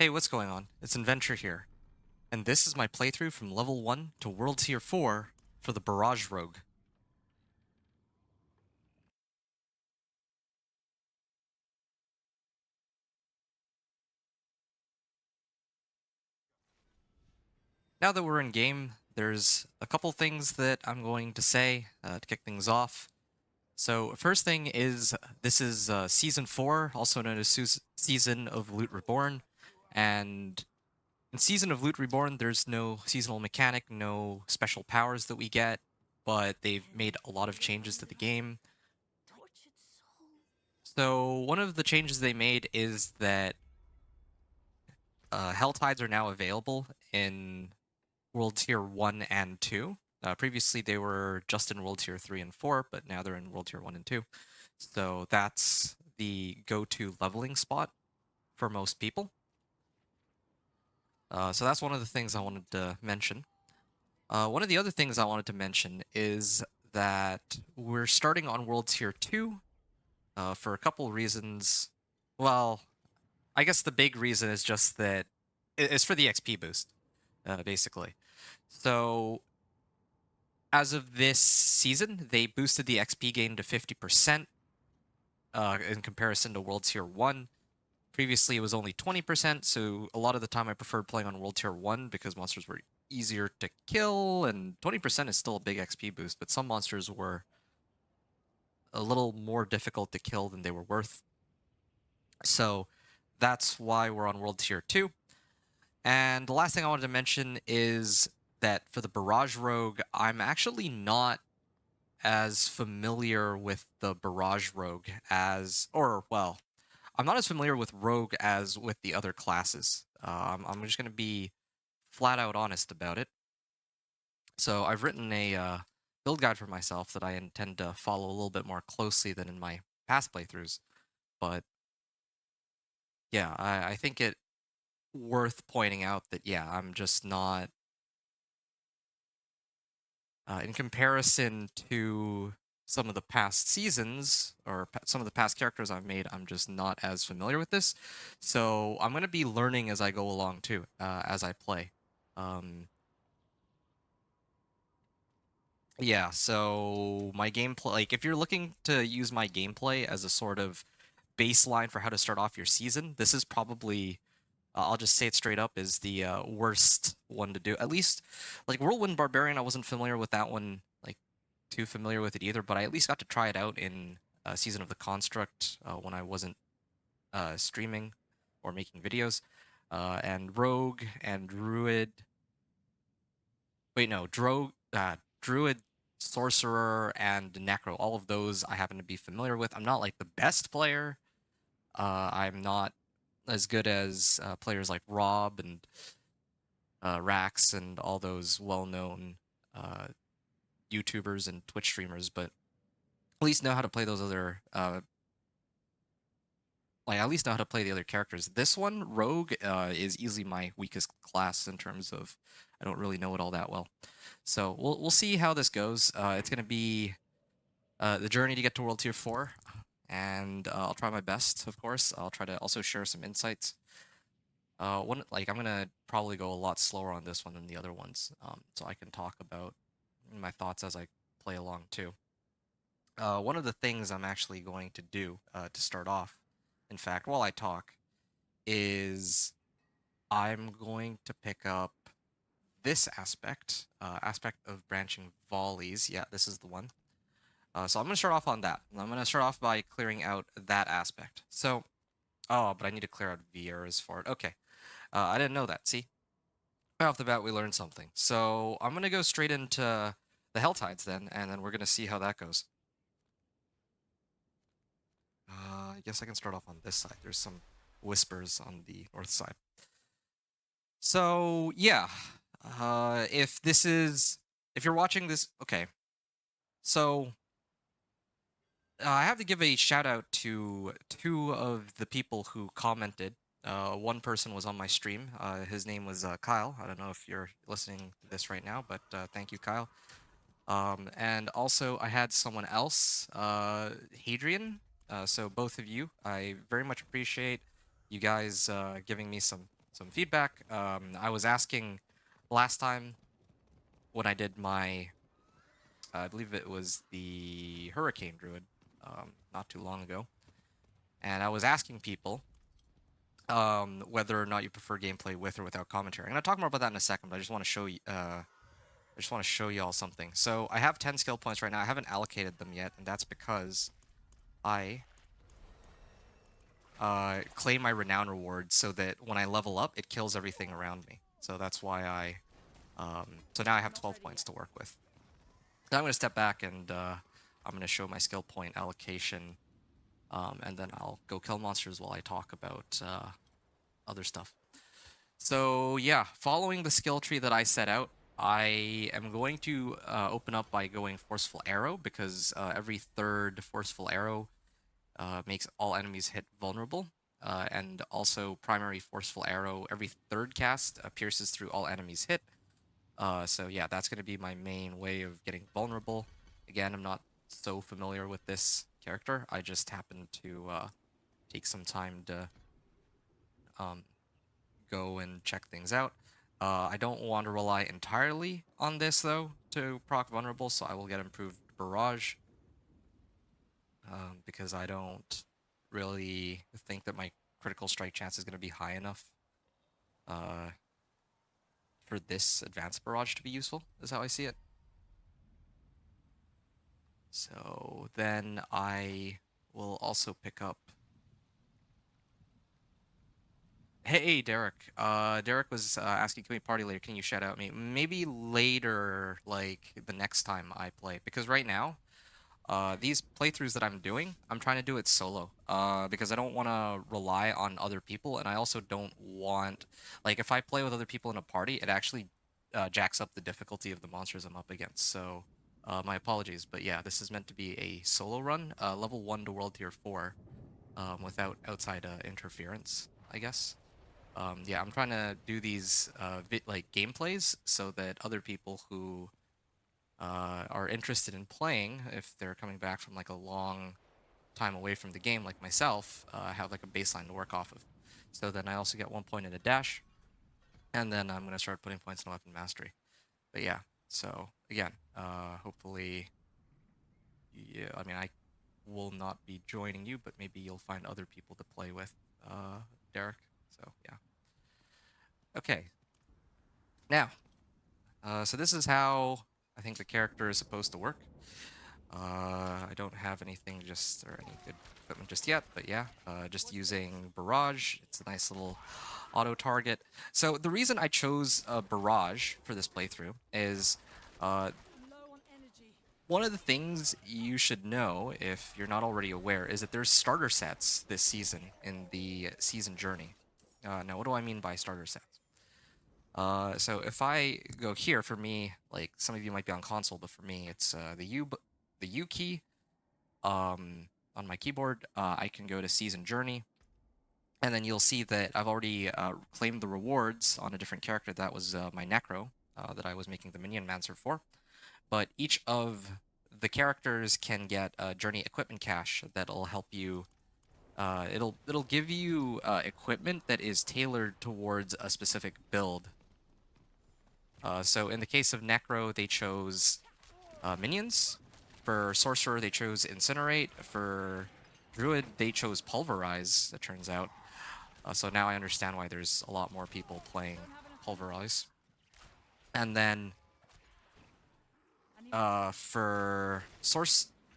Hey, what's going on? It's Inventor here, and this is my playthrough from level 1 to World Tier 4 for the Barrage Rogue. Now that we're in game, there's a couple things that I'm going to say to kick things off. So, first thing is, this is Season 4, also known as Season of Loot Reborn, and in Season of Loot Reborn, there's no seasonal mechanic, no special powers that we get, but they've made a lot of changes to the game. So one of the changes they made is that Hell Tides are now available in World Tier 1 and 2. Previously, they were just in World Tier 3 and 4, but now they're in World Tier 1 and 2. So that's the go-to leveling spot for most people. So that's one of the things I wanted to mention. One of the other things I wanted to mention is that we're starting on World Tier 2 for a couple reasons. Well, I guess the big reason is just that it's for the XP boost, basically. So as of this season, they boosted the XP gain to 50% in comparison to World Tier 1. Previously, it was only 20%, so a lot of the time I preferred playing on World Tier 1 because monsters were easier to kill, and 20% is still a big XP boost, but some monsters were a little more difficult to kill than they were worth. So that's why we're on World Tier 2. And the last thing I wanted to mention is that for the Barrage Rogue, I'm actually not as familiar with the Barrage Rogue as, or well, I'm not as familiar with Rogue as with the other classes. I'm just going to be flat out honest about it. So I've written a build guide for myself that I intend to follow a little bit more closely than in my past playthroughs. But yeah, I think it worth pointing out that, yeah, I'm just not in comparison to some of the past seasons or some of the past characters I've made, I'm just not as familiar with this. So I'm going to be learning as I go along too, as I play. Um, yeah, so my gameplay, like if you're looking to use my gameplay as a sort of baseline for how to start off your season, this is probably I'll just say it straight up, is the worst one to do. At least, like Whirlwind Barbarian, I wasn't familiar with that one, like too familiar with it either. But I at least got to try it out in Season of the Construct when I wasn't streaming or making videos. And Rogue and Druid. Wait, no, Druid, Sorcerer, and Necro. All of those I happen to be familiar with. I'm not like the best player. I'm not as good as players like Rob and Rax and all those well-known uh, YouTubers and Twitch streamers, but at least know how to play those other like I at least know how to play the other characters. This one, Rogue, is easily my weakest class in terms of I don't really know it all that well. So we'll see how this goes. It's gonna be the journey to get to World Tier 4, and I'll try my best, of course. I'll try to also share some insights. One like I'm gonna probably go a lot slower on this one than the other ones, so I can talk about my thoughts as I play along too. One of the things I'm actually going to do to start off, in fact, while I talk, is I'm going to pick up this aspect of branching volleys. Yeah, this is the one. So I'm going to start off on that. I'm going to start off by clearing out that aspect. So, oh, but I need to clear out Vieira's for it. Okay, I didn't know that. See, right off the bat, we learned something. So I'm going to go straight into the Hell Tides then, and then we're going to see how that goes. I guess I can start off on this side. There's some whispers on the north side. So yeah, if you're watching this, okay. So I have to give a shout out to two of the people who commented. One person was on my stream. His name was Kyle. I don't know if you're listening to this right now, but thank you, Kyle. And also, I had someone else, Hadrian. So both of you, I very much appreciate you guys giving me some some feedback. I was asking last time when I did my, I believe it was the Hurricane Druid, not too long ago, and I was asking people whether or not you prefer gameplay with or without commentary. I'm gonna talk more about that in a second, but I just want to show you. I just want to show y'all something. So I have 10 skill points right now. I haven't allocated them yet, and that's because I claim my renown reward so that when I level up, it kills everything around me. So that's why I. So now I have 12 points to work with. Now I'm going to step back and I'm going to show my skill point allocation, and then I'll go kill monsters while I talk about other stuff. So yeah, following the skill tree that I set out, I am going to open up by going Forceful Arrow because every third Forceful Arrow makes all enemies hit vulnerable. And also Primary Forceful Arrow, every third cast pierces through all enemies hit. So yeah, that's going to be my main way of getting vulnerable. Again, I'm not so familiar with this character. I just happened to take some time to um, go and check things out. I don't want to rely entirely on this, though, to proc vulnerable, so I will get improved Barrage, because I don't really think that my critical strike chance is going to be high enough uh, for this advanced Barrage to be useful, is how I see it. So then I will also pick up. Hey, Derek. Derek was asking, can we party later? Can you shout out me? Maybe later, like the next time I play. Because right now, these playthroughs that I'm doing, I'm trying to do it solo. Because I don't want to rely on other people, and I also don't want, like, if I play with other people in a party, it actually jacks up the difficulty of the monsters I'm up against. So, my apologies, but yeah, this is meant to be a solo run, level 1 to world tier 4, without outside interference, I guess. Yeah, I'm trying to do these like gameplays so that other people who are interested in playing, if they're coming back from like a long time away from the game, like myself, have like a baseline to work off of. So then I also get 1 point in a dash, and then I'm gonna start putting points in weapon mastery. But yeah, so again, hopefully, yeah, I mean, I will not be joining you, but maybe you'll find other people to play with, Derek. So yeah. Okay, now, so this is how I think the character is supposed to work. I don't have anything just or any good equipment just yet, but yeah, just using Barrage. It's a nice little auto target. So the reason I chose Barrage for this playthrough is uh, one of the things you should know, if you're not already aware, is that there's starter sets this season in the season journey. Now, what do I mean by starter sets? So if I go here, for me, like some of you might be on console, but for me, it's the U key. On my keyboard, I can go to Season Journey, and then you'll see that I've already claimed the rewards on a different character. That was my Necro that I was making the Minion Mancer for. But each of the characters can get a Journey Equipment Cache that'll help you. It'll give you equipment that is tailored towards a specific build. So in the case of Necro, they chose minions. For Sorcerer, they chose Incinerate. For Druid, they chose Pulverize, it turns out. So now I understand why there's a lot more people playing Pulverize. And then for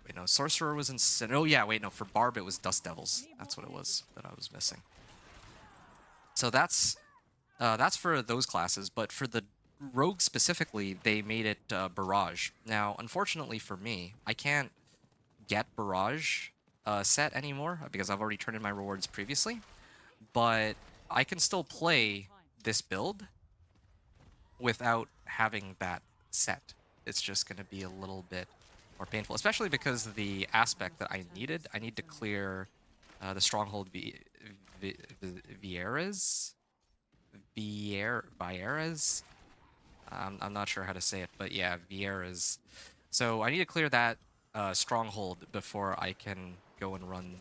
Wait, no, Sorcerer was Incinerate. Oh yeah, wait, no, for Barb it was Dust Devils. That's what it was that I was missing. So that's for those classes, but for the Rogue specifically, they made it Barrage. Now, unfortunately for me, I can't get Barrage set anymore because I've already turned in my rewards previously, but I can still play this build without having that set. It's just going to be a little bit more painful, especially because the aspect that I need to clear the Stronghold Vieira's? Vieira's? I'm not sure how to say it, but yeah, Vieira's. So I need to clear that Stronghold before I can go and run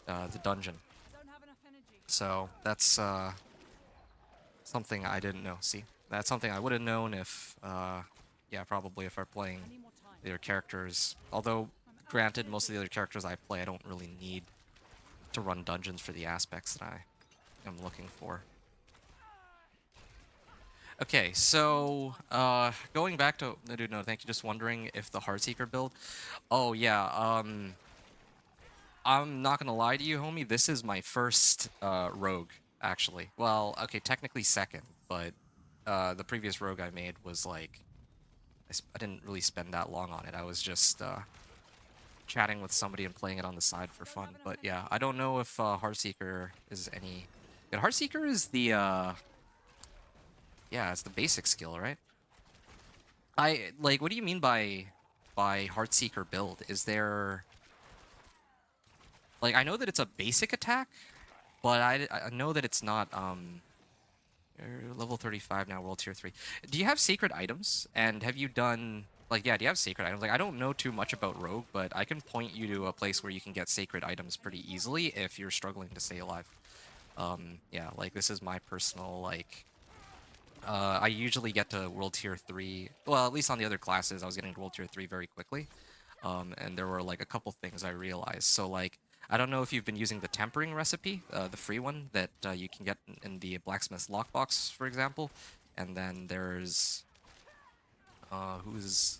the dungeon. So that's something I didn't know. See, that's something I would have known if, yeah, probably if I'm playing the other characters. Although, granted, most of the other characters I play, I don't really need to run dungeons for the aspects that I am looking for. Okay, so going back to no, dude, no, thank you. Just wondering if the Heartseeker build. Oh yeah, I'm not gonna lie to you, homie. This is my first rogue, actually. Well, okay, technically second, but the previous rogue I made was like I didn't really spend that long on it. I was just chatting with somebody and playing it on the side for fun. But yeah, I don't know if Heartseeker is any good. Heartseeker is the yeah, it's the basic skill, right? I like. What do you mean by Heartseeker build? Is there like I know that it's a basic attack, but I know that it's not you're level 35 now, world tier 3. Do you have sacred items? And have you done like yeah, do you have sacred items? Like I don't know too much about Rogue, but I can point you to a place where you can get sacred items pretty easily if you're struggling to stay alive. Yeah, like this is my personal like I usually get to world tier 3. Well, at least on the other classes, I was getting to world tier 3 very quickly. And there were like a couple things I realized. So like, I don't know if you've been using the tempering recipe, the free one that you can get in the blacksmith's lockbox, for example. And then there's who's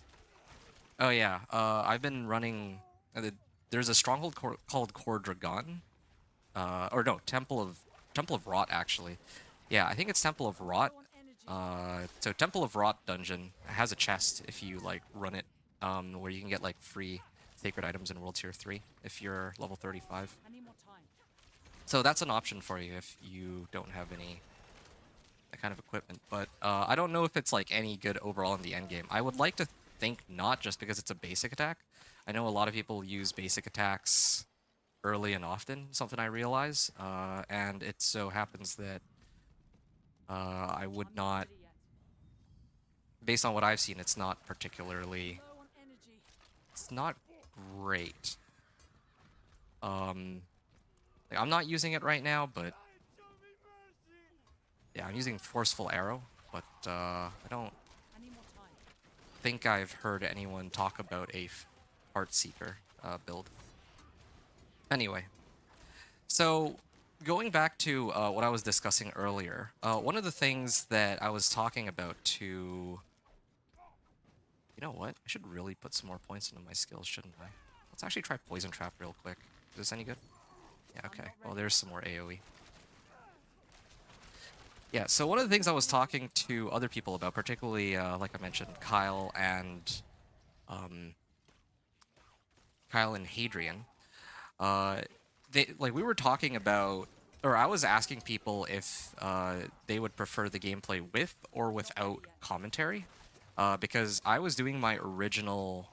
oh yeah, I've been running. There's a stronghold called Core Dragon, or no, Temple of Rot actually. Yeah, I think it's Temple of Rot. So Temple of Rot dungeon has a chest if you like run it, where you can get like free sacred items in World Tier 3 if you're level 35. So that's an option for you if you don't have any that kind of equipment. But I don't know if it's like any good overall in the end game. I would like to think not, just because it's a basic attack. I know a lot of people use basic attacks early and often, something I realize, and it so happens that I would not, based on what I've seen, it's not particularly, it's not great. Like, I'm not using it right now, but yeah, I'm using Forceful Arrow, but I don't think I've heard anyone talk about a Heartseeker build. Anyway, so going back to what I was discussing earlier, one of the things that I was talking about to... You know what? I should really put some more points into my skills, shouldn't I? Let's actually try Poison Trap real quick. Is this any good? Yeah, okay. Well, there's some more AoE. Yeah, so one of the things I was talking to other people about, particularly, like I mentioned, um, Kyle and Hadrian, we were talking about, or I was asking people if they would prefer the gameplay with or without commentary, because I was doing my original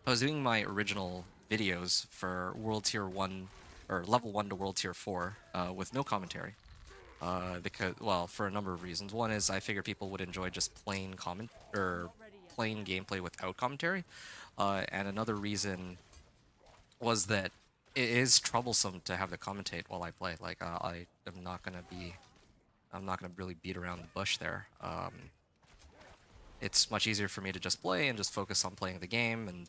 videos for World Tier 1, or Level 1 to World Tier 4, with no commentary. Because, well, for a number of reasons. One is I figured people would enjoy just plain gameplay without commentary. And another reason was that it is troublesome to have to commentate while I play. Like, I'm not gonna really beat around the bush there. It's much easier for me to just play and just focus on playing the game, and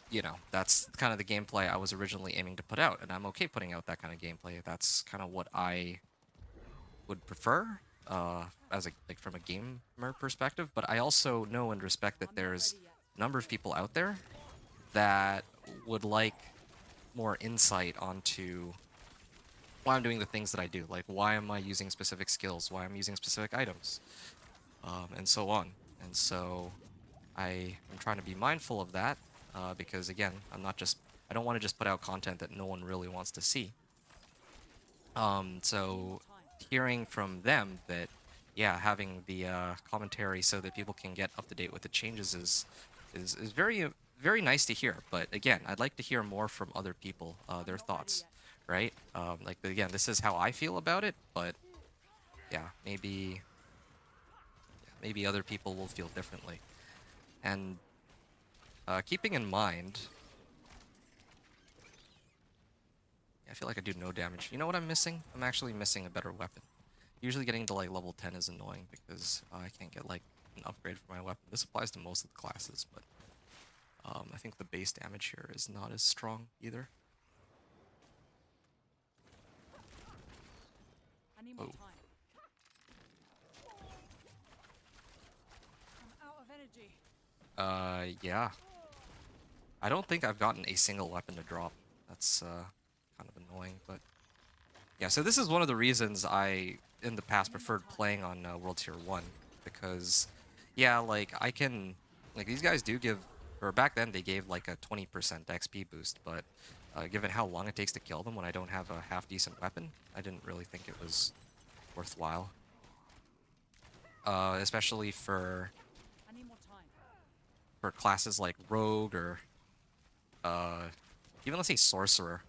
you know, that's kind of the gameplay I was originally aiming to put out, and I'm okay putting out that kind of gameplay. That's kind of what I would prefer, as a like from a gamer perspective. But I also know and respect that there's a number of people out there that would like more insight onto why I'm doing the things that I do. Like, why am I using specific skills? Why I'm using specific items, and so on. And so I am trying to be mindful of that, because again, I don't want to just put out content that no one really wants to see. So hearing from them that, yeah, having the commentary so that people can get up to date with the changes is very very nice to hear. But again, I'd like to hear more from other people, their thoughts, right? Like again, this is how I feel about it, but yeah, maybe other people will feel differently. And keeping in mind, I feel like I do no damage. You know what I'm missing? I'm actually missing a better weapon. Usually getting to like level 10 is annoying because I can't get like an upgrade for my weapon. This applies to most of the classes, but I think the base damage here is not as strong either. I need more Oh. time. I'm out of energy. Yeah. I don't think I've gotten a single weapon to drop. That's kind of annoying, but yeah. So this is one of the reasons I, in the past, preferred playing on World Tier 1 because, yeah, like I can, like these guys do give, or back then they gave like a 20% XP boost, but given how long it takes to kill them when I don't have a half decent weapon, I didn't really think it was worthwhile. Especially I need more time. for classes like Rogue or uh, even let's say Sorcerer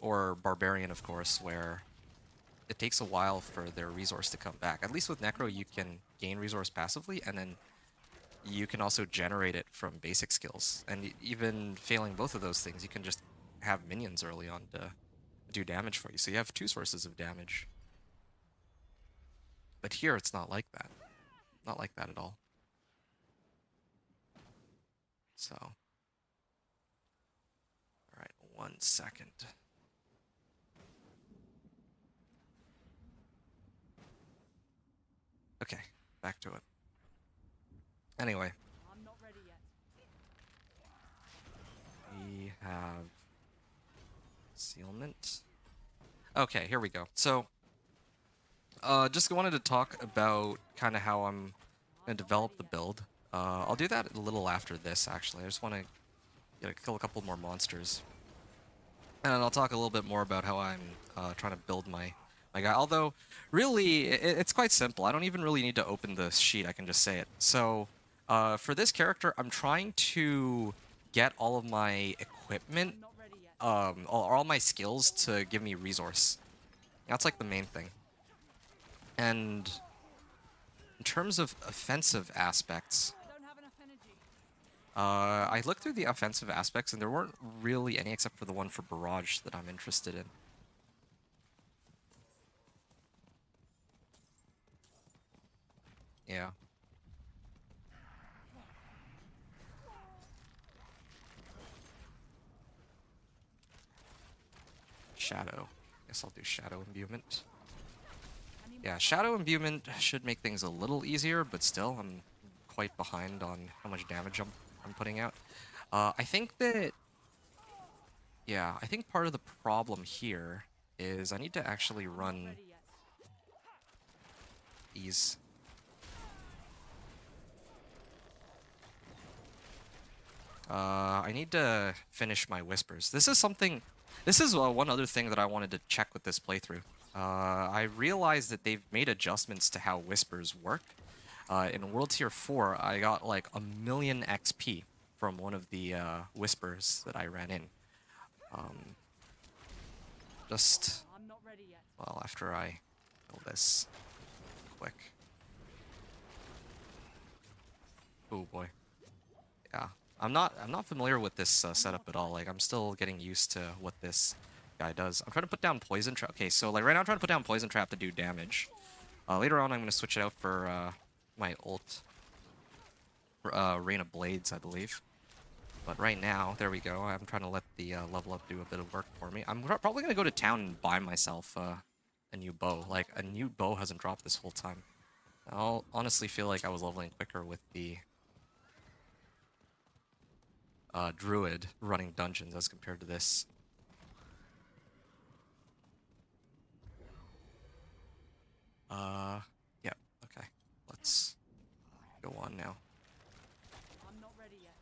or Barbarian, of course, where it takes a while for their resource to come back. At least with Necro, you can gain resource passively, and then you can also generate it from basic skills. And even failing both of those things, you can just have minions early on to do damage for you. So you have two sources of damage. But here, it's not like that. Not like that at all. So, all right, 1 second. Okay, back to it. Anyway, I'm not ready yet. we have sealment. Okay, here we go. So, just wanted to talk about kind of how I'm gonna develop the build. I'll do that a little after this, actually. I just want to kill a couple more monsters, and I'll talk a little bit more about how I'm trying to build my guy. Although, really, it's quite simple. I don't even really need to open the sheet. I can just say it. So, for this character, I'm trying to get all of my equipment, I'm not ready yet. all my skills to give me resource. That's like the main thing. And in terms of offensive aspects, I don't have enough energy. I looked through the offensive aspects, and there weren't really any except for the one for Barrage that I'm interested in. Yeah. Shadow. Guess I'll do Shadow Imbuement. I need more Yeah, time. Shadow Imbuement should make things a little easier, but still, I'm quite behind on how much damage I'm putting out. I think that... Yeah, I think part of the problem here is I need to actually I'm not run ready yet. these... I need to finish my whispers. This is something... This is one other thing that I wanted to check with this playthrough. I realized that they've made adjustments to how whispers work. In World Tier 4, I got like 1,000,000 XP from one of the whispers that I ran in. Just, I'm not ready yet. well, after I kill this quick. Oh boy. Yeah. I'm not familiar with this setup at all. Like, I'm still getting used to what this guy does. I'm trying to put down Poison Trap. Okay, so like right now I'm trying to put down Poison Trap to do damage. Later on I'm going to switch it out for my ult. Rain of Blades, I believe. But right now, there we go. I'm trying to let the level up do a bit of work for me. I'm probably going to go to town and buy myself a new bow. Like, a new bow hasn't dropped this whole time. I'll honestly feel like I was leveling quicker with the druid running dungeons as compared to this. Yeah, okay. Let's go on now. I'm not ready yet.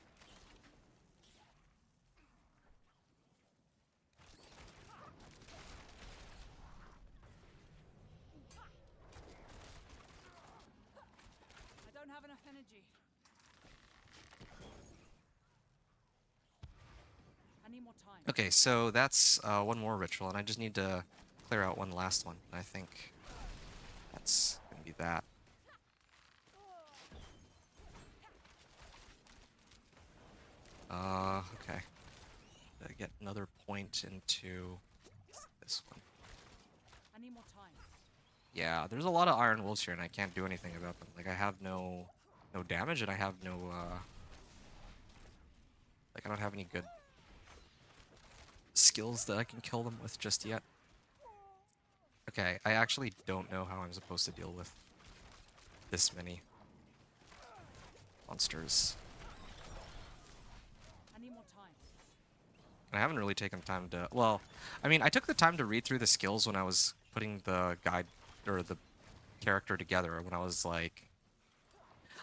I don't have enough energy. I need more time. Okay, so that's one more ritual, and I just need to clear out one last one. I think that's gonna be that. Okay. Get another point into this one. I need more time. Yeah, there's a lot of Iron Wolves here, and I can't do anything about them. Like, I have no damage, and I have no, like, I don't have any good skills that I can kill them with just yet. Okay, I actually don't know how I'm supposed to deal with this many monsters. I need more time. I haven't really taken time to... Well, I mean, I took the time to read through the skills when I was putting the guide or the character together, when I was like...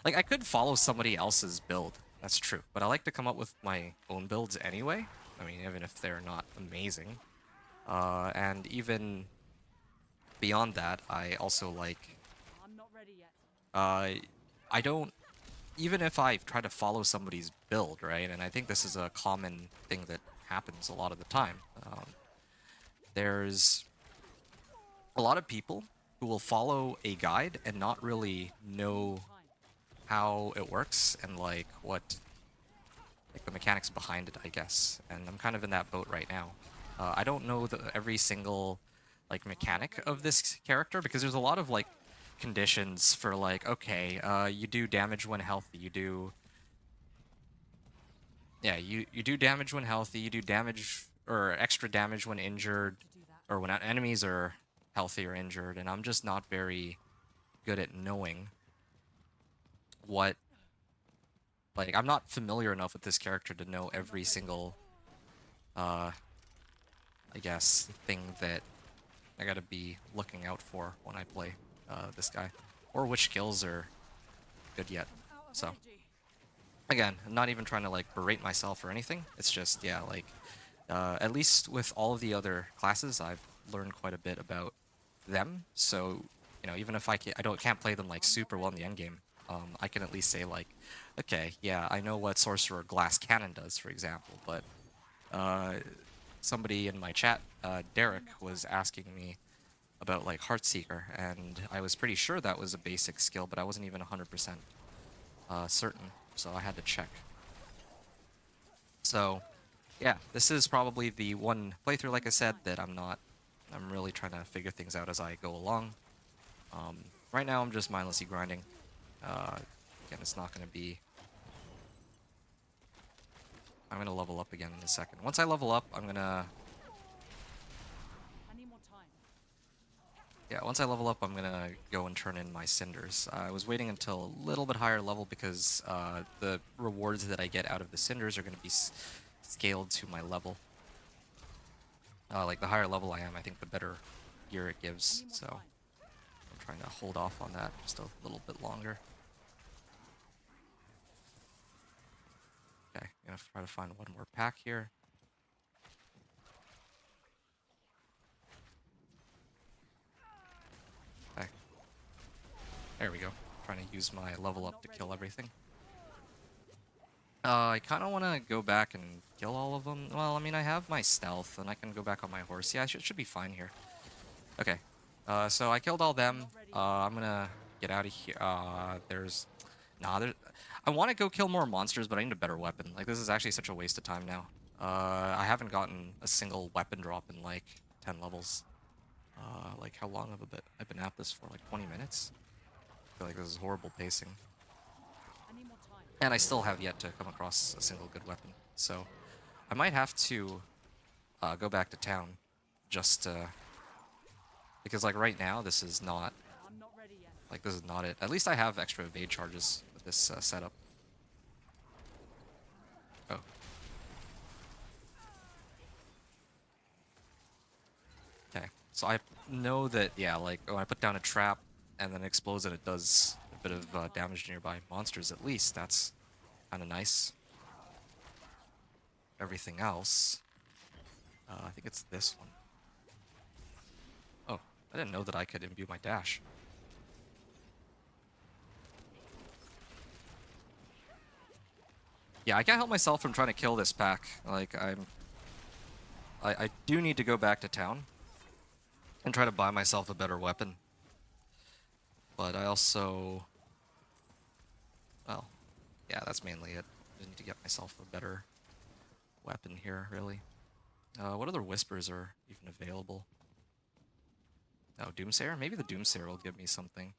Like, I could follow somebody else's build, that's true, but I like to come up with my own builds anyway. I mean, even if they're not amazing. And even beyond that, I also like... I'm not ready yet. I don't... Even if I try to follow somebody's build, right? And I think this is a common thing that happens a lot of the time. There's a lot of people who will follow a guide and not really know Time. how it works and like what like the mechanics behind it, I guess. And I'm kind of in that boat right now. I don't know every single like mechanic of this character because there's a lot of like conditions for like, okay, you do damage when healthy, you do... Yeah, you do damage when healthy, you do damage or extra damage when injured, To do that. or when enemies are healthy or injured, and I'm just not very good at knowing what... Like, I'm not familiar enough with this character to know every single, I guess, thing that I gotta be looking out for when I play this guy, or which skills are good yet. I'm out of So, energy. again, I'm not even trying to, like, berate myself or anything. It's just, yeah, like, at least with all of the other classes, I've learned quite a bit about them. So, you know, even if I can't play them like super well in the end game, I can at least say like, okay, yeah, I know what Sorcerer Glass Cannon does, for example. But uh, somebody in my chat, Derek, was asking me about like Heartseeker, and I was pretty sure that was a basic skill, but I wasn't even 100% certain, so I had to check. So, yeah, this is probably the one playthrough, like I said, that I'm really trying to figure things out as I go along. Right now, I'm just mindlessly grinding. Again, it's not going to be... I'm going to level up again in a second. Once I level up, I'm going to... I need more time. Yeah, once I level up, I'm going to go and turn in my cinders. I was waiting until a little bit higher level because the rewards that I get out of the cinders are going to be scaled to my level. Like, the higher level I am, I think the better gear it I gives, need more so... time. I'm trying to hold off on that just a little bit longer. Okay, I'm gonna try to find one more pack here. Okay. There we go. Trying to use my level up to kill everything. I kind of want to go back and kill all of them. Well, I mean, I have my stealth, and I can go back on my horse. Yeah, I should be fine here. Okay. So I killed all them. I'm gonna get out of here. There's... Nah, I want to go kill more monsters, but I need a better weapon. Like, this is actually such a waste of time now. I haven't gotten a single weapon drop in, like, 10 levels. Like, how long have I've been at this for? Like, 20 minutes? I feel like this is horrible pacing. I need more time. And I still have yet to come across a single good weapon. So, I might have to go back to town just because, like, right now, this is not... I'm not ready yet. Like, this is not it. At least I have extra evade charges with this setup. Oh. Okay. So I know that, yeah, like, when I put down a trap and then it explodes and it does a bit of damage to nearby monsters, at least. That's kind of nice. Everything else... I think it's this one. Oh, I didn't know that I could imbue my dash. Yeah, I can't help myself from trying to kill this pack. Like, I do need to go back to town and try to buy myself a better weapon. But I also... Well, yeah, that's mainly it. I need to get myself a better weapon here, really. What other whispers are even available? Oh, Doomsayer? Maybe the Doomsayer will give me something.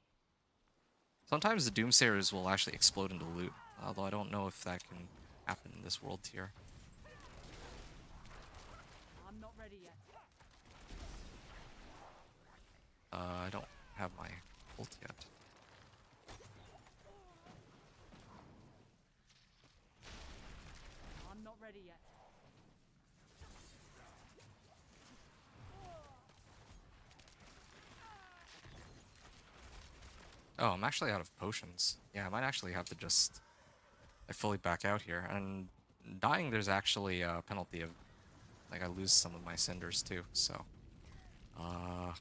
Sometimes the Doomsayers will actually explode into loot, although I don't know if that can happen in this world tier. I'm not ready yet. I don't have my ult yet. I'm not ready yet. Oh, I'm actually out of potions. Yeah, I might actually have to just fully back out here. And dying, there's actually a penalty of, like, I lose some of my cinders too, so. How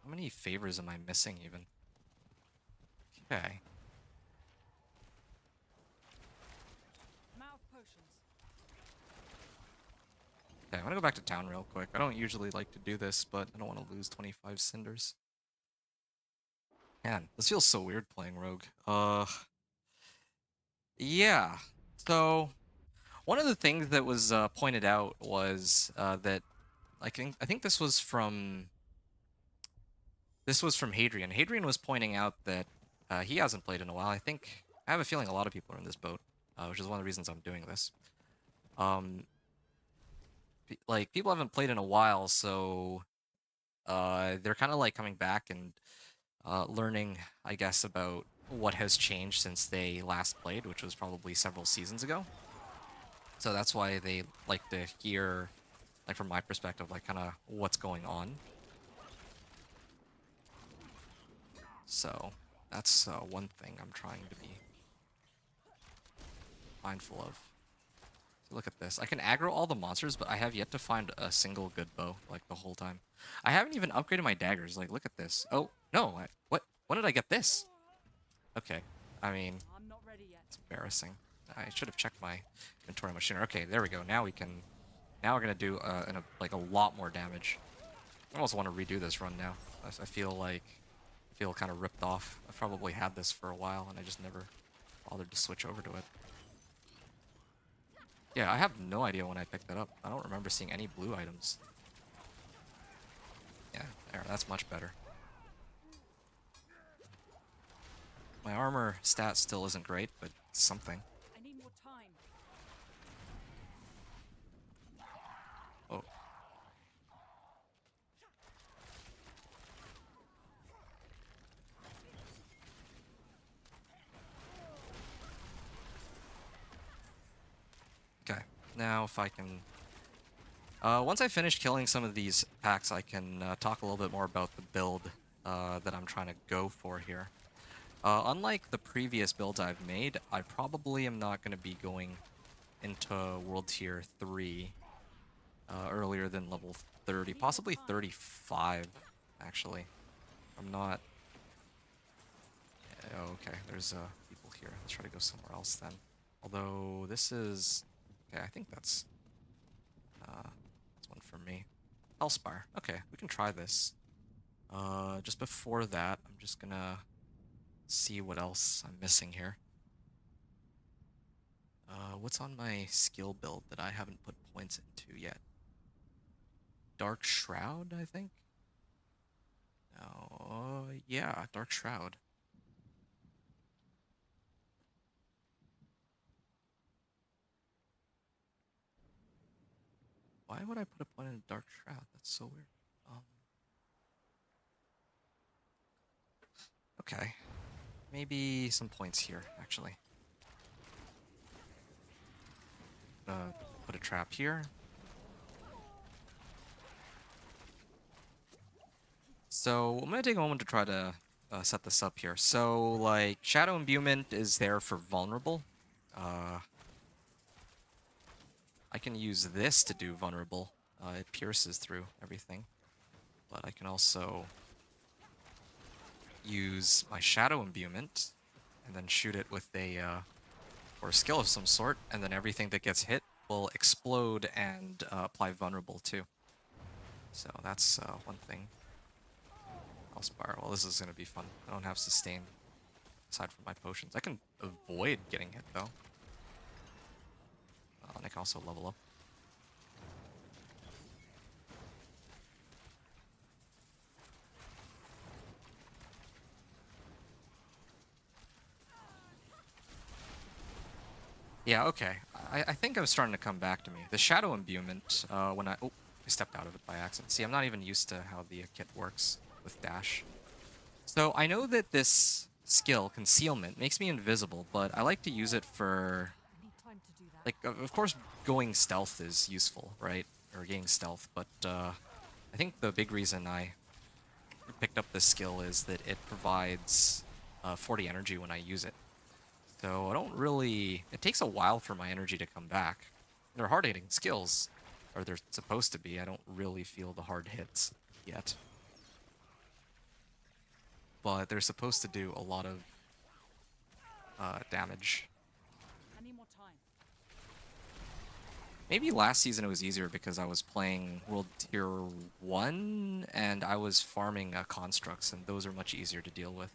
many favors am I missing even? Okay. I'm out of potions. Okay, I'm gonna go back to town real quick. I don't usually like to do this, but I don't want to lose 25 cinders. Man, this feels so weird playing Rogue. Yeah. So, one of the things that was pointed out was that I think this was from Hadrian. Hadrian was pointing out that he hasn't played in a while. I have a feeling a lot of people are in this boat, which is one of the reasons I'm doing this. Um, like people haven't played in a while, so they're kind of like coming back and learning, I guess, about what has changed since they last played, which was probably several seasons ago. So that's why they like to hear, like from my perspective, like kind of what's going on. So that's one thing I'm trying to be mindful of. So look at this. I can aggro all the monsters, but I have yet to find a single good bow, like, the whole time. I haven't even upgraded my daggers. Like, look at this. Oh, no. What? When did I get this? Okay. I mean, I'm not ready yet. it's embarrassing. I should have checked my inventory machinery. Okay, there we go. Now we can... Now we're going to do like a lot more damage. I almost want to redo this run now. I feel like... I feel kind of ripped off. I've probably had this for a while, and I just never bothered to switch over to it. Yeah, I have no idea when I picked that up. I don't remember seeing any blue items. Yeah, there, that's much better. My armor stat still isn't great, but it's something. I need more time. Oh. Okay, now if I can... once I finish killing some of these packs, I can talk a little bit more about the build that I'm trying to go for here. Unlike the previous builds I've made, I probably am not going to be going into World Tier 3 earlier than level 30, possibly 35, actually. I'm not... Oh, okay, there's people here. Let's try to go somewhere else then. Although, this is... Okay, I think that's one for me. Hellspire. Okay, we can try this. Just before that, I'm just gonna see what else I'm missing here. What's on my skill build that I haven't put points into yet? Dark Shroud, I think? No, yeah, Dark Shroud. Why would I put a point in a Dark Shroud? That's so weird. Okay. Maybe some points here, actually. Put a trap here. So I'm gonna take a moment to try to set this up here. So, like, Shadow Imbuement is there for vulnerable. I can use this to do vulnerable. It pierces through everything. But I can also use my Shadow Imbuement and then shoot it with a or a skill of some sort, and then everything that gets hit will explode and apply vulnerable too. So that's one thing. I'll spiral. Well, this is gonna be fun. I don't have sustain aside from my potions. I can avoid getting hit though. And I can also level up. Yeah, okay. I think I'm starting to come back to me. The Shadow Imbuement, when I... Oh, I stepped out of it by accident. See, I'm not even used to how the kit works with dash. So I know that this skill, Concealment, makes me invisible, but I like to use it for... I need time to do that. Like, of course, going stealth is useful, right? Or getting stealth, but I think the big reason I picked up this skill is that it provides 40 energy when I use it. So I don't really... It takes a while for my energy to come back. They're hard-hitting skills, or they're supposed to be. I don't really feel the hard hits yet. But they're supposed to do a lot of damage. I need more time. Maybe last season it was easier because I was playing World Tier 1 and I was farming constructs, and those are much easier to deal with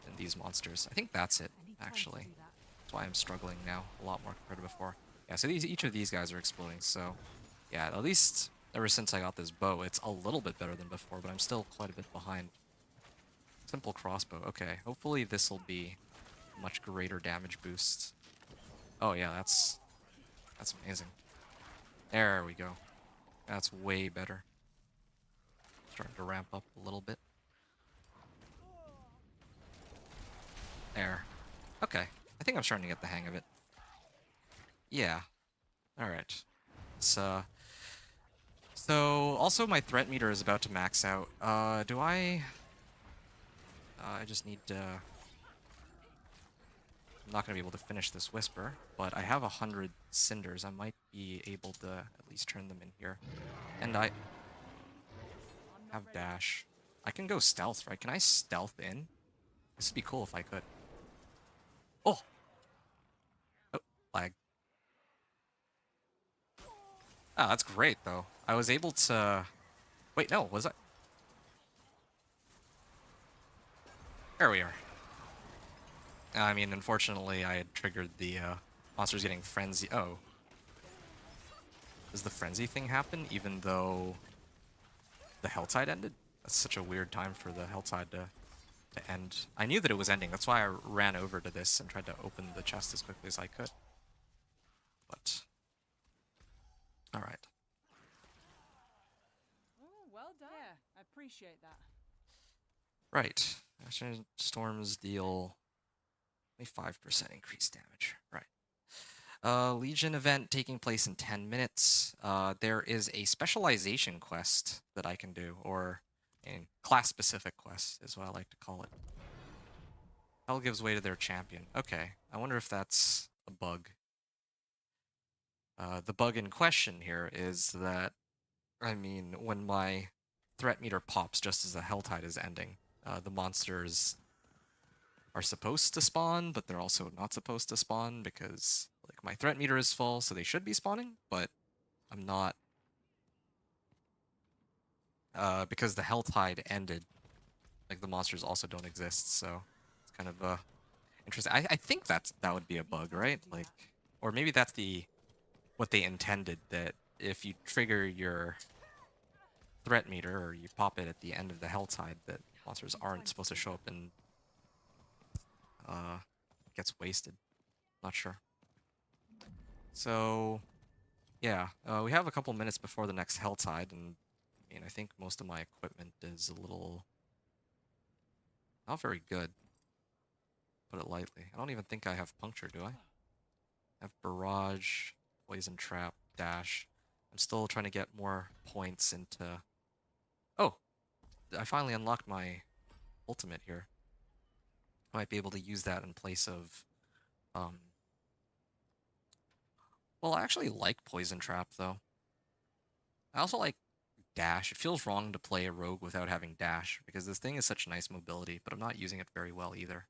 than these monsters. I think that's it, I need time to actually. do that. That's why I'm struggling now a lot more compared to before. Yeah, so each of these guys are exploding, so yeah, at least ever since I got this bow, it's a little bit better than before, but I'm still quite a bit behind. Simple crossbow. Okay, hopefully this will be a much greater damage boost. Oh yeah, that's amazing. There we go. That's way better. Starting to ramp up a little bit. There. Okay. I think I'm starting to get the hang of it. Yeah. Alright. So also my threat meter is about to max out. Do I... I just need to... I'm not going to be able to finish this Whisper, but I have 100 Cinders. I might be able to at least turn them in here. And I I'm not have ready. dash. I can go stealth, right? Can I stealth in? This would be cool if I could. Oh! Oh, lag. Oh, that's great, though. I was able to... Wait, no, was I... There we are. I mean, unfortunately, I had triggered the monsters getting frenzy. Oh. Does the frenzy thing happen even though the Helltide ended? That's such a weird time for the Helltide to end. I knew that it was ending. That's why I ran over to this and tried to open the chest as quickly as I could. But... Alright. Oh, well done. Yeah, I appreciate that. Right. Action storms deal 25% increased damage. Right. Legion event taking place in 10 minutes. There is a specialization quest that I can do, or a class-specific quest is what I like to call it. Hell gives way to their champion. Okay, I wonder if that's a bug. The bug in question here is that, I mean, when my threat meter pops just as the Helltide is ending, the monsters are supposed to spawn, but they're also not supposed to spawn because like my threat meter is full, so they should be spawning, but I'm not, because the Helltide ended, like the monsters also don't exist, so it's kind of interesting. I think that would be a I need bug, time right? to do Like, that. or maybe that's what they intended, that if you trigger your threat meter or you pop it at the end of the Helltide, that monsters I need aren't time to supposed to do show that. up and uh gets wasted. Not sure. So yeah, we have a couple minutes before the next Helltide, and I mean, I think most of my equipment is a little not very good, put it lightly. I don't even think I have puncture, do I? I have barrage, poison trap, dash. I'm still trying to get more points into... Oh, I finally unlocked my ultimate here. I might be able to use that in place of... Um... Well, I actually like poison trap, though. I also like dash. It feels wrong to play a rogue without having dash, because this thing is such nice mobility, but I'm not using it very well either.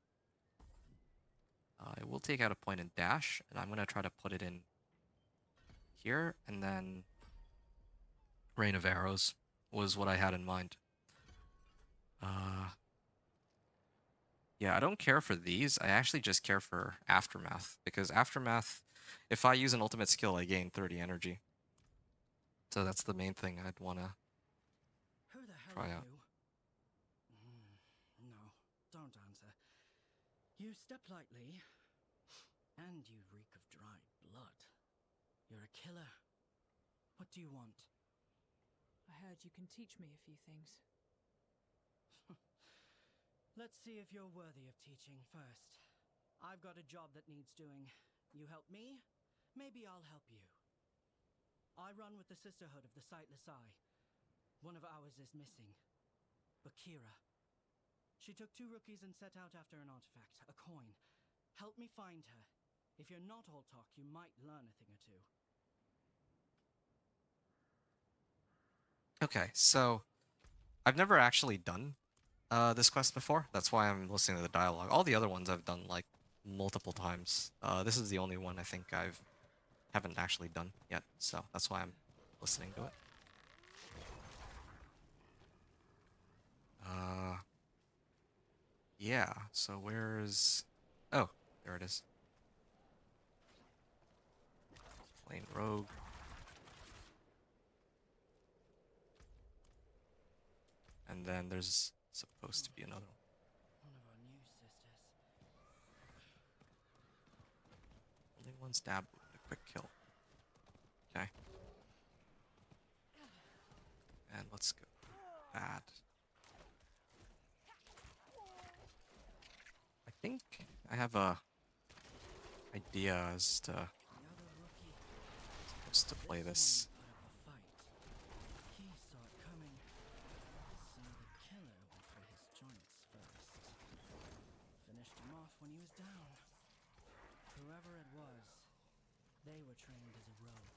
I will take out a point in dash, and I'm going to try to put it in here, and then Rain of Arrows was what I had in mind. Yeah, I don't care for these. I actually just care for Aftermath, because Aftermath, if I use an ultimate skill, I gain 30 energy. So that's the main thing I'd want to Who the hell try are out. you? No, don't answer. You step lightly, and you reek of dried blood. You're a killer. What do you want? I heard you can teach me a few things. Let's see if you're worthy of teaching first. I've got a job that needs doing. You help me, maybe I'll help you. I run with the Sisterhood of the Sightless Eye. One of ours is missing. Bakira. She took 2 rookies and set out after an artifact, a coin. Help me find her. If you're not all talk, you might learn a thing or two. Okay, so I've never actually done this quest before. That's why I'm listening to the dialogue. All the other ones I've done like multiple times. This is the only one I think haven't actually done yet, so that's why I'm listening to it. Yeah, so where's... Oh, there it is. Plain Rogue. And then there's supposed to be another one. One of our new sisters. Only one stab wound, a quick kill. Okay. And let's go. That. I think I have a idea as to The other rookie. supposed to play this. One put up a fight. He saw it coming. So the killer went for his joints first. Finished him off when he was down. Whoever it was, they were trained as a rogue.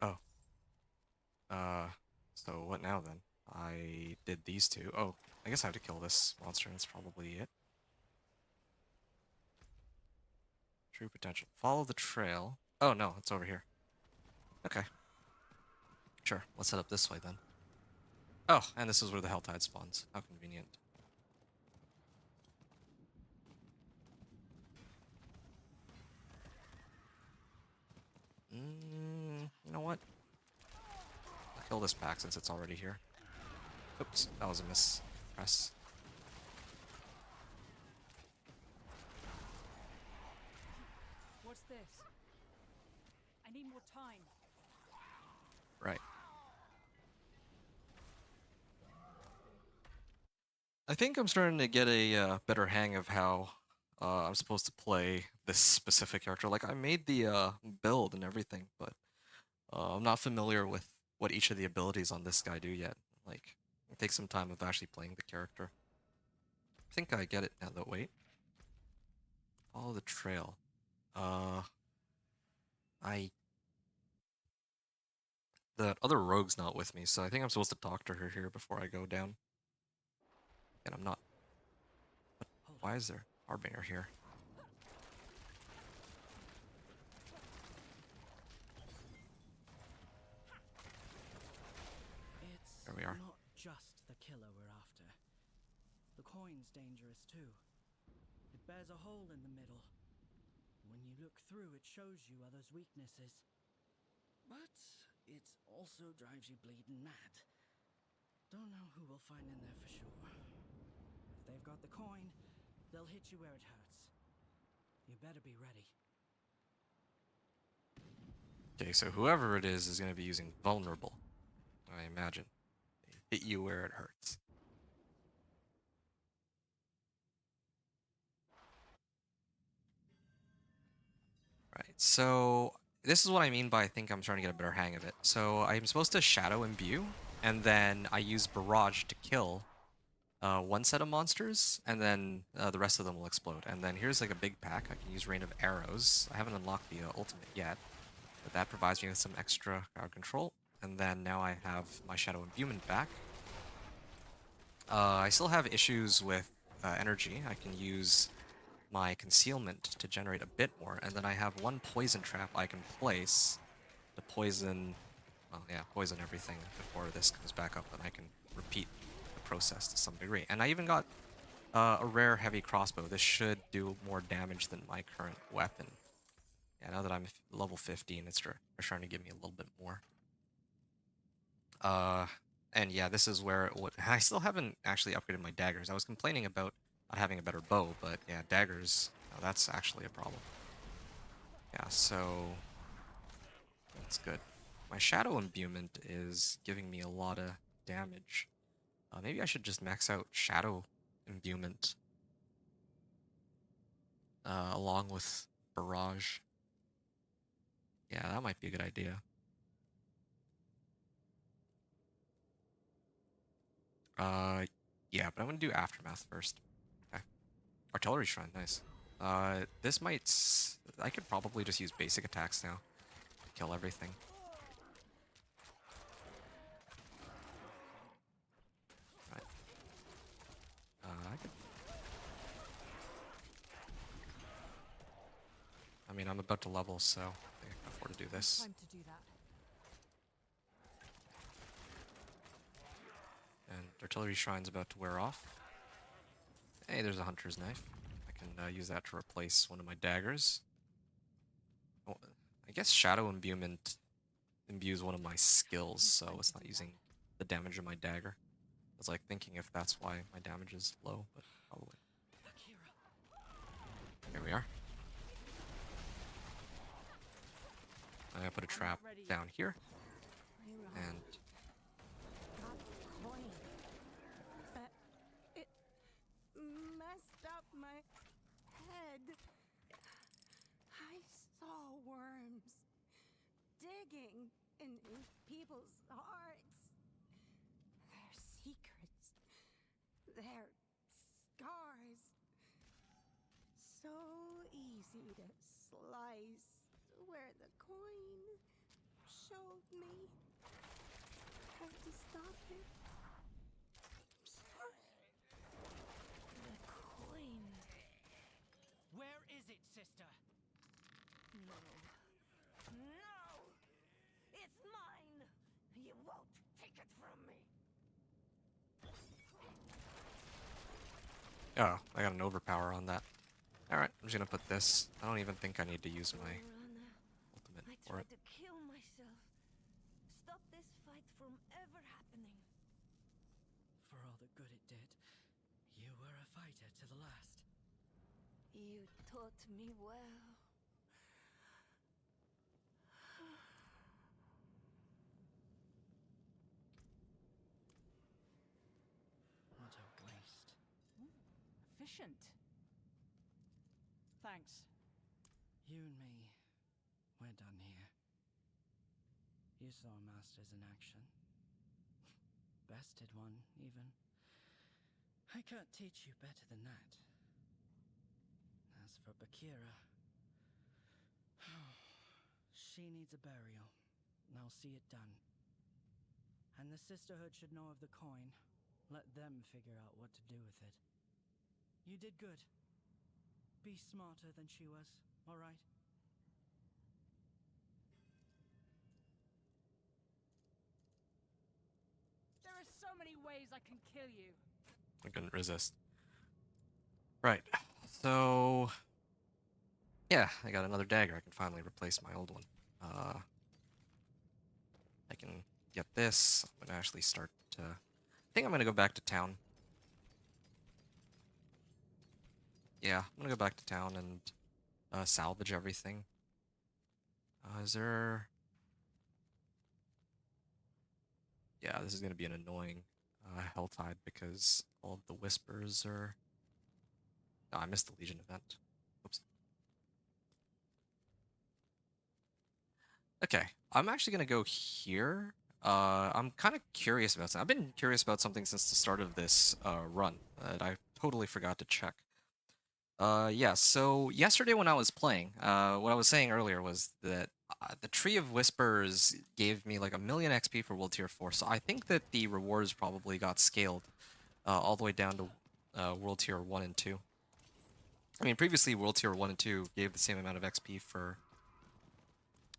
Oh. So what now then? I did these two. Oh, I guess I have to kill this monster. That's probably it. True potential. Follow the trail. Oh no, it's over here. Okay. Sure, let's head up this way then. Oh, and this is where the Helltide spawns. How convenient. You know what? I'll kill this pack since it's already here. Oops, that was a miss. Press. What's this? I need more time. Right. I think I'm starting to get a better hang of how I'm supposed to play this specific character. Like, I made the build and everything, but I'm not familiar with what each of the abilities on this guy do yet. Like, it takes some time of actually playing the character. I think I get it now, though. Wait. Follow the trail. The other rogue's not with me, so I think I'm supposed to talk to her here before I go down. And I'm not. But why is there Harbinger here? It's There we are. not just the killer we're after. The coin's dangerous too. It bears a hole in the middle. When you look through, it shows you others' weaknesses. But it also drives you bleeding mad. Don't know who we'll find in there for sure. If they've got the coin, they'll hit you where it hurts. You better be ready. Okay, so whoever it is going to be using vulnerable, I imagine. They hit you where it hurts. Right, so this is what I mean by I think I'm starting to get a better hang of it. So I'm supposed to Shadow Imbue, and then I use Barrage to kill one set of monsters, and then the rest of them will explode. And then here's like a big pack. I can use Rain of Arrows. I haven't unlocked the ultimate yet, but that provides me with some extra crowd control. And then now I have my Shadow Imbuement back. I still have issues with energy. I can use my concealment to generate a bit more, and then I have one poison trap I can place to poison, well, yeah, poison everything before this comes back up, and I can repeat the process to some degree. And I even got a rare heavy crossbow. This should do more damage than my current weapon. Yeah, now that I'm level 15, it's starting to give me a little bit more. And yeah, this is where I still haven't actually upgraded my daggers. I was complaining about not having a better bow, but yeah, daggers, that's actually a problem. Yeah, so that's good. My shadow imbuement is giving me a lot of damage. Maybe I should just max out shadow imbuement along with barrage. Yeah, that might be a good idea. Uh, yeah, but I'm gonna do aftermath first. Okay. Artillery shrine, nice. This might. I could probably just use basic attacks now to kill everything. Right. I could. I mean, I'm about to level, so I think I can afford to do this. Time to do that. And artillery shrine's about to wear off. Hey, there's a hunter's knife. I can use that to replace one of my daggers. Oh, I guess shadow imbuement imbues one of my skills, so it's not using the damage of my dagger. I was like thinking if that's why my damage is low, but probably. Here we are. I'm gonna put a trap down here, and It messed up my head. I saw worms digging in people's hearts. Their secrets, their scars. So easy to slice where the coin showed me. Had to stop it. The coin. Where is it, sister? No. No! It's mine! You won't take it from me! oh, I got an overpower on that. Alright, I'm just gonna put this. I don't even think I need to use my Lorana, ultimate I for it. tried to kill myself. Stop this fight from ever happening. For all the good it did, you were a fighter to the last. You taught me well. What a waste. Efficient. Thanks. You and me, we're done here. You saw masters in action. Bested one, even. I can't teach you better than that. As for Bakira, she needs a burial. I'll see it done. And the Sisterhood should know of the coin. Let them figure out what to do with it. You did good. Be smarter than she was, alright? There are so many ways I can kill you. I couldn't resist. Right. So yeah, I got another dagger. I can finally replace my old one. I can get this. I'm gonna actually start to. I think I'm gonna go back to town. Yeah, I'm gonna go back to town and salvage everything. Is there? Yeah, this is gonna be an annoying Helltide because all of the whispers are. Oh, I missed the Legion event. Oops. Okay, I'm actually gonna go here. I'm kind of curious about something. I've been curious about something since the start of this run that I totally forgot to check. Yeah, so yesterday when I was playing, what I was saying earlier was that the Tree of Whispers gave me like 1,000,000 XP for World Tier 4, so I think that the rewards probably got scaled all the way down to World Tier 1 and 2. I mean, previously World Tier 1 and 2 gave the same amount of XP for...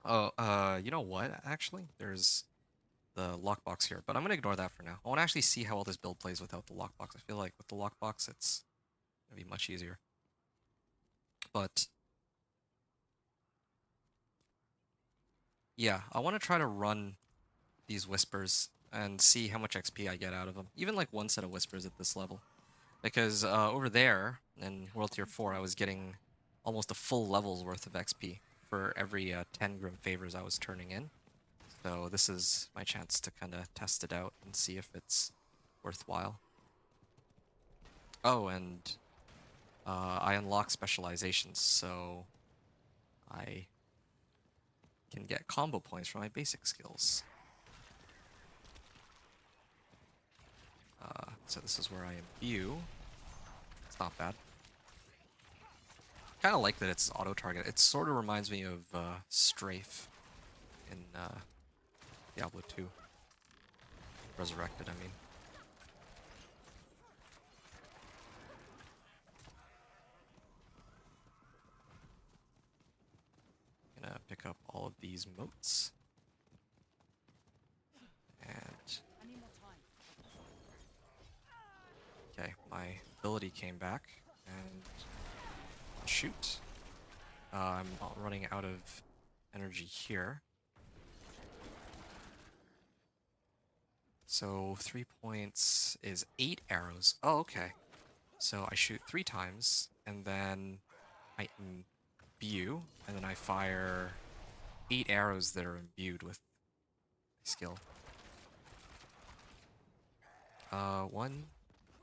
Oh, you know what, actually? There's the lockbox here, but I'm gonna ignore that for now. I want to actually see how well this build plays without the lockbox. I feel like with the lockbox, it's gonna be much easier. But yeah, I want to try to run these whispers and see how much XP I get out of them. Even like one set of Whispers at this level. Because over there, in World Tier 4, I was getting almost a full level's worth of XP for every 10 Grim Favors I was turning in. So this is my chance to kind of test it out and see if it's worthwhile. Oh, and I unlock specializations, so I can get combo points for my basic skills. So this is where I imbue. It's not bad. Kind of like that it's auto-target. It sort of reminds me of Strafe in Diablo 2. Resurrected, I mean. Gonna pick up all of these motes. And I need more time. okay, my ability came back, and shoot. I'm running out of energy here. So 3 points is 8 arrows. Oh, okay. So I shoot 3 times, and then I imbue, and then I fire 8 arrows that are imbued with my skill. 1,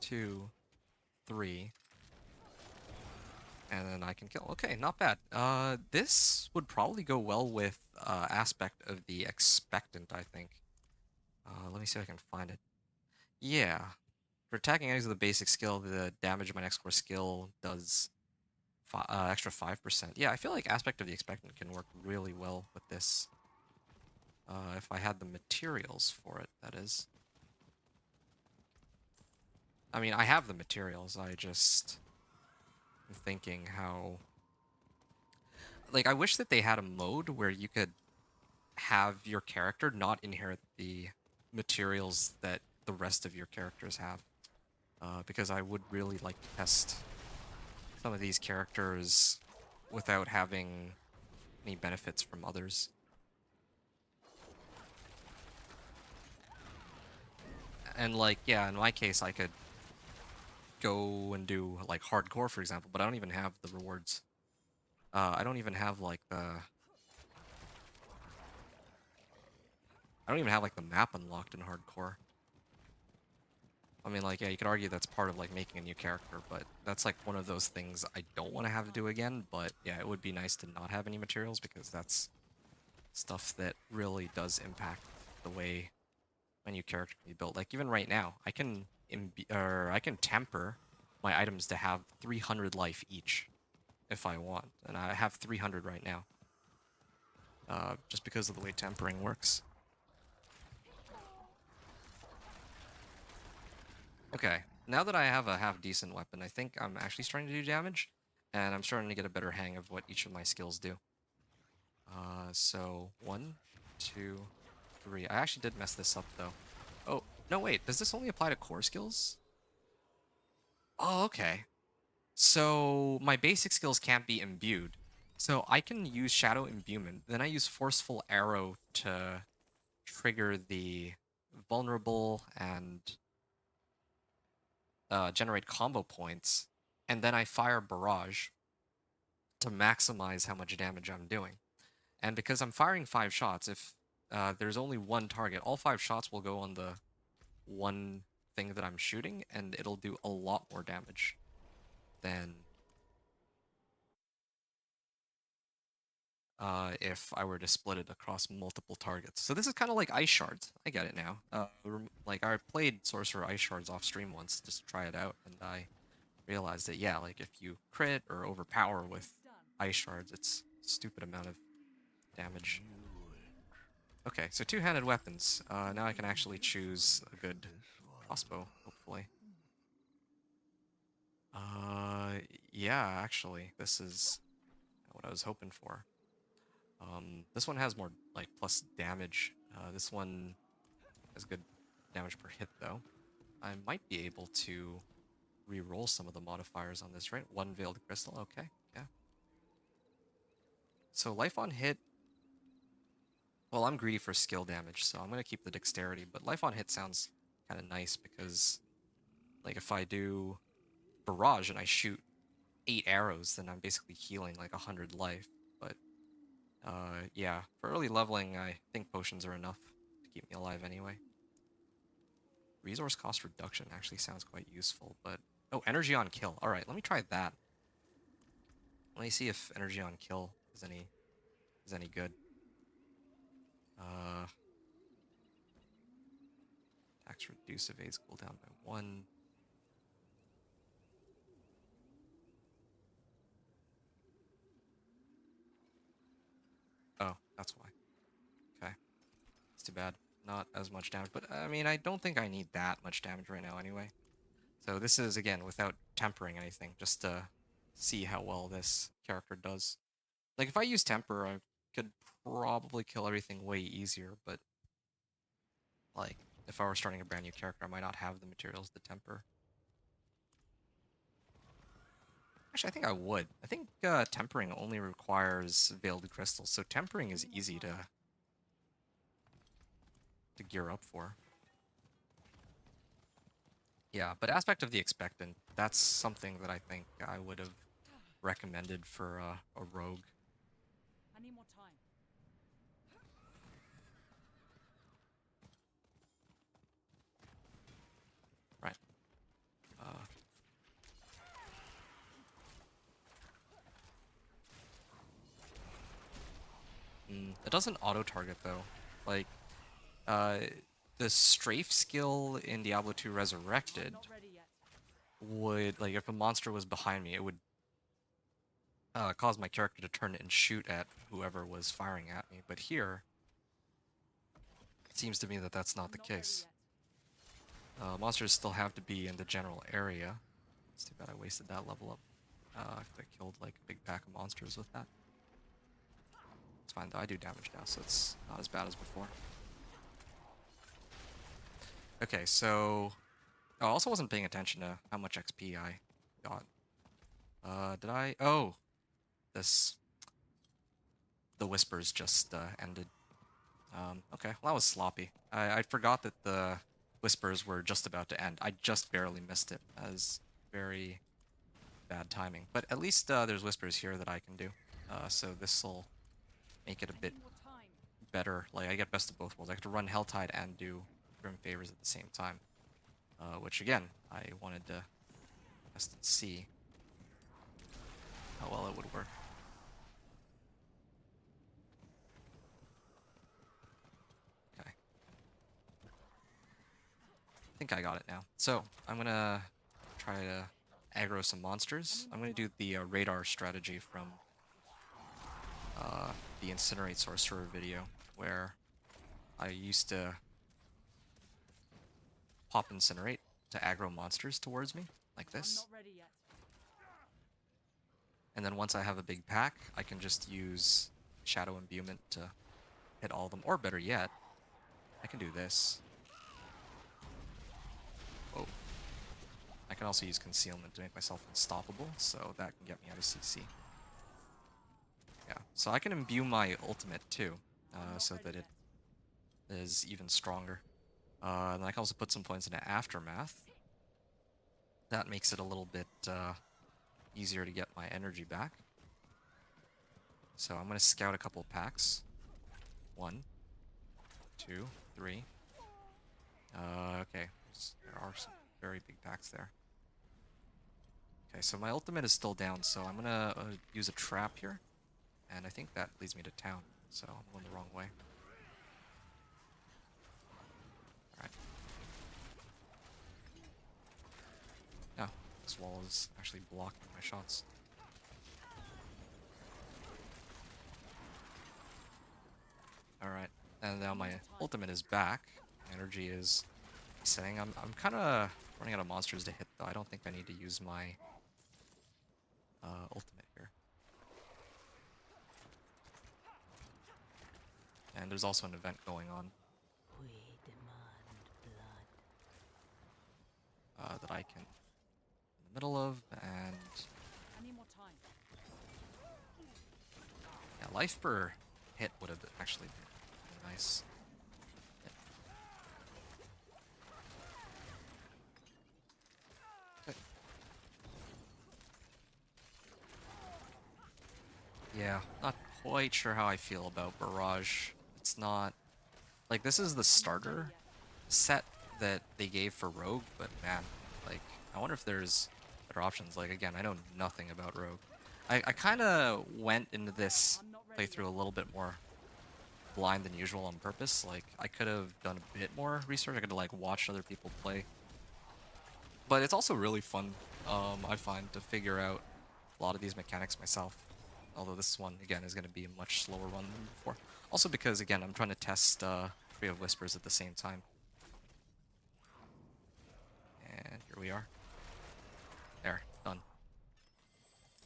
2, 3. And then I can kill. Okay, not bad. This would probably go well with aspect of the expectant, I think. Let me see if I can find it. Yeah. For attacking enemies with a basic skill, the damage of my next core skill does extra 5%. Yeah, I feel like aspect of the expectant can work really well with this. If I had the materials for it, that is. I mean, I have the materials, I just am thinking how... Like, I wish that they had a mode where you could have your character not inherit the materials that the rest of your characters have. Because I would really like to test some of these characters without having any benefits from others. And like, yeah, in my case, I could go and do like hardcore, for example, but I don't even have the rewards. I don't even have like the... I don't even have like the map unlocked in hardcore. I mean, like, yeah, you could argue that's part of like making a new character, but that's like one of those things I don't want to have to do again. But yeah, it would be nice to not have any materials because that's stuff that really does impact the way my new character can be built. Like even right now, I can I can temper my items to have 300 life each if I want, and I have 300 right now. Just because of the way tempering works. Okay, now that I have a half-decent weapon, I think I'm actually starting to do damage, and I'm starting to get a better hang of what each of my skills do. So 1, 2, 3. I actually did mess this up, though. Oh, no, wait, does this only apply to core skills? Oh, okay. So my basic skills can't be imbued. So I can use Shadow Imbuement, then I use Forceful Arrow to trigger the vulnerable and generate combo points, and then I fire Barrage to maximize how much damage I'm doing. And because I'm firing 5 shots, if there's only one target, all 5 shots will go on the one thing that I'm shooting, and it'll do a lot more damage than if I were to split it across multiple targets. So this is kind of like Ice Shards. I get it now. Like I played Sorcerer Ice Shards off stream once just to try it out, and I realized that yeah, like if you crit or overpower with Ice Shards, it's a stupid amount of damage. Okay, so two-handed weapons. Now I can actually choose a good crossbow, hopefully. Yeah, actually, this is what I was hoping for. This one has more, like, plus damage. This one has good damage per hit, though. I might be able to re-roll some of the modifiers on this, right? One Veiled Crystal, okay, yeah. So life on hit Well, I'm greedy for skill damage, so I'm gonna keep the dexterity, but life on hit sounds kind of nice because, like, if I do Barrage and I shoot 8 arrows, then I'm basically healing like 100 life. But, yeah, for early leveling, I think potions are enough to keep me alive anyway. Resource cost reduction actually sounds quite useful, but... Oh, energy on kill. Alright, let me try that. Let me see if energy on kill is any good. Attacks reduce evades cooldown by 1. Oh, that's why. Okay. It's too bad. Not as much damage, but I mean, I don't think I need that much damage right now anyway. So this is, again, without tempering anything, just to see how well this character does. Like, if I use temper, I could probably kill everything way easier, but, like, if I were starting a brand new character, I might not have the materials to temper. Actually, I think I would. I think tempering only requires veiled crystals, so tempering is easy to gear up for. Yeah, but aspect of the expectant, that's something that I think I would have recommended for a rogue. I need more time. Right. Uh, it doesn't auto-target, though. Like, uh, the strafe skill in Diablo 2 Resurrected Not ready yet. would, like, if a monster was behind me, it would cause my character to turn and shoot at whoever was firing at me. But here, it seems to me that that's not the Not ready case. yet. Monsters still have to be in the general area. It's too bad I wasted that level up. I could have killed, like, a big pack of monsters with that. It's fine, though. I do damage now, so it's not as bad as before. Okay, so... Oh, I also wasn't paying attention to how much XP I got. Did I? Oh! This... The whispers just ended. Okay, well, that was sloppy. I forgot that the whispers were just about to end. I just barely missed it. That was very bad timing. But at least there's whispers here that I can do. So this'll make it a I bit need more time. better. Like, I get best of both worlds. I get to run Helltide and do Grim Favors at the same time. Which, again, I wanted to test and see how well it would work. Okay. I think I got it now. So, I'm gonna try to aggro some monsters. I'm gonna do the radar strategy from the Incinerate Sorcerer video, where I used to pop Incinerate to aggro monsters towards me, like I'm this. not ready yet. And then once I have a big pack, I can just use Shadow Imbuement to hit all of them. Or better yet, I can do this. Oh. I can also use Concealment to make myself unstoppable, so that can get me out of CC. Yeah, so I can imbue my ultimate too, so that it is even stronger. And I can also put some points into Aftermath. That makes it a little bit easier to get my energy back. So I'm going to scout a couple packs. 1, 2, 3. Okay, there are some very big packs there. Okay, so my ultimate is still down, so I'm going to use a trap here. And I think that leads me to town, so I'm going the wrong way. Alright. No, this wall is actually blocking my shots. Alright, and now my ultimate is back. Energy is setting. I'm kind of running out of monsters to hit, though. I don't think I need to use my ultimate here. And there's also an event going on We demand blood. that I can in the middle of, and I need more time. yeah, life per hit would have actually been Nice. Okay. Yeah, not quite sure how I feel about Barrage. It's not... Like, this is the I'm not ready starter yet. set that they gave for Rogue, but man, like, I wonder if there's better options. Like, again, I know nothing about Rogue. I kind of went into this I'm not ready playthrough a yet. little bit more blind than usual on purpose. Like, I could have done a bit more research. I could have, like, watched other people play. But it's also really fun, I find, to figure out a lot of these mechanics myself. Although this one, again, is going to be a much slower run than before. Also because, again, I'm trying to test Tree of Whispers at the same time. And here we are. There, done.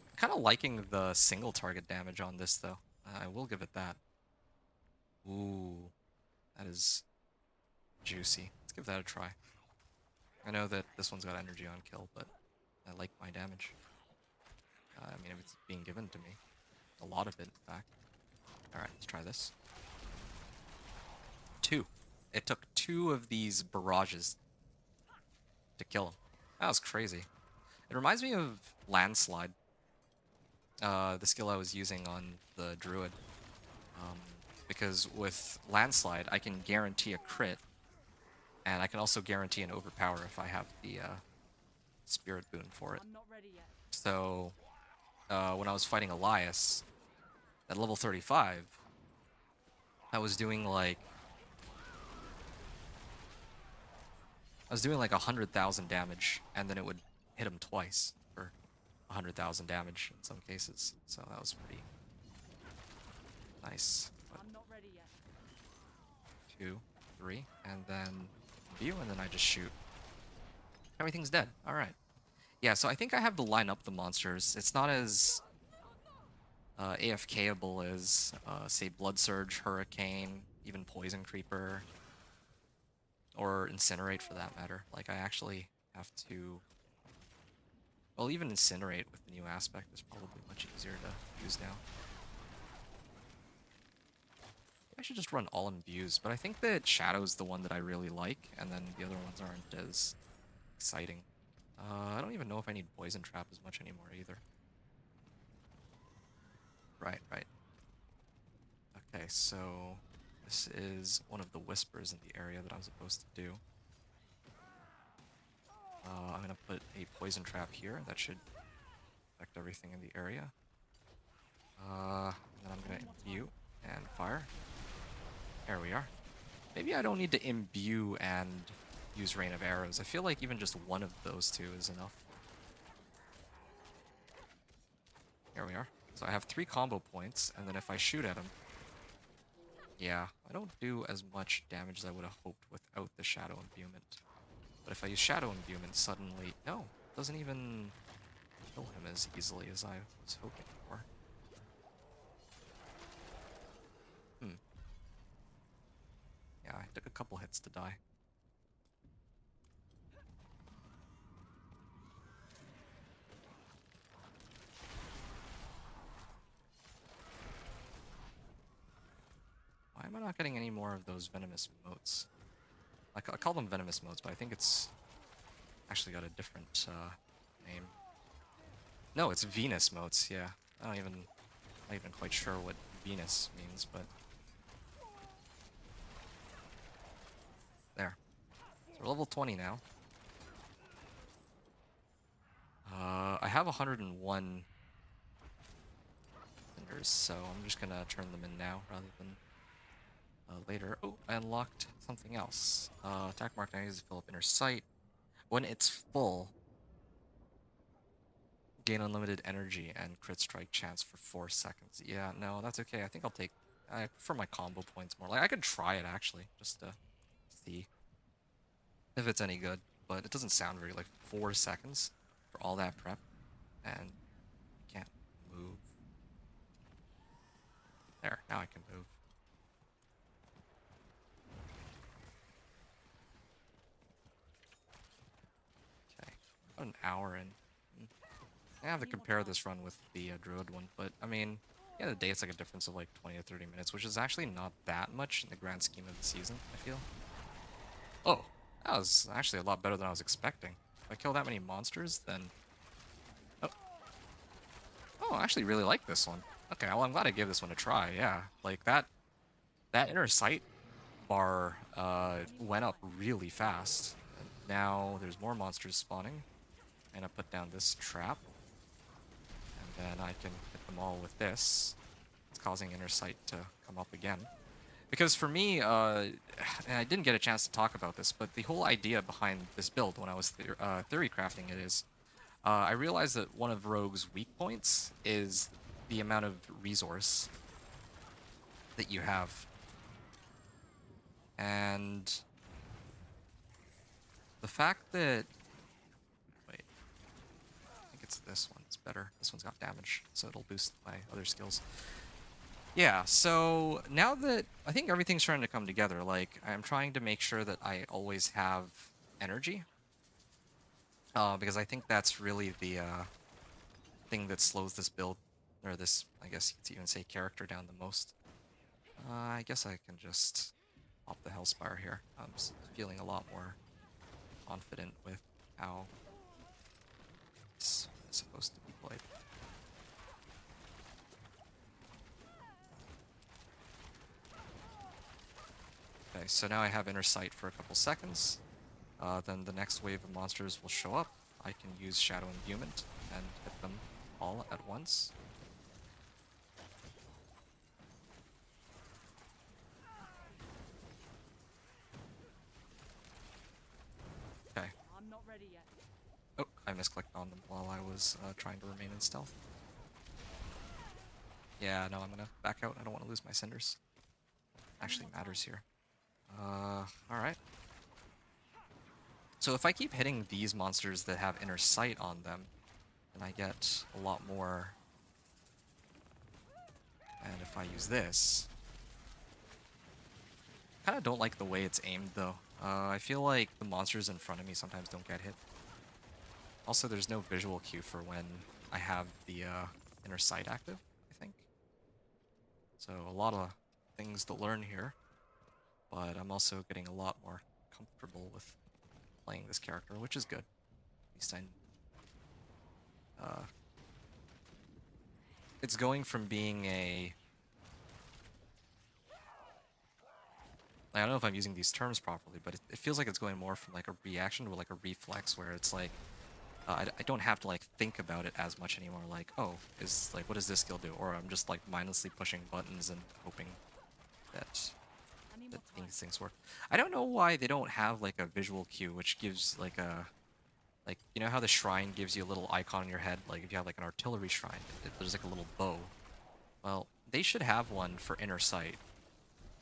I'm kind of liking the single target damage on this, though. I will give it that. Ooh, that is juicy. Let's give that a try. I know that this one's got energy on kill, but I like my damage. I mean, if it's being given to me. A lot of it, in fact. Alright, let's try this. 2. It took 2 of these barrages to kill him. That was crazy. It reminds me of Landslide. The skill I was using on the druid. Because with Landslide, I can guarantee a crit, and I can also guarantee an overpower if I have the spirit boon for it. I'm not ready yet. So, when I was fighting Elias, at level 35, I was doing like 100,000 damage, and then it would hit him twice for 100,000 damage in some cases. So that was pretty nice. But I'm not ready yet. 2, 3, and then view, and then I just shoot. Everything's dead. All right. Yeah, so I think I have to line up the monsters. It's not as AFK-able as, say, Blood Surge, Hurricane, even Poison Creeper, or Incinerate for that matter. Like, I actually have to... Well, even Incinerate with the new aspect is probably much easier to use now. I should just run all imbues, but I think that Shadow's the one that I really like, and then the other ones aren't as exciting. I don't even know if I need Poison Trap as much anymore either. Right, right. Okay, so this is one of the whispers in the area that I'm supposed to do. I'm gonna put a Poison Trap here. That should affect everything in the area. And then I'm gonna imbue and fire. There we are. Maybe I don't need to imbue and use Rain of Arrows. I feel like even just one of those two is enough. Here we are. So I have 3 combo points, and then if I shoot at him... Yeah, I don't do as much damage as I would have hoped without the Shadow Imbuement. But if I use Shadow Imbuement, suddenly... No, it doesn't even kill him as easily as I was hoping for. Yeah, I took a couple hits to die. Why am I not getting any more of those venomous motes? I call them venomous motes, but I think it's actually got a different name. No, it's Venus motes, yeah. Not even quite sure what Venus means, but... There. So we're level 20 now. I have 101 cinders, so I'm just gonna turn them in now rather than later. Oh, I unlocked something else. Attack mark now uses to fill up inner sight. When it's full, gain unlimited energy and crit strike chance for 4 seconds. Yeah, no, that's okay. I think I'll take... I prefer my combo points more. Like, I could try it, actually, just to see if it's any good. But it doesn't sound very... Like, 4 seconds for all that prep, and I can't move. There, now I can move. Okay, about an hour in. I have to compare this run with the Druid one, but, I mean... Yeah, the day it's like a difference of like 20 to 30 minutes, which is actually not that much in the grand scheme of the season, I feel. Oh, that was actually a lot better than I was expecting. If I kill that many monsters, then... Oh, oh, I actually really like this one. Okay, well, I'm glad I gave this one a try, yeah. Like, that inner sight bar went up really fast. And now there's more monsters spawning. I'm gonna put down this trap. And then I can hit them all with this. It's causing inner sight to come up again. Because for me, and I didn't get a chance to talk about this, but the whole idea behind this build when I was theory crafting it is, I realized that one of Rogue's weak points is the amount of resource that you have. And the fact that... Wait, I think it's this one. It's better. This one's got damage, so it'll boost my other skills. Yeah, so now that I think everything's starting to come together, like I'm trying to make sure that I always have energy, because I think that's really the thing that slows this build, or this, I guess you could even say, character down the most. I guess I can just pop the Hellspire here. I'm feeling a lot more confident with how it's supposed to be played. Okay, so now I have inner sight for a couple seconds. Then the next wave of monsters will show up. I can use Shadow Imbuement and hit them all at once. Okay. I'm not ready yet. Oh, I misclicked on them while I was trying to remain in stealth. Yeah, no, I'm gonna back out. I don't want to lose my cinders. Actually matters here. Alright. So if I keep hitting these monsters that have inner sight on them, then I get a lot more. And if I use this... kind of don't like the way it's aimed, though. I feel like the monsters in front of me sometimes don't get hit. Also, there's no visual cue for when I have the inner sight active, I think. So a lot of things to learn here, but I'm also getting a lot more comfortable with playing this character, which is good. At least it's going from being a... I don't know if I'm using these terms properly, but it feels like it's going more from like a reaction to like a reflex, where it's like I don't have to like think about it as much anymore. Like, oh, what does this skill do? Or I'm just like mindlessly pushing buttons and hoping that I need more time. things work. I don't know why they don't have like a visual cue, which gives like a you know how the shrine gives you a little icon in your head. Like if you have like an artillery shrine, there's like a little bow. Well, they should have one for inner sight.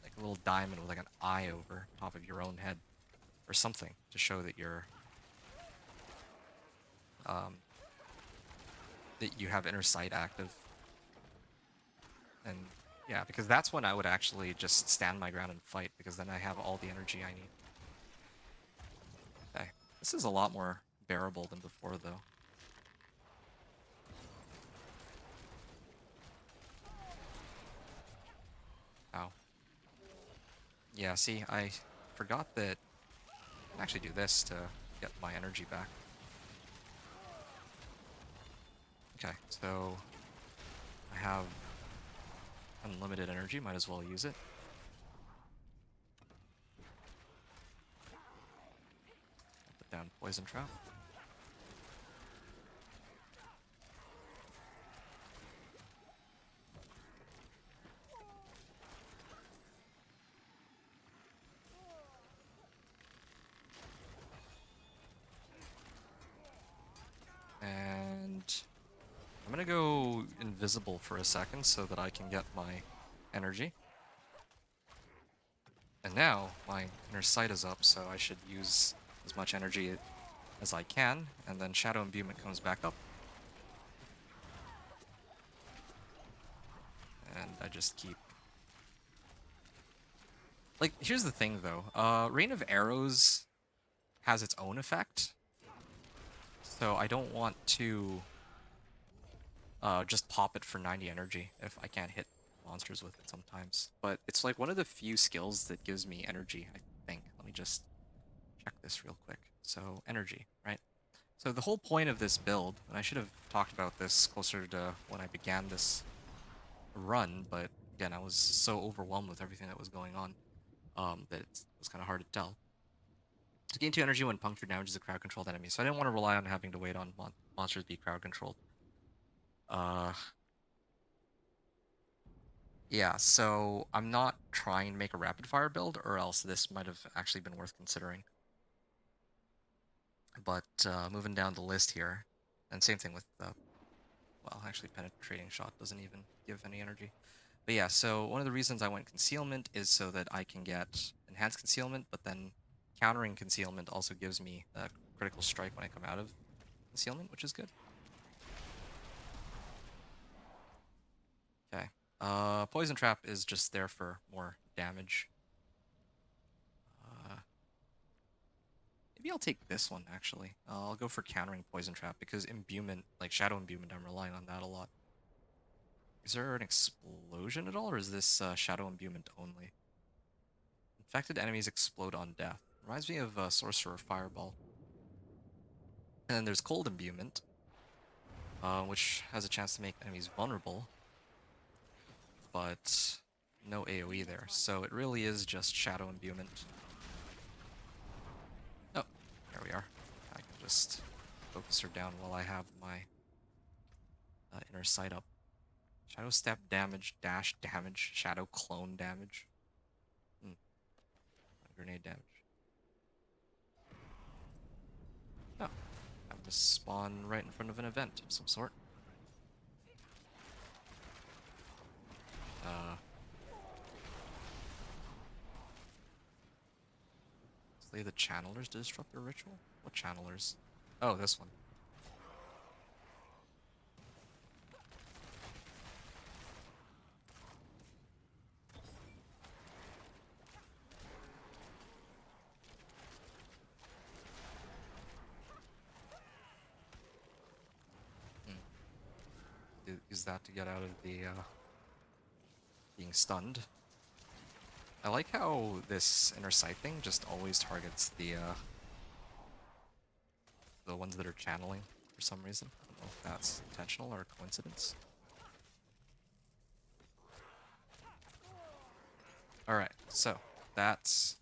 Like a little diamond with like an eye over top of your own head, or something to show that you're that you have inner sight active. And yeah, because that's when I would actually just stand my ground and fight, because then I have all the energy I need. Okay, this is a lot more bearable than before, though. Ow. Yeah, see, I forgot that I can actually do this to get my energy back. Okay, so I have unlimited energy, might as well use it. Put down poison trap. And I'm gonna go invisible for a second so that I can get my energy. And now my inner sight is up, so I should use as much energy as I can, and then Shadow Imbuement comes back up. And I just keep... Like, here's the thing, though. Rain of Arrows has its own effect, so I don't want to just pop it for 90 energy if I can't hit monsters with it sometimes. But it's like one of the few skills that gives me energy, I think. Let me just check this real quick. So energy, right? So the whole point of this build, and I should have talked about this closer to when I began this run, but again, I was so overwhelmed with everything that was going on that it was kind of hard to tell. To gain 2 energy when puncture damages a crowd-controlled enemy, so I didn't want to rely on having to wait on monsters to be crowd-controlled. Uh, yeah, so I'm not trying to make a rapid-fire build, or else this might have actually been worth considering. But moving down the list here, and same thing with, well, actually penetrating shot doesn't even give any energy. But yeah, so one of the reasons I went concealment is so that I can get enhanced concealment, but then countering concealment also gives me a critical strike when I come out of concealment, which is good. Okay. Poison trap is just there for more damage. Maybe I'll take this one, actually. I'll go for countering poison trap, because imbuement, like shadow imbuement, I'm relying on that a lot. Is there an explosion at all, or is this shadow imbuement only? Infected enemies explode on death. Reminds me of Sorcerer Fireball. And then there's cold imbuement, which has a chance to make enemies vulnerable, but no AoE there. So it really is just shadow imbuement. Oh, there we are. I can just focus her down while I have my inner sight up. Shadow step damage, dash damage, shadow clone damage. Grenade damage. Oh, I would just spawn right in front of an event of some sort. Slay the channelers to disrupt their ritual? What channelers? Oh, this one. Use that to get out of the being stunned. I like how this inner sight thing just always targets the ones that are channeling for some reason. I don't know if that's intentional or coincidence. Alright, so that's...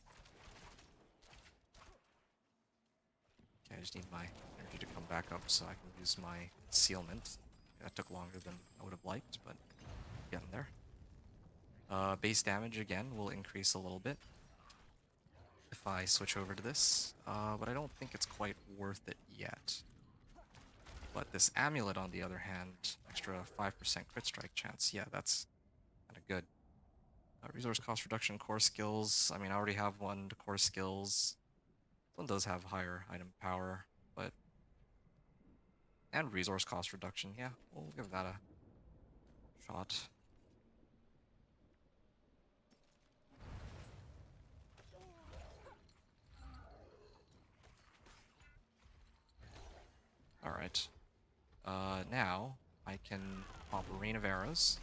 Okay, I just need my energy to come back up so I can use my concealment. That took longer than I would have liked, but getting there. Base damage again will increase a little bit if I switch over to this, but I don't think it's quite worth it yet. But this amulet, on the other hand, extra 5% crit strike chance, yeah, that's kind of good. Resource cost reduction, core skills. I mean, I already have one to core skills. This one does have higher item power, but... And resource cost reduction, yeah, we'll give that a shot. Alright. Now I can pop a Rain of Arrows.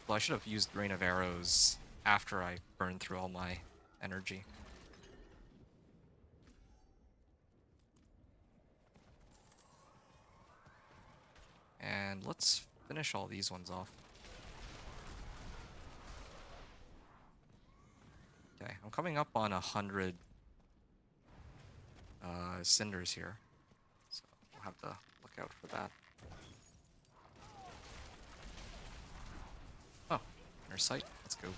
Well, I should have used Rain of Arrows after I burned through all my energy. And let's finish all these ones off. Okay, I'm coming up on 100 cinders here, so we'll have to look out for that. Oh, inner sight. Let's go.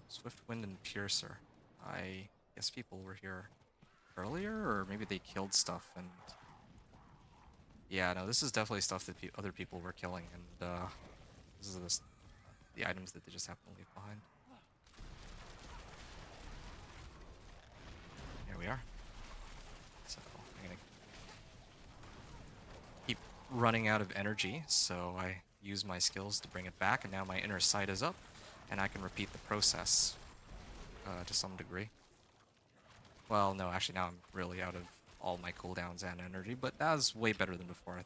Swift Wind and Piercer. I guess people were here earlier, or maybe they killed stuff and... Yeah, no, this is definitely stuff that other people were killing, and this is the items that they just happen to leave behind. Here we are. So I'm gonna keep running out of energy, so I use my skills to bring it back, and now my inner sight is up, and I can repeat the process to some degree. Well, no, actually now I'm really out of all my cooldowns and energy, but that was way better than before.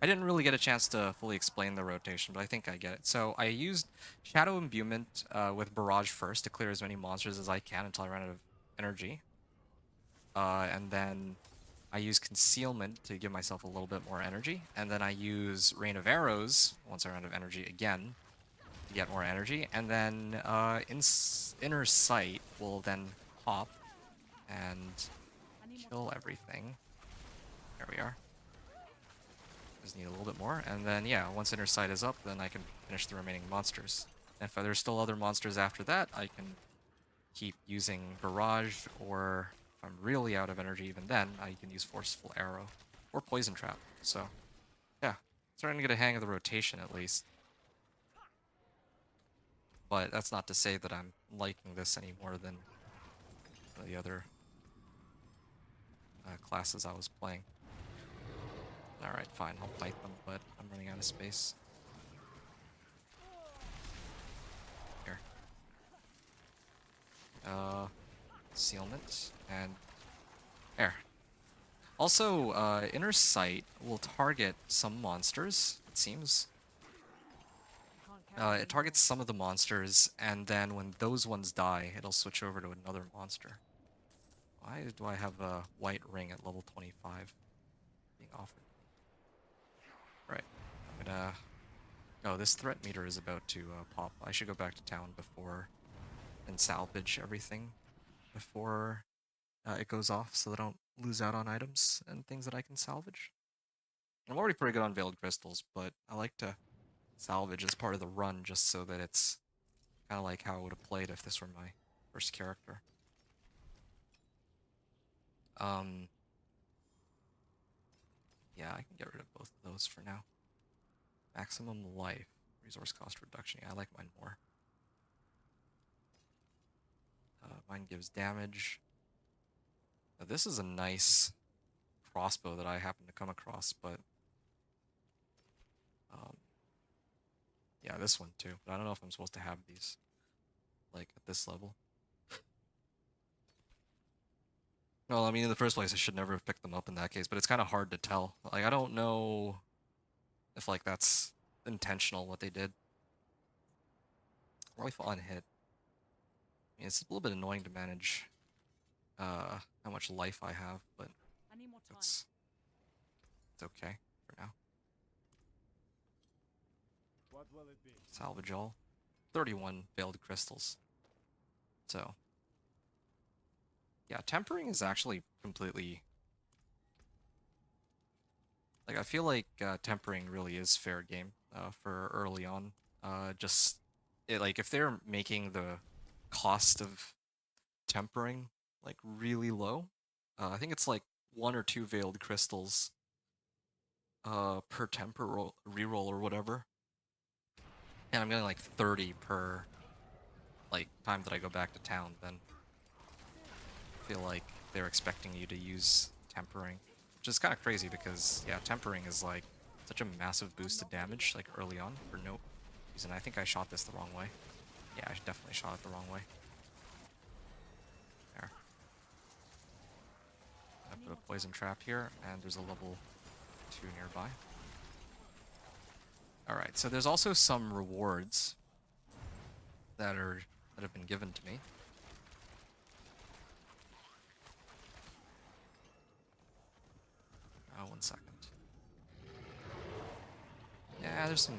I didn't really get a chance to fully explain the rotation, but I think I get it. So I used Shadow Imbuement with Barrage first to clear as many monsters as I can until I ran out of energy. And then I use Concealment to give myself a little bit more energy. And then I use Rain of Arrows once I run out of energy again to get more energy. And then Inner Sight will then pop and I need more kill time. everything. There we are. Just need a little bit more. And then, yeah, once Inner Sight is up, then I can finish the remaining monsters. And if there's still other monsters after that, I can keep using Barrage, or if I'm really out of energy even then, I can use Forceful Arrow or Poison Trap. So, yeah, starting to get a hang of the rotation at least. But that's not to say that I'm liking this any more than the other classes I was playing. Alright, fine, I'll fight them, but I'm running out of space. Here. Concealment, and there. Also, Inner Sight will target some monsters, it seems. I can't carry It targets some of the monsters, and then when those ones die, it'll switch over to another monster. Why do I have a white ring at level 25 being offered? Right. I'm gonna... Oh, this threat meter is about to pop. I should go back to town before and salvage everything before it goes off so that I don't lose out on items and things that I can salvage. I'm already pretty good on Veiled Crystals, but I like to salvage as part of the run just so that it's kind of like how I would have played if this were my first character. Um, yeah, I can get rid of both of those for now. Maximum life, resource cost reduction. Yeah, I like mine more. Mine gives damage. Now, this is a nice crossbow that I happen to come across, but yeah, this one too. But I don't know if I'm supposed to have these like at this level. Well, I mean, in the first place, I should never have picked them up in that case, but it's kind of hard to tell. Like, I don't know if, like, that's intentional, what they did. Rifle on hit. I mean, it's a little bit annoying to manage how much life I have, but I need more time. it's okay for now. What will it be? Salvage all. 31 Veiled Crystals. So, yeah, Tempering is actually completely... Like, I feel like Tempering really is fair game for early on. Just, like, if they're making the cost of Tempering, like, really low, I think it's like 1 or 2 Veiled Crystals per Temper reroll or whatever. And I'm getting like 30 per, like, time that I go back to town, then I feel like they're expecting you to use Tempering. Which is kind of crazy because, yeah, Tempering is like such a massive boost to damage, like early on, for no reason. I think I shot this the wrong way. Yeah, I definitely shot it the wrong way. There. I put a poison trap here, and there's a level 2 nearby. Alright, so there's also some rewards that have been given to me. One second. Yeah, there's some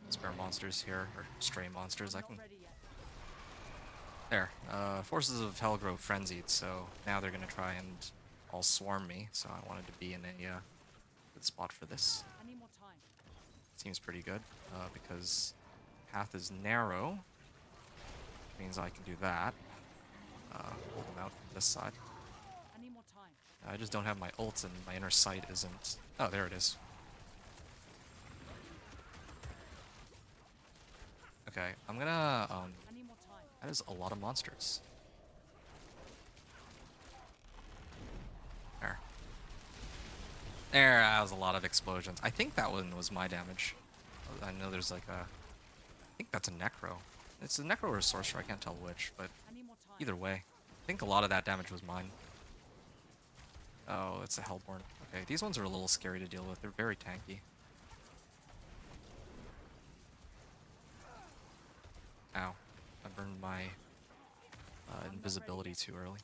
spare monsters here, or stray monsters. I I'm can... not ready yet. There. Forces of Hell grow frenzied, so now they're gonna try and all swarm me, so I wanted to be in a good spot for this. I need more time. Seems pretty good, because path is narrow, which means I can do that. Hold them out from this side. I need more time. I just don't have my ult, and my inner sight isn't... Oh, there it is. Okay, I'm gonna... I need more time. That is a lot of monsters. There. There, that was a lot of explosions. I think that one was my damage. I know there's like a... I think that's a Necro. It's a Necro or a Sorcerer, I can't tell which, but I need more time. either way. I think a lot of that damage was mine. Oh, it's a Hellborn. Okay, these ones are a little scary to deal with. They're very tanky. Ow. I burned my invisibility too early.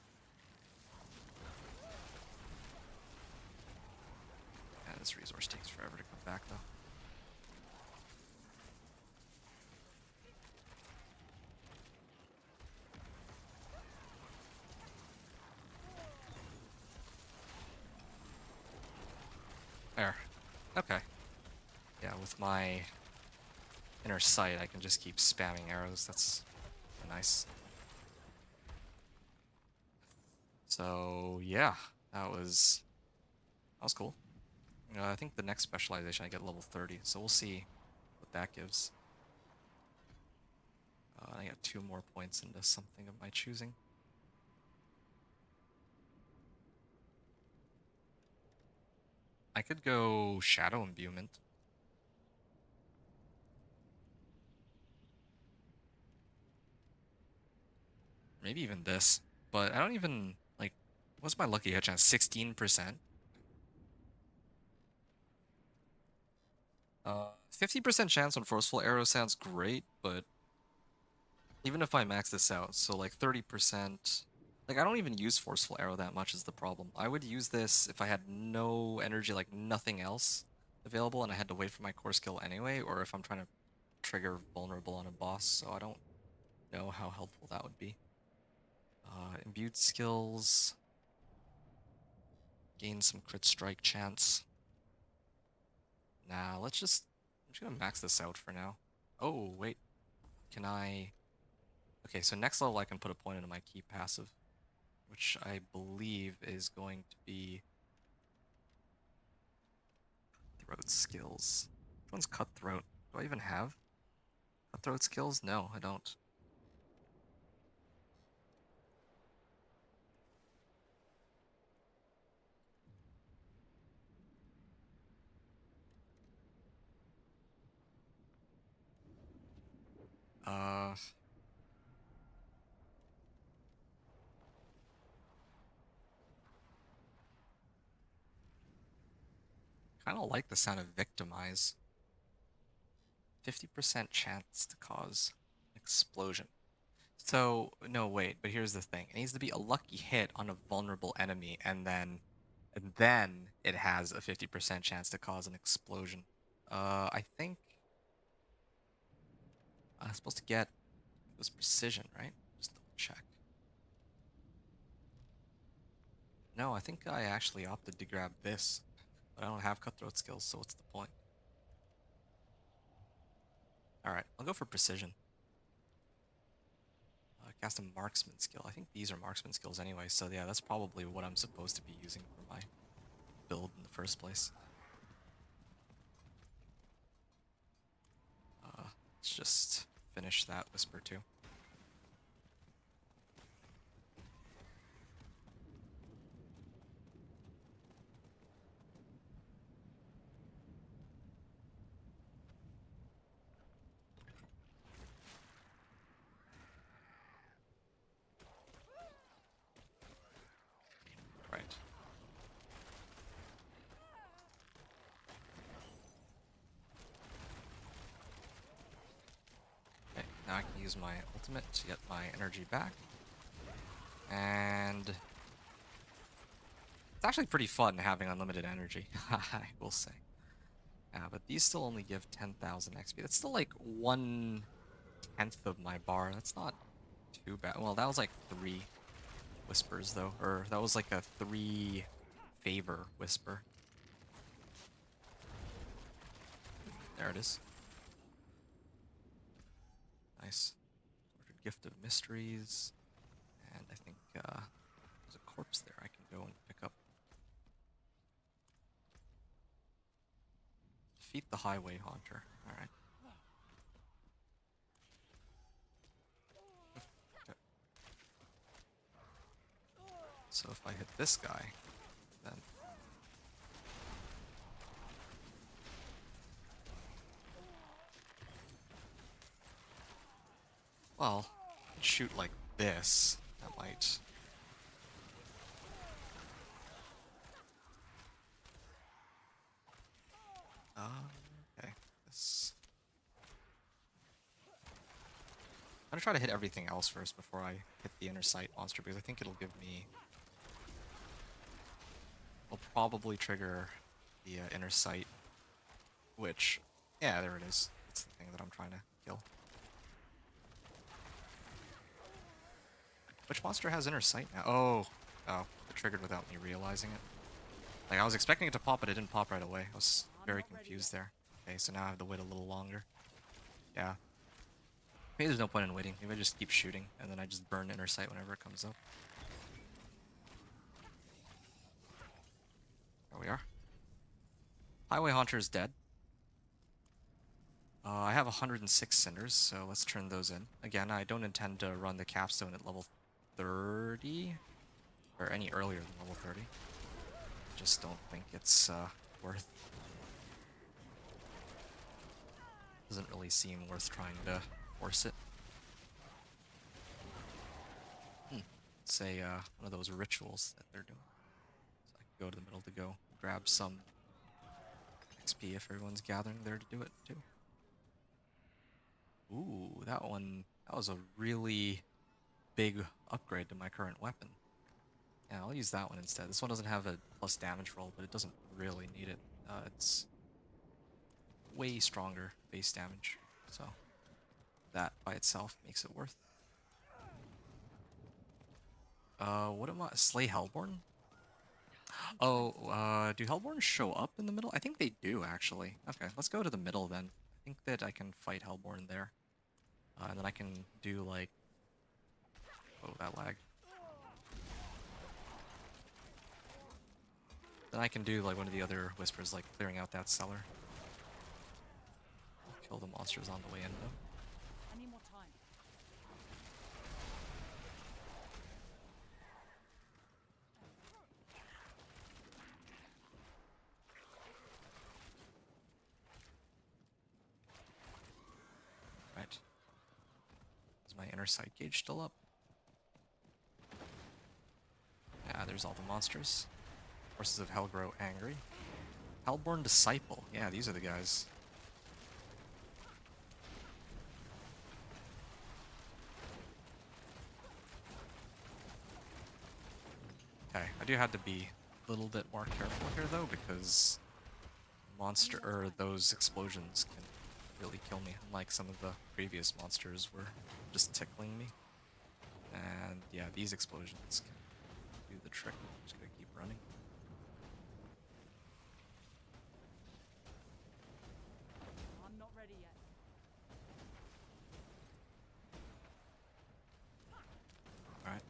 Yeah, this resource takes forever to come back, though. There. Okay. Yeah, with my inner sight, I can just keep spamming arrows. That's nice. So, yeah, that was cool. I think the next specialization I get level 30, so we'll see what that gives. I got 2 more points into something of my choosing. I could go Shadow Imbuement. Maybe even this. But I don't even, like, what's my lucky hit chance? 16%? 50% chance on Forceful Arrow sounds great, but even if I max this out, so like 30%, like I don't even use Forceful Arrow that much is the problem. I would use this if I had no energy, like nothing else available, and I had to wait for my core skill anyway, or if I'm trying to trigger Vulnerable on a boss, so I don't know how helpful that would be. Imbued skills, gain some crit strike chance. Nah, I'm just gonna max this out for now. Oh, wait, can I... Okay, so next level I can put a point into my key passive, which I believe is going to be Cutthroat skills. Which one's Cutthroat? Do I even have Cutthroat skills? No, I don't. Uh, kind of like the sound of Victimize. 50% chance to cause explosion. So, no, wait, but here's the thing. It needs to be a lucky hit on a vulnerable enemy, and then it has a 50% chance to cause an explosion. I think I'm supposed to get... It was precision, right? Just double check. No, I think I actually opted to grab this, but I don't have cutthroat skills, so what's the point? Alright, I'll go for precision. Cast a marksman skill. I think these are marksman skills anyway, so yeah, that's probably what I'm supposed to be using for my build in the first place. Let's just finish that whisper too. Right. Okay, now I can use my ultimate to get my energy back. And it's actually pretty fun having unlimited energy, I will say. Yeah, but these still only give 10,000 XP. That's still like 1/10 of my bar. That's not too bad. Well, that was like 3 whispers though, or that was like a 3 favor whisper. There it is. Nice. Ordered Gift of Mysteries. And I think there's a corpse there I can go and pick up. Defeat the Highway Haunter. Alright. Okay. So if I hit this guy, then... Well, shoot like this. That might I'm gonna try to hit everything else first before I hit the inner sight monster, because I think it'll give me... Will probably trigger the inner sight, which... Yeah, there it is. That's the thing that I'm trying to kill. Which monster has inner sight now? Oh, it triggered without me realizing it. Like, I was expecting it to pop, but it didn't pop right away. I was very confused there. Okay, so now I have to wait a little longer. Yeah. Maybe there's no point in waiting. Maybe I just keep shooting, and then I just burn inner sight whenever it comes up. There we are. Highway Haunter is dead. I have 106 cinders, so let's turn those in. Again, I don't intend to run the capstone at level 30, or any earlier than level 30. Just don't think it's worth... Doesn't really seem worth trying to force it. It's a, one of those rituals that they're doing. So I can go to the middle to go grab some XP if everyone's gathering there to do it too. Ooh, that was a really big upgrade to my current weapon. Yeah, I'll use that one instead. This one doesn't have a plus damage roll, but it doesn't really need it. It's way stronger base damage, so that by itself makes it worth. What am I? Slay Hellborn? Oh, do Hellborns show up in the middle? I think they do, actually. Okay, let's go to the middle then. I think that I can fight Hellborn there. And then I can do, like... Oh, that lag. Then I can do, like, one of the other Whispers, like, clearing out that cellar. Kill the monsters on the way in, though. I need more time. Right. Is my inner sight gauge still up? Yeah, there's all the monsters. Forces of Hell grow angry. Hellborn Disciple. Yeah, these are the guys. Okay, I do have to be a little bit more careful here though, because those explosions can really kill me, unlike some of the previous monsters were just tickling me. And yeah, these explosions can do the trick. I'm just gonna keep running. I'm not ready yet. Alright.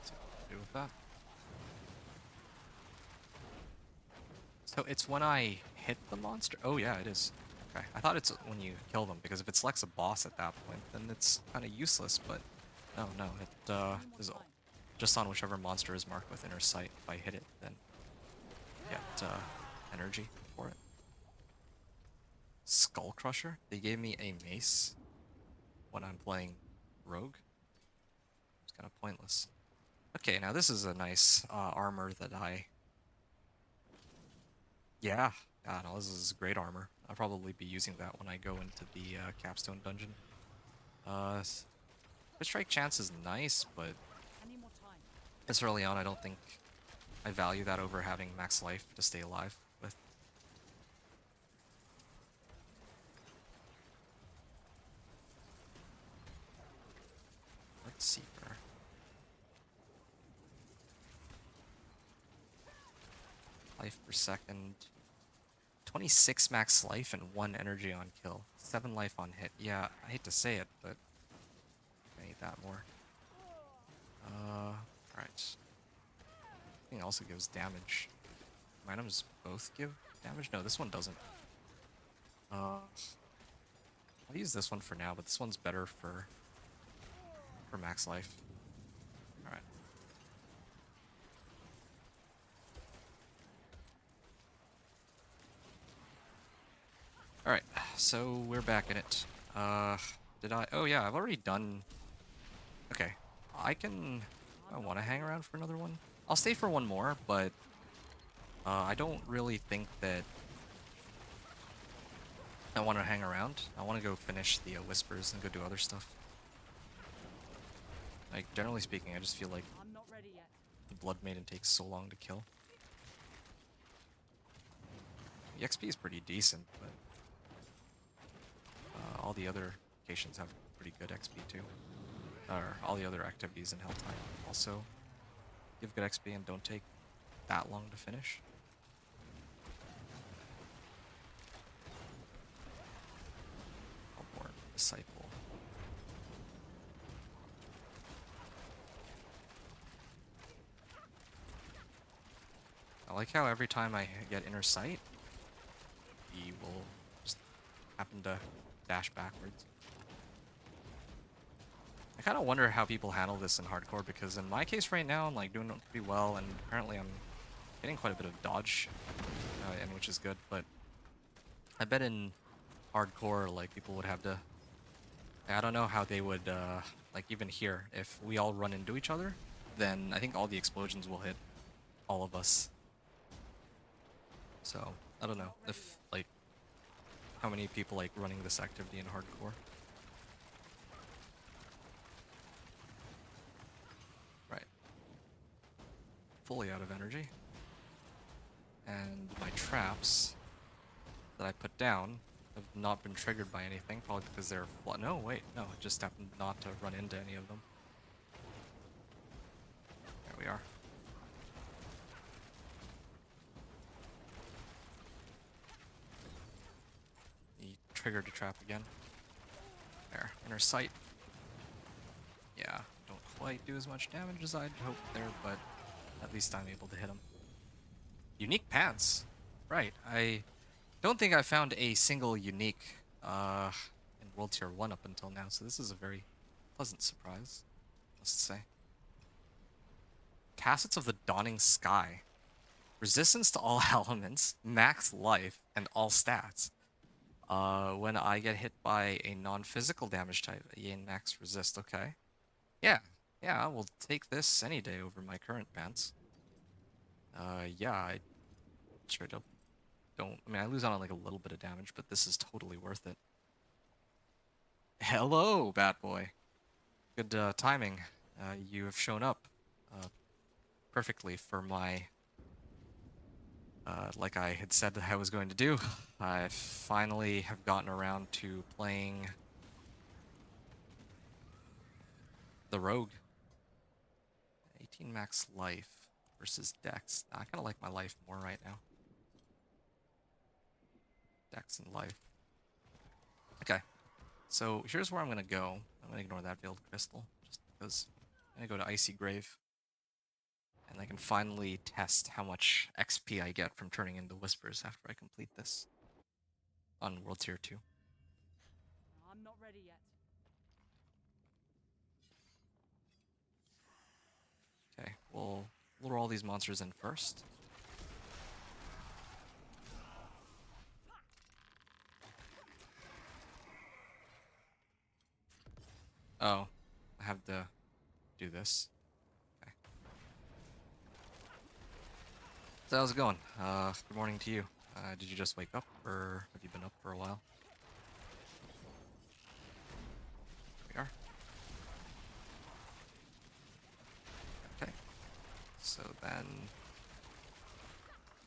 See what I can do with that. So it's when I hit the monster? Oh yeah, it is. Okay, I thought it's when you kill them, because if it selects a boss at that point, then it's kind of useless, but no, it is just on whichever monster is marked with inner sight. If I hit it, then get energy for it. Skull Crusher? They gave me a mace when I'm playing Rogue. It's kind of pointless. Okay, now this is a nice armor that I... Yeah, no, this is great armor. I'll probably be using that when I go into the capstone dungeon. First strike chance is nice, but I need more time. this early on I don't think I value that over having max life to stay alive with. Let's see her. Life per second. 26 max life and 1 energy on kill. 7 life on hit. Yeah, I hate to say it, but I need that more. Alright. I think it also gives damage. Items both give damage? No, this one doesn't. I'll use this one for now, but this one's better for max life. Alright. Alright, so we're back in it. Did I... Oh yeah, I've already done... Okay, I can... I want to hang around for another one. I'll stay for one more, but I don't really think that I want to hang around. I want to go finish the Whispers and go do other stuff. Like, generally speaking, I just feel like I'm not ready yet. the Blood Maiden takes so long to kill. The XP is pretty decent, but all the other locations have pretty good XP too. Or all the other activities in Helltime also give good XP and don't take that long to finish. Hellborn Disciple. I like how every time I get Inner Sight, he will just happen to dash backwards. I kind of wonder how people handle this in hardcore, because in my case right now, I'm like doing pretty well, and apparently I'm getting quite a bit of dodge, and which is good. But I bet in hardcore, like people would have to. I don't know how they would, like even here, if we all run into each other, then I think all the explosions will hit all of us. So I don't know if like how many people like running this activity in hardcore. Right. Fully out of energy. And my traps that I put down have not been triggered by anything, probably because they're no, wait, no, it just happened not to run into any of them. There we are. He triggered a trap again. There, Inner Sight. Yeah, don't quite do as much damage as I'd hoped there, but at least I'm able to hit him. Unique pants. Right, I don't think I found a single unique in World Tier 1 up until now, so this is a very pleasant surprise, must say. Facets of the Dawning Sky. Resistance to all elements, max life, and all stats. When I get hit by a non-physical damage type, gain max resist. Okay. Yeah, I will take this any day over my current pants. Yeah, I straight up don't. I mean, I lose out on like a little bit of damage, but this is totally worth it. Hello, Bat Boy. Good timing. You have shown up perfectly for my, like I had said that I was going to do. I finally have gotten around to playing the Rogue. 18 max life versus Dex. I kind of like my life more right now. Dex and life. Okay, so here's where I'm gonna go. I'm gonna ignore that Veiled Crystal, just because I'm gonna go to Icy Grave. And I can finally test how much XP I get from turning into Whispers after I complete this on World Tier 2. I'm not ready yet. Okay, we'll lure all these monsters in first. Oh, I have to do this. Okay. So how's it going? Good morning to you. Did you just wake up, or have you been up for a while? Here we are. Okay. So then,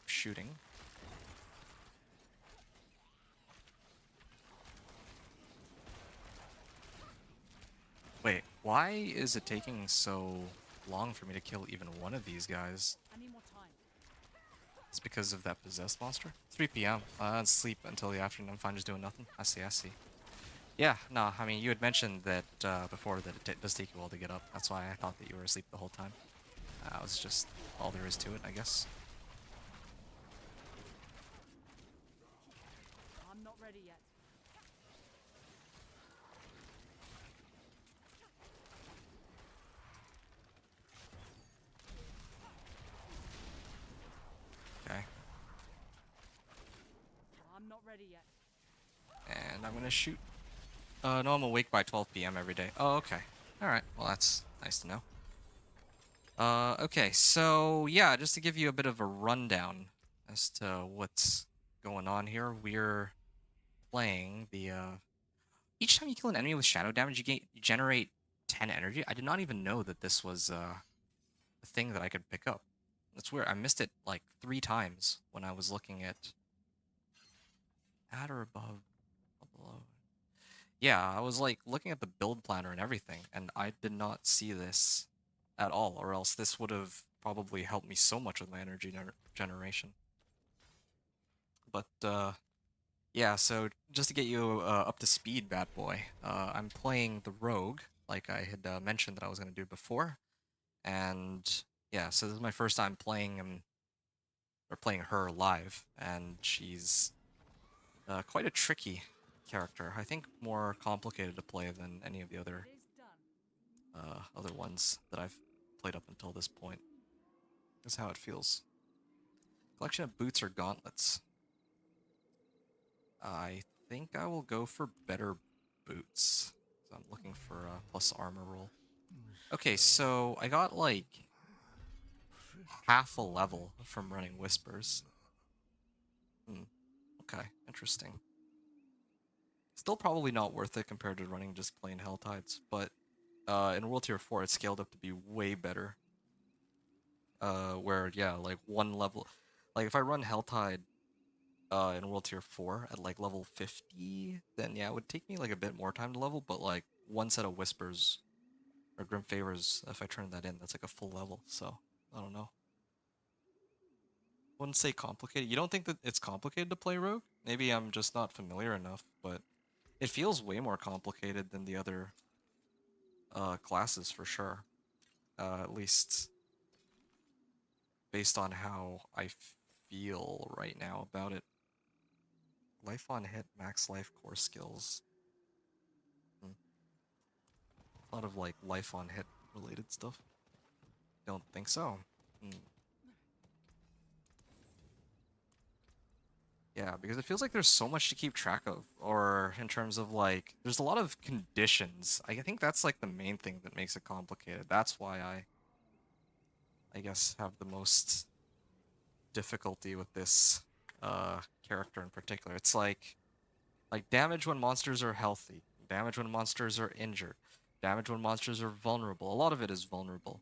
shooting. Wait, why is it taking so long for me to kill even one of these guys? I need more time. It's because of that possessed monster? 3 p.m. Sleep until the afternoon. I'm fine just doing nothing. I see. Yeah, no, I mean, you had mentioned that before that it does take you a while to get up. That's why I thought that you were asleep the whole time. That was just all there is to it, I guess. I'm not ready yet. Okay. I'm not ready yet. And I'm gonna shoot. No, I'm awake by 12 p.m. every day. Oh, okay. Alright, well that's nice to know. Okay, so yeah, just to give you a bit of a rundown as to what's going on here. We're playing the each time you kill an enemy with shadow damage, you generate 10 energy. I did not even know that this was a thing that I could pick up. That's weird. I missed it like 3 times when I was looking at or above or below. Yeah, I was like looking at the build planner and everything, and I did not see this at all, or else this would have probably helped me so much with my energy generation. But yeah, so just to get you up to speed, bad boy, I'm playing the Rogue, like I had mentioned that I was going to do before, and yeah, so this is my first time playing him or playing her live, and she's quite a tricky character. I think more complicated to play than any of the other It is done. other ones that I've played up until this point. That's how it feels. Collection of boots or gauntlets. I think I will go for better boots. So I'm looking for a plus armor roll. Okay, so I got like half a level from running Whispers. Okay, interesting. Still probably not worth it compared to running just plain Hell Tides, but in World Tier 4 it scaled up to be way better. Where, yeah, like one level... Like, if I run Hell Tide in World Tier 4 at like level 50, then yeah, it would take me like a bit more time to level, but like one set of Whispers or Grim Favors, if I turn that in, that's like a full level, so I don't know. Wouldn't say complicated. You don't think that it's complicated to play Rogue? Maybe I'm just not familiar enough, but it feels way more complicated than the other classes for sure. At least based on how I feel right now about it. Life on hit, max life, core skills. A lot of like life on hit related stuff. Don't think so. Yeah, because it feels like there's so much to keep track of, or in terms of like, there's a lot of conditions. I think that's like the main thing that makes it complicated. That's why I guess, have the most difficulty with this character in particular. It's like damage when monsters are healthy, damage when monsters are injured, damage when monsters are vulnerable. A lot of it is vulnerable.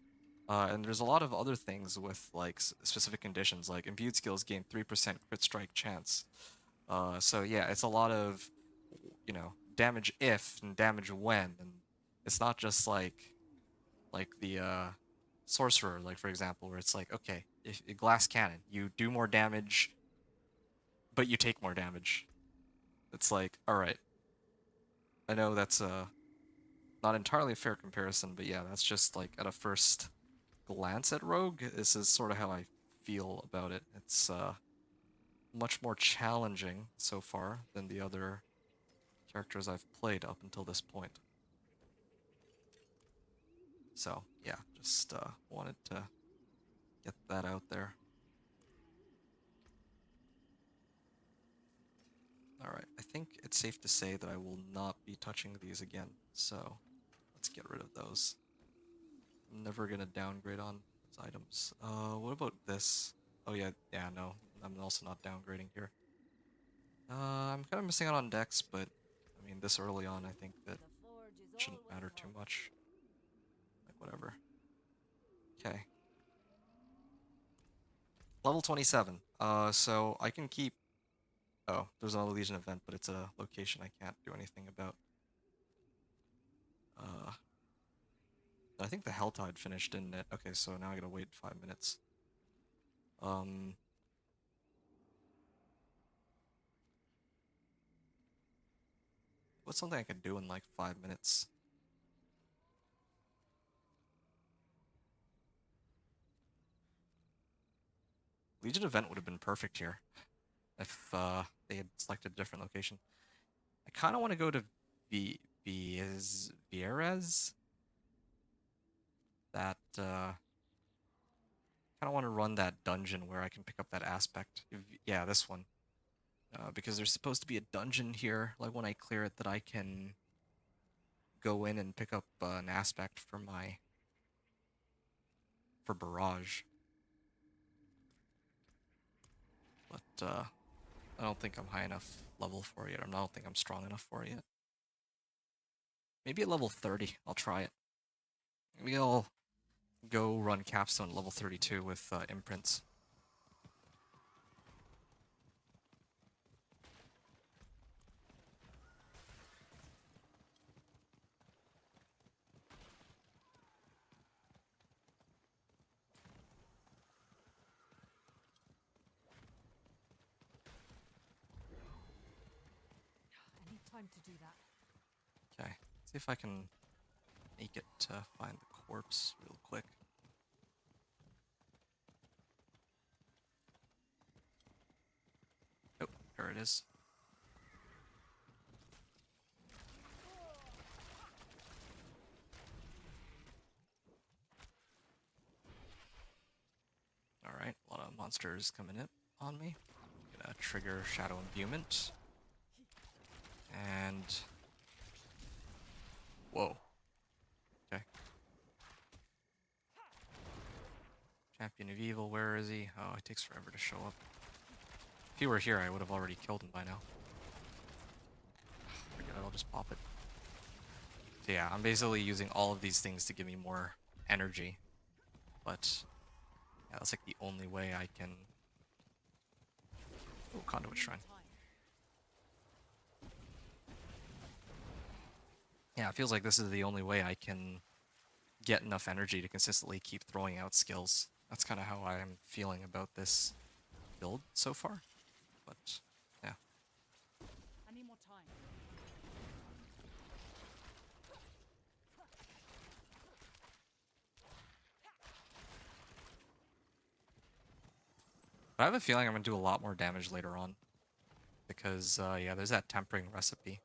And there's a lot of other things with like specific conditions, like imbued skills gain 3% crit strike chance. So yeah, it's a lot of, damage if and damage when, and it's not just like the sorcerer, like for example, where it's like, okay, if glass cannon, you do more damage, but you take more damage. It's like, all right, I know that's not entirely a fair comparison, but yeah, that's just like at a first glance at Rogue, this is sort of how I feel about it. It's much more challenging so far than the other characters I've played up until this point. So yeah, just wanted to get that out there. Alright, I think it's safe to say that I will not be touching these again, so let's get rid of those. I'm never gonna downgrade on those items. What about this? Oh yeah, no, I'm also not downgrading here. I'm kind of missing out on decks, but I mean, this early on, I think that The forge is shouldn't always matter too hot. much. Like, whatever. Okay. Level 27. So I can keep... Oh, there's another Legion event, but it's a location I can't do anything about. Uh, I think the Helltide finished, didn't it? Okay, so now I gotta wait 5 minutes. Um... What's something I could do in like 5 minutes? Legion event would have been perfect here if they had selected a different location. I kind of want to go to Vieres. That kind of want to run that dungeon where I can pick up that aspect. Yeah, this one. Because there's supposed to be a dungeon here, like when I clear it, that I can go in and pick up an aspect for Barrage. but I don't think I'm high enough level for it. I don't think I'm strong enough for it yet. Maybe at level 30, I'll try it. Maybe I'll go run Capstone at level 32 with imprints. I need time to do that. Okay, see if I can make it to find the corpse real quick. Oh, there it is. Alright, a lot of monsters coming in on me. Gonna trigger Shadow Imbuement. And... whoa. Okay. Champion of Evil, where is he? Oh, it takes forever to show up. If he were here, I would have already killed him by now. Forget it, I'll just pop it. So yeah, I'm basically using all of these things to give me more energy. But, yeah, that's like the only way I can... Oh, Conduit Shrine. Yeah, it feels like this is the only way I can get enough energy to consistently keep throwing out skills. That's kind of how I'm feeling about this build so far. But, yeah. I need more time. But I have a feeling I'm going to do a lot more damage later on. Because, yeah, there's that tempering recipe.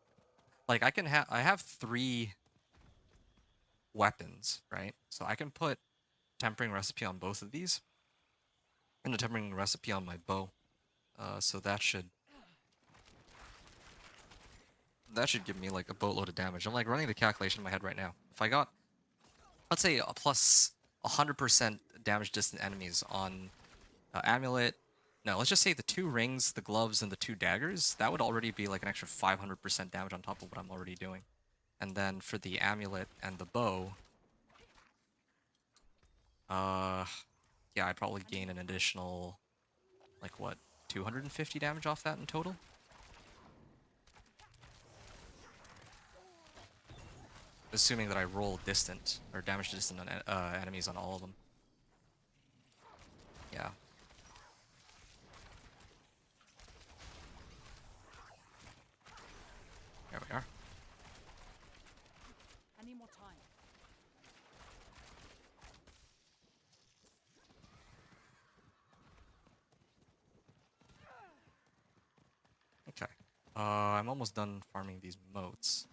Like, I have 3 weapons, right? So I can put tempering recipe on both of these. And a tempering recipe on my bow. So that should give me like a boatload of damage. I'm like running the calculation in my head right now. If I got, let's say, a plus 100% damage distant enemies on amulet. No, let's just say the 2 rings, the gloves, and the 2 daggers. That would already be like an extra 500% damage on top of what I'm already doing. And then for the amulet and the bow, yeah, I'd probably gain an additional, like what, 250 damage off that in total? Assuming that I roll distant, or damage distant on enemies on all of them. Yeah. There we are. I need more time. Okay. I'm almost done farming these moats.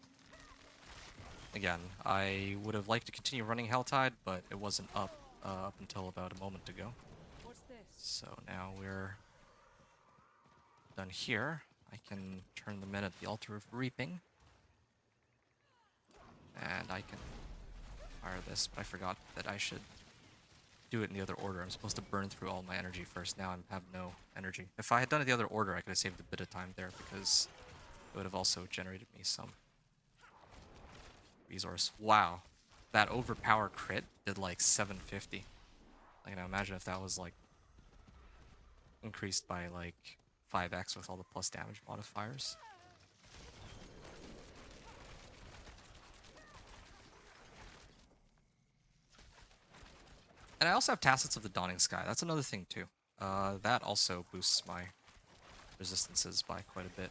Again, I would have liked to continue running Helltide, but it wasn't up until about a moment ago. What's this? So now we're done here. I can turn them in at the Altar of Reaping. And I can fire this, but I forgot that I should do it in the other order. I'm supposed to burn through all my energy first. Now I have no energy. If I had done it the other order, I could have saved a bit of time there because it would have also generated me some resource. Wow. That overpower crit did like 750. Like, now imagine if that was like increased by like 5x with all the plus damage modifiers. And I also have Tacits of the Dawning Sky. That's another thing too. That also boosts my resistances by quite a bit.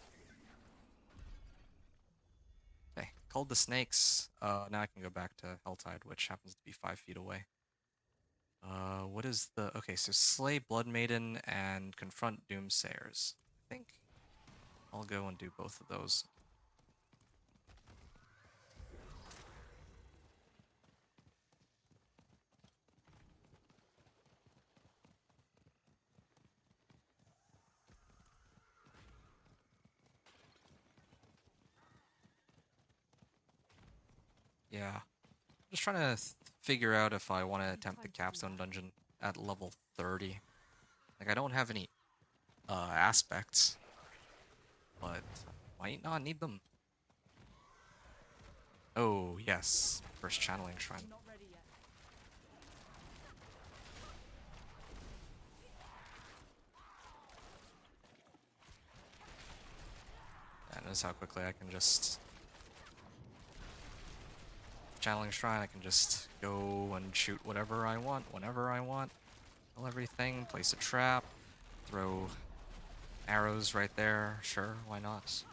Okay, Culled the Snakes. Now I can go back to Helltide, which happens to be 5 feet away. What is the... Okay, so Slay Blood Maiden and Confront Doomsayers. I think I'll go and do both of those. Yeah. Just trying to figure out if I want to attempt the Capstone dungeon at level 30. Like, I don't have any aspects, but might not need them. Oh, yes. First channeling shrine. I'm not ready yet. Yeah, notice how quickly I can just... Channeling shrine, I can just go and shoot whatever I want, whenever I want. Kill everything, place a trap, throw arrows right there. Sure, why not?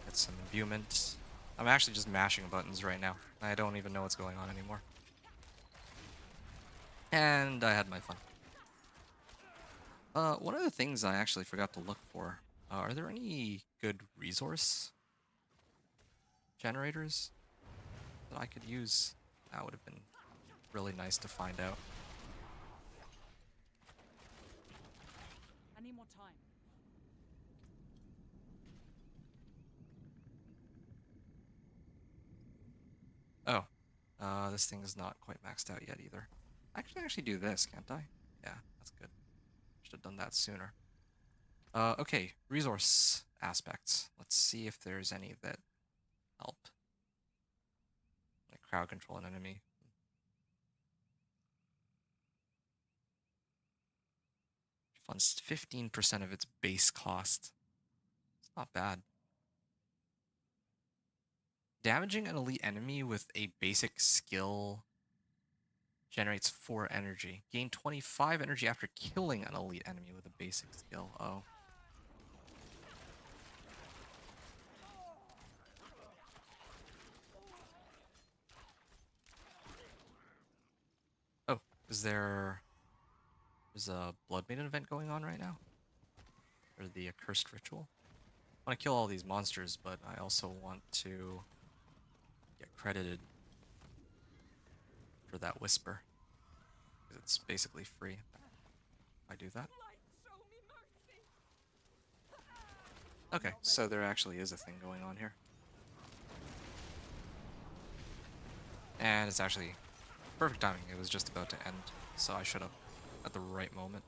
Get some imbuement. I'm actually just mashing buttons right now. I don't even know what's going on anymore. And I had my fun. One of the things I actually forgot to look for, are there any good resource generators that I could use? That would have been really nice to find out. I need more time. Oh, this thing is not quite maxed out yet either. I can actually do this, can't I? Yeah, that's good. Should have done that sooner. Okay, resource aspects. Let's see if there's any that help. Like crowd control an enemy. Funds 15% of its base cost. It's not bad. Damaging an elite enemy with a basic skill generates 4 energy. Gain 25 energy after killing an elite enemy with a basic skill. Oh. Oh, there's a Blood Maiden event going on right now? Or the Accursed Ritual? I want to kill all these monsters, but I also want to get credited for that Whisper. Because it's basically free. I do that. Okay, so there actually is a thing going on here. And it's actually perfect timing. It was just about to end, so I should have at the right moment.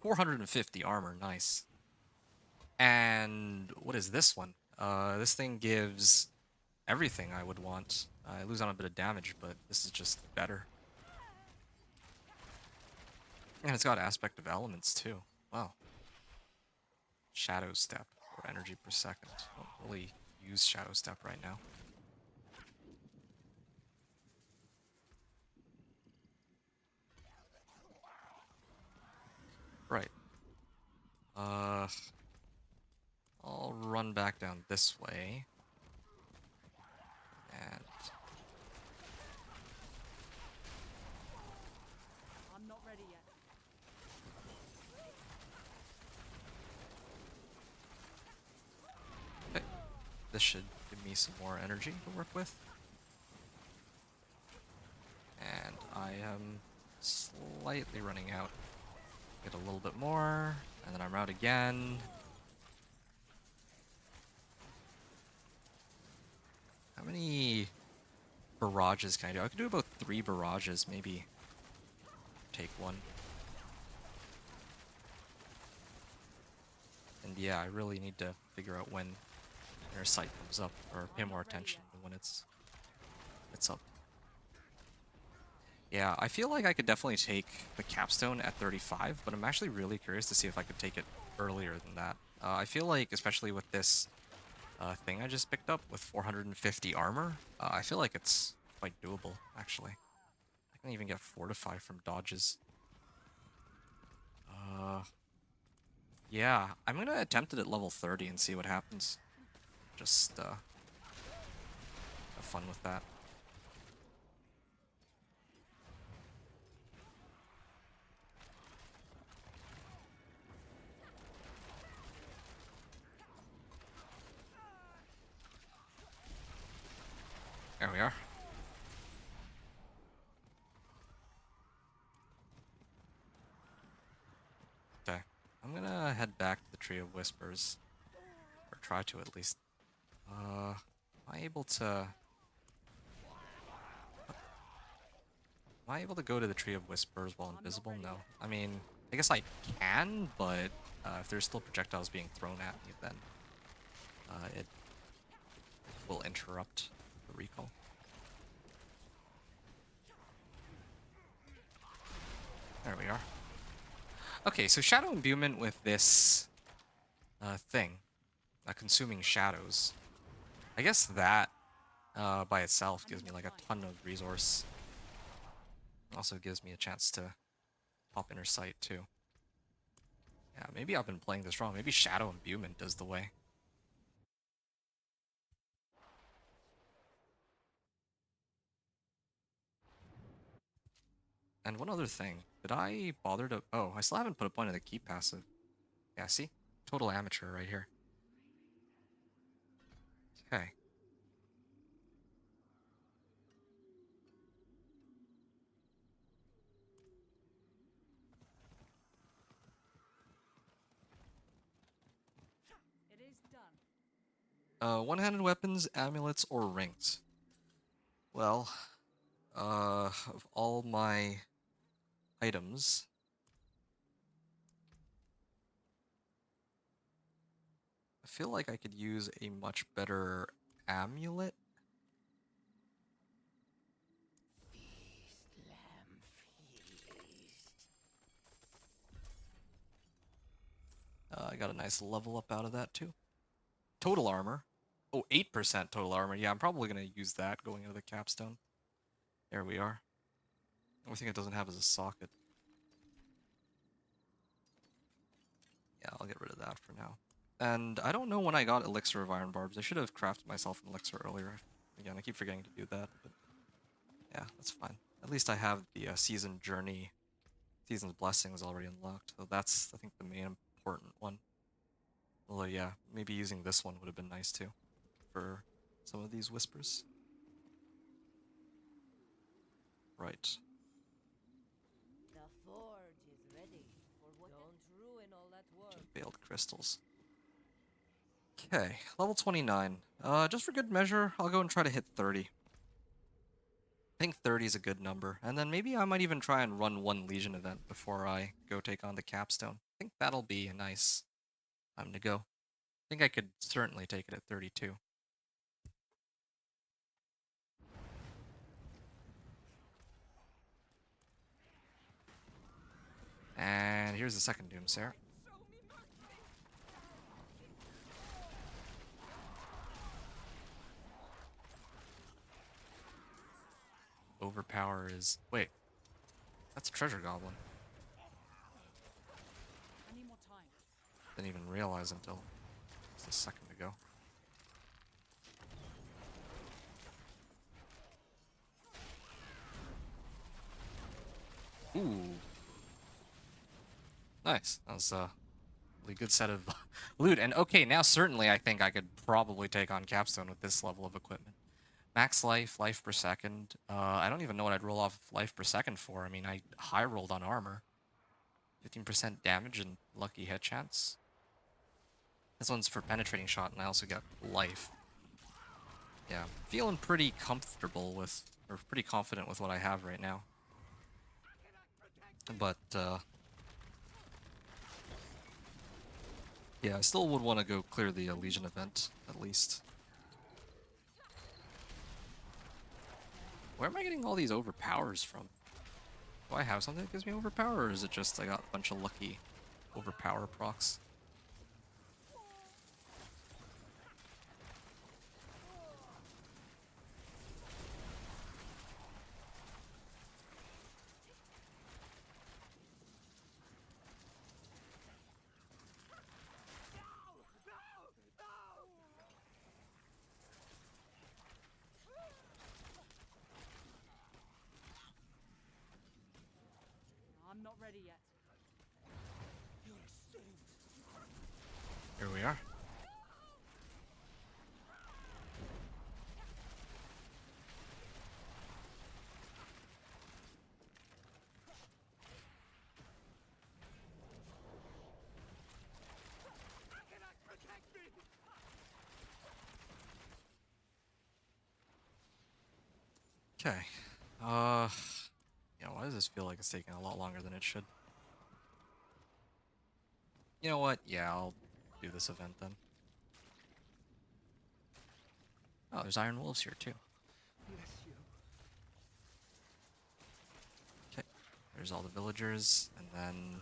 450 armor, nice. And what is this one? This thing gives everything I would want. I lose on a bit of damage, but this is just better. And it's got aspect of elements too. Wow. Shadow Step, or energy per second. Don't really use Shadow Step right now. Right. I'll run back down this way. And I'm not ready yet. okay. This should give me some more energy to work with. And I am slightly running out. Get a little bit more, and then I'm out again. How many barrages can I do? I can do about 3 barrages, maybe take one. And yeah, I really need to figure out when inner sight comes up, or pay more attention to when it's up. Yeah, I feel like I could definitely take the capstone at 35, but I'm actually really curious to see if I could take it earlier than that. I feel like, especially with this thing I just picked up with 450 armor, I feel like it's quite doable, actually. I can even get Fortify from dodges. Yeah, I'm gonna attempt it at level 30 and see what happens. Just, have fun with that. There we are. Okay. I'm gonna head back to the Tree of Whispers. Or try to, at least. Am I able to... Am I able to go to the Tree of Whispers while I'm not invisible? ready No. yet. I mean, I guess I can, but if there's still projectiles being thrown at me, then it will interrupt the recall. There we are. Okay, so Shadow Imbuement with this thing, consuming shadows. I guess that by itself gives me like a ton of resource. Also gives me a chance to pop Inner Sight too. Yeah, maybe I've been playing this wrong. Maybe Shadow Imbuement does the way. And one other thing. Did I bother to... Oh, I still haven't put a point in the keep passive. Yeah, see? Total amateur right here. Okay. It is done. One-handed weapons, amulets, or rings. Well, of all my items, I feel like I could use a much better amulet. Feast, lamb, feast. I got a nice level up out of that too. Total armor. Oh, 8% total armor. Yeah, I'm probably going to use that going into the capstone. There we are. The only thing it doesn't have is a socket. Yeah, I'll get rid of that for now. And I don't know when I got Elixir of Iron Barbs. I should have crafted myself an Elixir earlier. Again, I keep forgetting to do that, but yeah, that's fine. At least I have the Season's Blessings already unlocked, so that's, I think, the main important one. Although, yeah, maybe using this one would have been nice too, for some of these whispers. Right. The forge is ready for what? Don't ruin all that work. Veiled crystals. Okay, level 29. Just for good measure, I'll go and try to hit 30. I think 30 is a good number, and then maybe I might even try and run one Legion event before I go take on the capstone. I think that'll be a nice time to go. I think I could certainly take it at 32. And here's the second Doomsayer. Overpower is... Wait. That's a treasure goblin. I need more time. Didn't even realize until just a second ago. Ooh. Nice. That was a really good set of loot. And okay, now certainly I think I could probably take on Capstone with this level of equipment. Max life, life per second. I don't even know what I'd roll off life per second for. I mean, I high rolled on armor. 15% damage and lucky hit chance. This one's for penetrating shot, and I also got life. Yeah, feeling pretty comfortable with, or pretty confident with what I have right now. But, yeah, I still would want to go clear the Legion event, at least. Where am I getting all these overpowers from? Do I have something that gives me overpower, or is it just I got a bunch of lucky overpower procs? I'm not ready yet. Here we are. Okay. Yeah, why does this feel like it's taking a lot longer than it should? You know what? Yeah, I'll do this event then. Oh, there's Iron Wolves here too. Bless you. Okay, there's all the villagers, and then...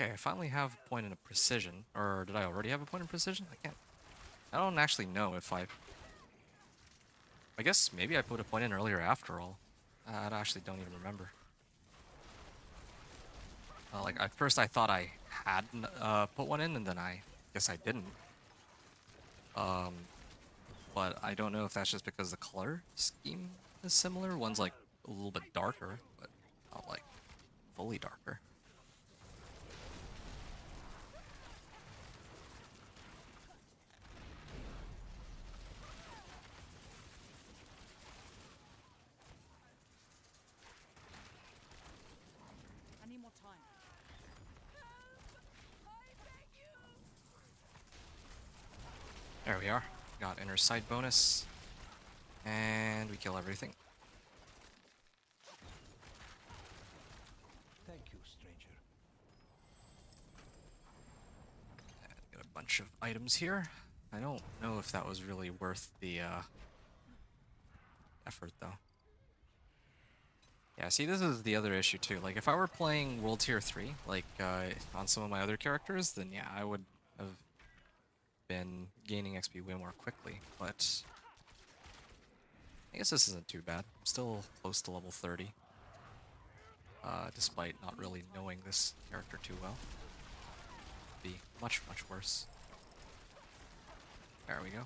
Okay, I finally have a point in a precision. Or did I already have a point in precision? I don't actually know if I guess maybe I put a point in earlier after all. I actually don't even remember. Like, at first I thought I had put one in, and then I guess I didn't. Um, but I don't know if that's just because the color scheme is similar. One's like a little bit darker, but not like fully darker. I need more time. There we are. Got inner sight bonus. And we kill everything. Thank you, stranger. And got a bunch of items here. I don't know if that was really worth the effort though. Yeah, see, this is the other issue too. Like, if I were playing World Tier 3, like, on some of my other characters, then yeah, I would have been gaining XP way more quickly, but I guess this isn't too bad. I'm still close to level 30, despite not really knowing this character too well. Be much, much worse. There we go.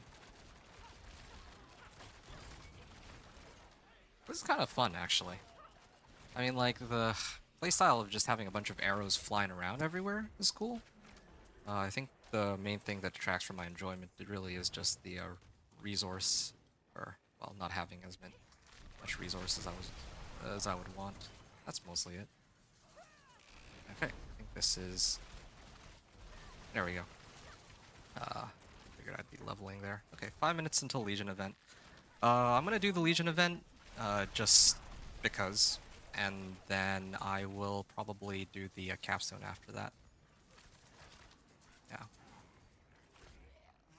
This is kind of fun, actually. I mean, like, the playstyle of just having a bunch of arrows flying around everywhere is cool. I think the main thing that detracts from my enjoyment, it really is just the resource, or, well, not having as much resources as I would want. That's mostly it. Okay, I think this is... There we go. Figured I'd be leveling there. Okay, 5 minutes until Legion event. I'm gonna do the Legion event, just because, and then I will probably do the capstone after that. Yeah.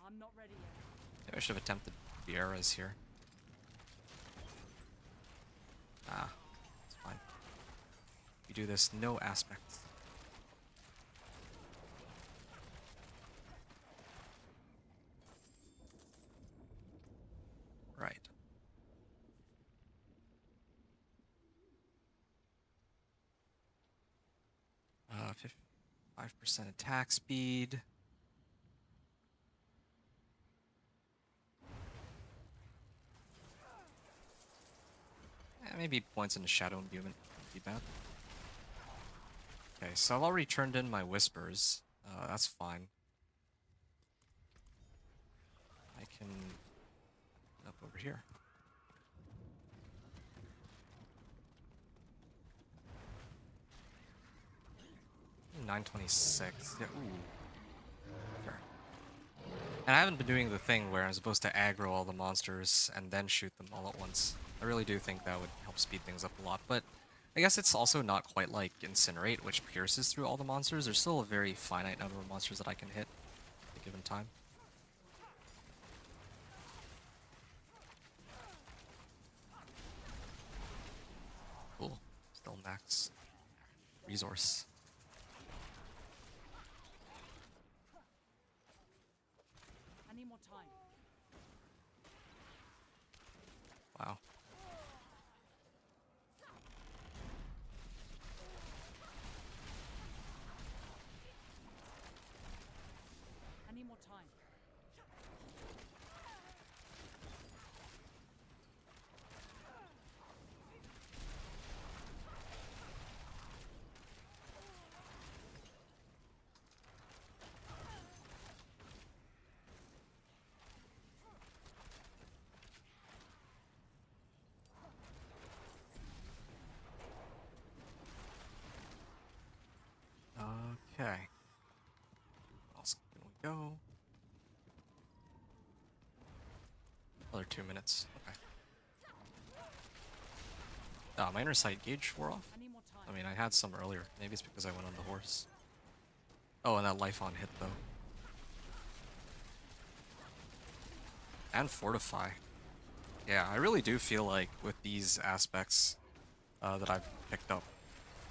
I'm not ready yet. Maybe I should have attempted Vieira's here. Ah, it's fine. We do this no aspects. Right. 5% attack speed. Maybe points into Shadow Imbuement wouldn't be bad. Okay, so I've already turned in my Whispers. That's fine. I can up over here. 926. Yeah, ooh. Sure. And I haven't been doing the thing where I'm supposed to aggro all the monsters and then shoot them all at once. I really do think that would help speed things up a lot, but I guess it's also not quite like Incinerate, which pierces through all the monsters. There's still a very finite number of monsters that I can hit at a given time. Cool. Still max resource. I need more time. Wow. I need more time. Okay. Where else can we go? Another 2 minutes. Okay. Ah, my inner sight gauge wore off. Any more time? I mean, I had some earlier. Maybe it's because I went on the horse. Oh, and that life on hit though. And fortify. Yeah, I really do feel like with these aspects that I've picked up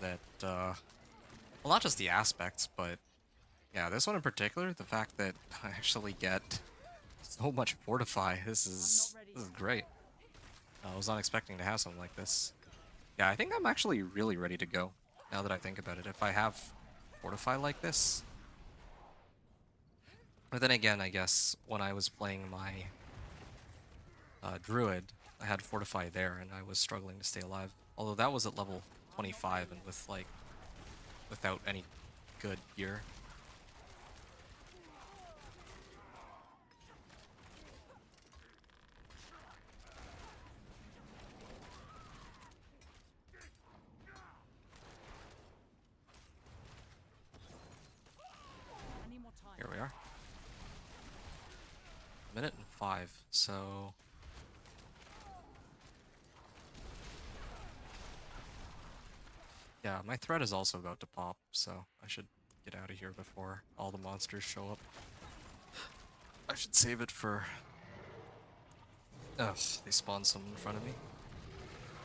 that, well, not just the aspects, but yeah, this one in particular, the fact that I actually get so much fortify. This is great. I was not expecting to have something like this. Yeah, I think I'm actually really ready to go now that I think about it. If I have fortify like this. But then again, I guess when I was playing my druid, I had fortify there and I was struggling to stay alive. Although that was at level 25 and with like without any good gear. Any more time? Here we are. Minute and 5, so yeah, my thread is also about to pop, so I should get out of here before all the monsters show up. I should save it for... Ugh, they spawned someone in front of me.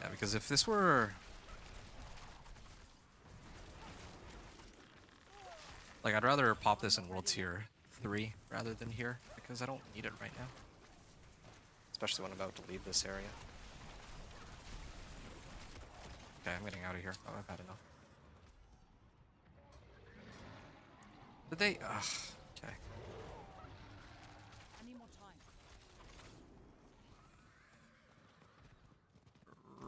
Yeah, because if this were... Like, I'd rather pop this in World Tier 3 rather than here, because I don't need it right now. Especially when I'm about to leave this area. Okay, I'm getting out of here. Oh, I've had enough. Did they... Ugh, okay. Any more time?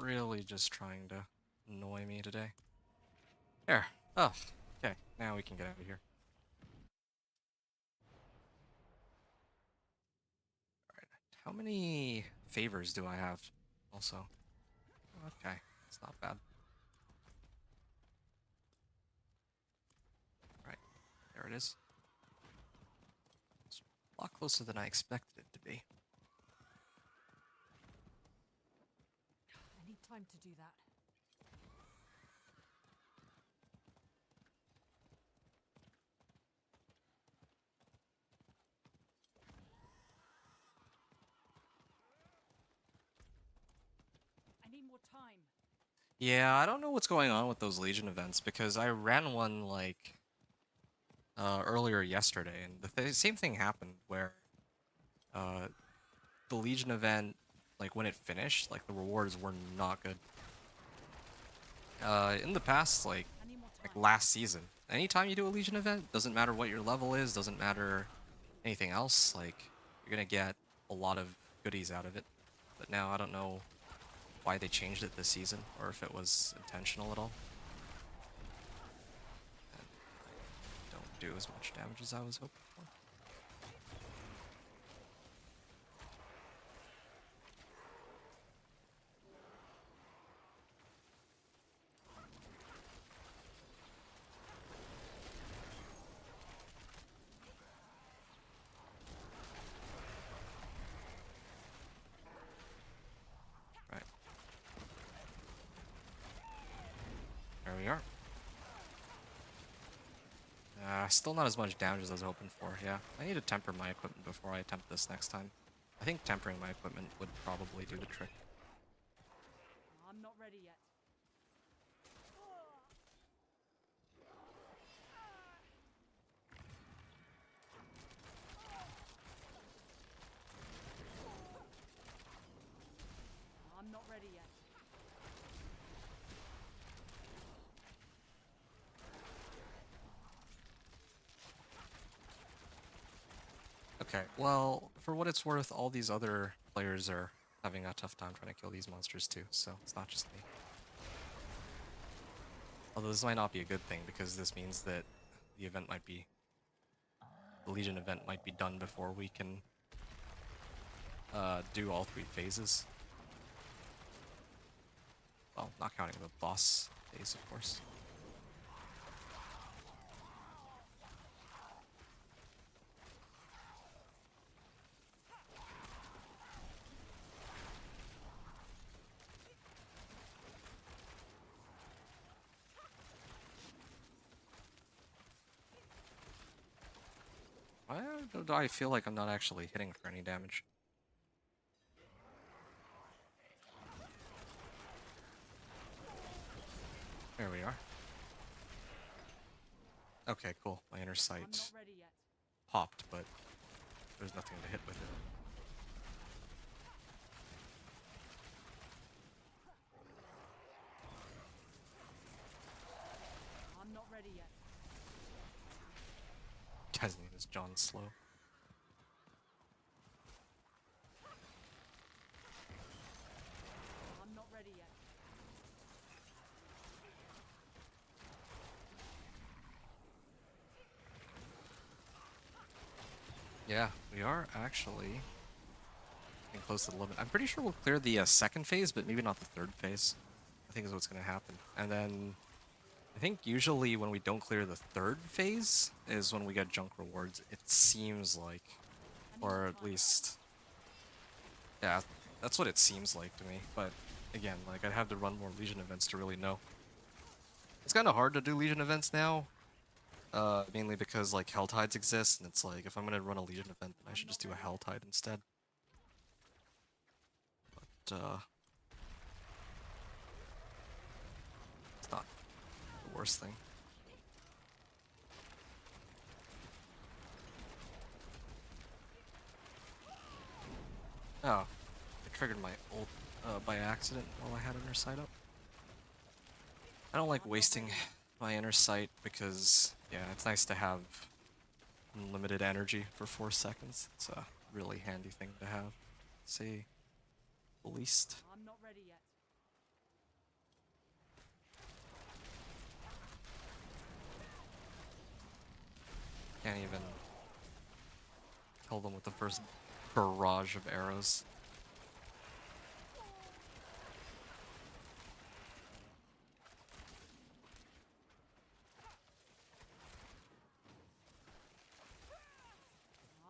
Really just trying to annoy me today. There. Oh, okay. Now we can get out of here. Alright. How many favors do I have also? Okay. It's not bad. Right. There it is. It's a lot closer than I expected it to be. I need time to do that. I need more time. Yeah, I don't know what's going on with those Legion events because I ran one like earlier yesterday, and the same thing happened where uh, the Legion event, like when it finished, like the rewards were not good. In the past, like Any more like time? last season, anytime you do a Legion event, doesn't matter what your level is, doesn't matter anything else, like you're gonna get a lot of goodies out of it. But now I don't know why they changed it this season, or if it was intentional at all. And I don't do as much damage as I was hoping for. Right. There we are. Still not as much damage as I was hoping for, yeah. I need to temper my equipment before I attempt this next time. I think tempering my equipment would probably do the trick. I'm not ready yet. I'm not ready yet. Okay, well, for what it's worth, all these other players are having a tough time trying to kill these monsters too, so it's not just me. Although this might not be a good thing, because this means that the event might be... The Legion event might be done before we can do all 3 phases. Well, not counting the boss phase, of course. do I feel like I'm not actually hitting for any damage? There we are. Okay, cool. My inner I'm sight not ready yet. popped, but there's nothing to hit with it. I'm not ready yet. Guy's name is John Slow. I'm not ready yet. Yeah, we are actually getting close to the limit. I'm pretty sure we'll clear the second phase, but maybe not the third phase. I think is what's going to happen. And then I think usually when we don't clear the third phase is when we get junk rewards. It seems like, I need or more at time. least, yeah, that's what it seems like to me. But again, like I'd have to run more Legion events to really know. It's kind of hard to do Legion events now, mainly because like Helltides exist, and it's like if I'm gonna run a Legion event, then I should just do a Helltide instead. But it's not the worst thing. Oh, I triggered my ult by accident while I had inner sight up. I don't like wasting my inner sight because, yeah, it's nice to have unlimited energy for 4 seconds. It's a really handy thing to have, say the least. I'm not ready yet. Can't even kill them with the first barrage of arrows.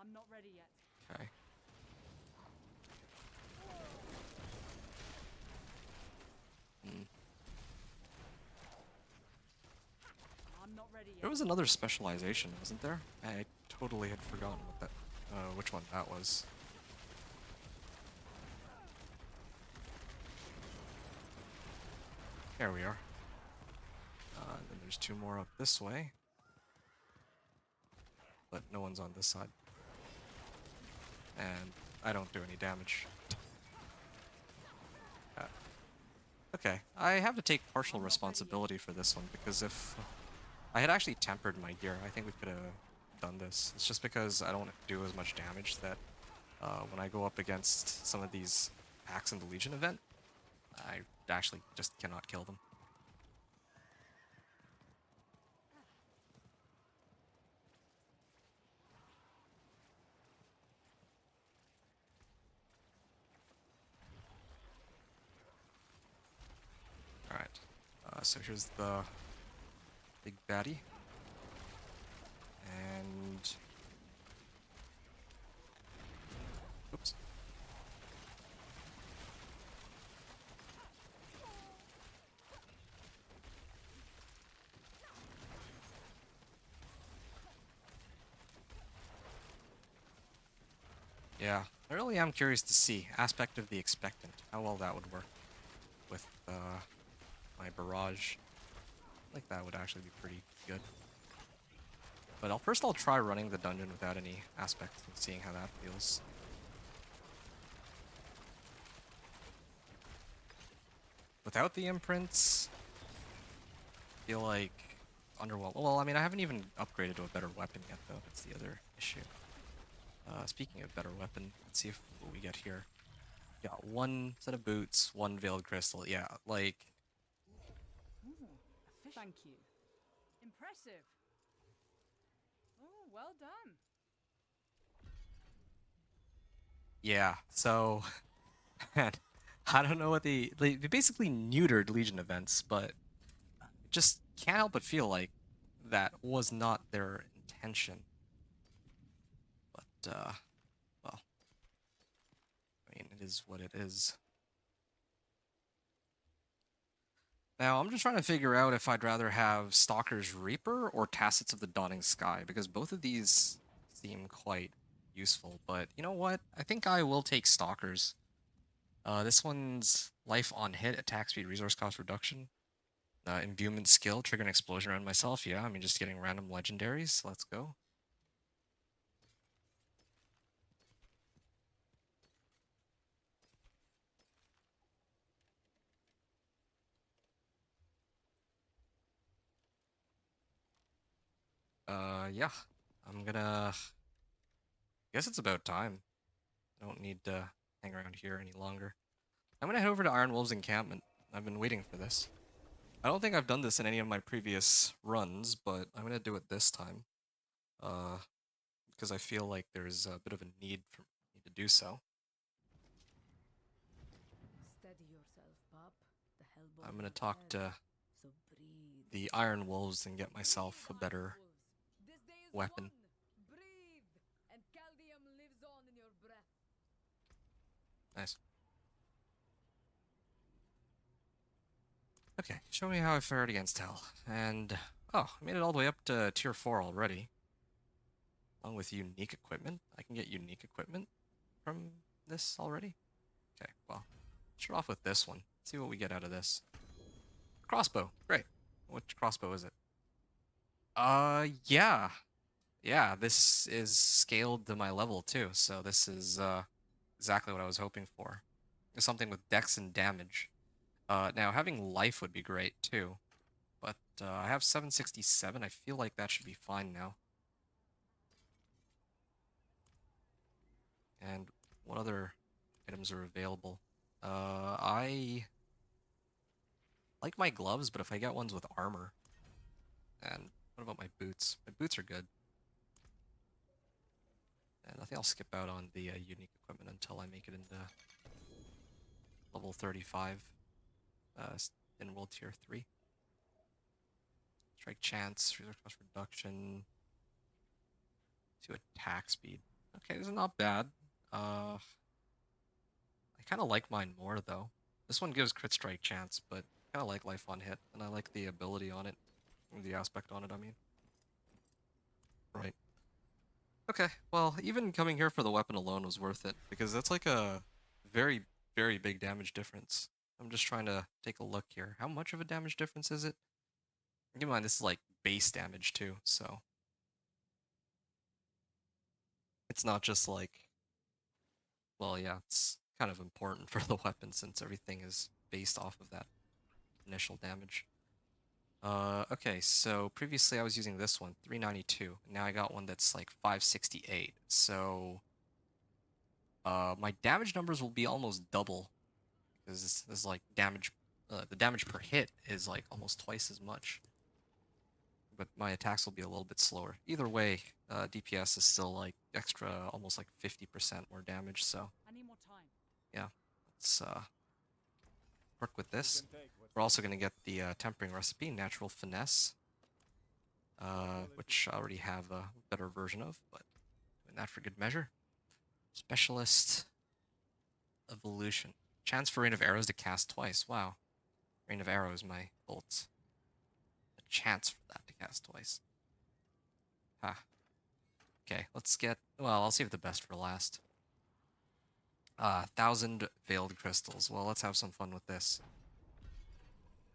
I'm not ready yet. Okay. Hmm. I'm not ready There yet. was another specialization, wasn't there? I totally had forgotten what that, which one that was. There we are. And then there's 2 more up this way. But no one's on this side. And I don't do any damage. Okay, I have to take partial responsibility for this one, because if I had actually tempered my gear, I think we could have done this. It's just because I don't do as much damage that when I go up against some of these packs in the Legion event, I actually just cannot kill them. Alright, so here's the big baddie. And... oops. Yeah, I really am curious to see Aspect of the Expectant, how well that would work with my Barrage. I think that would actually be pretty good. But I'll try running the dungeon without any aspects and seeing how that feels. Without the imprints, I feel like underwhelmed. Well, I mean, I haven't even upgraded to a better weapon yet, though. That's the other issue. Speaking of better weapon, let's see what we get here. Got 1 set of boots, 1 veiled crystal. Yeah, like, Thank you. Impressive. Oh, well done. yeah. So, I don't know what they basically neutered Legion events, but just can't help but feel like that was not their intention. But, well, I mean, it is what it is. Now, I'm just trying to figure out if I'd rather have Stalker's Reaper or Tacits of the Dawning Sky, because both of these seem quite useful, but you know what? I think I will take Stalkers. This one's life on hit, attack speed, resource cost reduction, imbuement skill, trigger an explosion around myself. Yeah, I mean, just getting random legendaries. Let's go. Yeah, I'm gonna. Guess it's about time. I don't need to hang around here any longer. I'm gonna head over to Iron Wolves encampment. I've been waiting for this. I don't think I've done this in any of my previous runs, but I'm gonna do it this time. Uh, because I feel like there's a bit of a need for me to do so. Steady yourself, pup. The hellboy I'm gonna not talk dead. to So breathe. the Iron Wolves and get myself a Breathe, better Iron Wolves. This day is weapon. won. Breathe, and Caldium lives on in your breath. Nice. Okay, show me how I fared against Hell. And, oh, I made it all the way up to tier 4 already. Along with unique equipment. I can get unique equipment from this already. Okay, well, start off with this one. See what we get out of this. Crossbow, great. Which crossbow is it? Yeah. Yeah, this is scaled to my level too, so this is exactly what I was hoping for. Something with dex and damage. Now having life would be great too, but I have 767. I feel like that should be fine now. And what other items are available? I like my gloves, but if I get ones with armor, and what about my boots? My boots are good. And I think I'll skip out on the unique equipment until I make it into level 35 in World Tier 3. Strike chance, resource cost reduction, to attack speed. Okay, this is not bad. I kind of like mine more though. This one gives crit strike chance, but kind of like life on hit, and I like the ability on it, or the aspect on it, I mean. Right. Okay, well, even coming here for the weapon alone was worth it, because that's like a very, very big damage difference. I'm just trying to take a look here. How much of a damage difference is it? Keep in mind, this is like base damage too, so it's not just like, well, yeah, it's kind of important for the weapon since everything is based off of that initial damage. Okay, so previously I was using this one, 392. Now I got one that's like 568. So, my damage numbers will be almost double because this is like damage. The damage per hit is like almost twice as much. But my attacks will be a little bit slower. Either way, DPS is still like extra, almost like 50% more damage. So I need more time. yeah, let's work with this. We're also going to get the tempering recipe, natural finesse, which I already have a better version of, but doing that for good measure. Specialist evolution. Chance for rain of arrows to cast twice. Wow. Rain of arrows, my bolts. A chance for that to cast twice. Ha. Okay, let's get... Well, I'll save the best for last. 1,000 veiled crystals. Well, let's have some fun with this.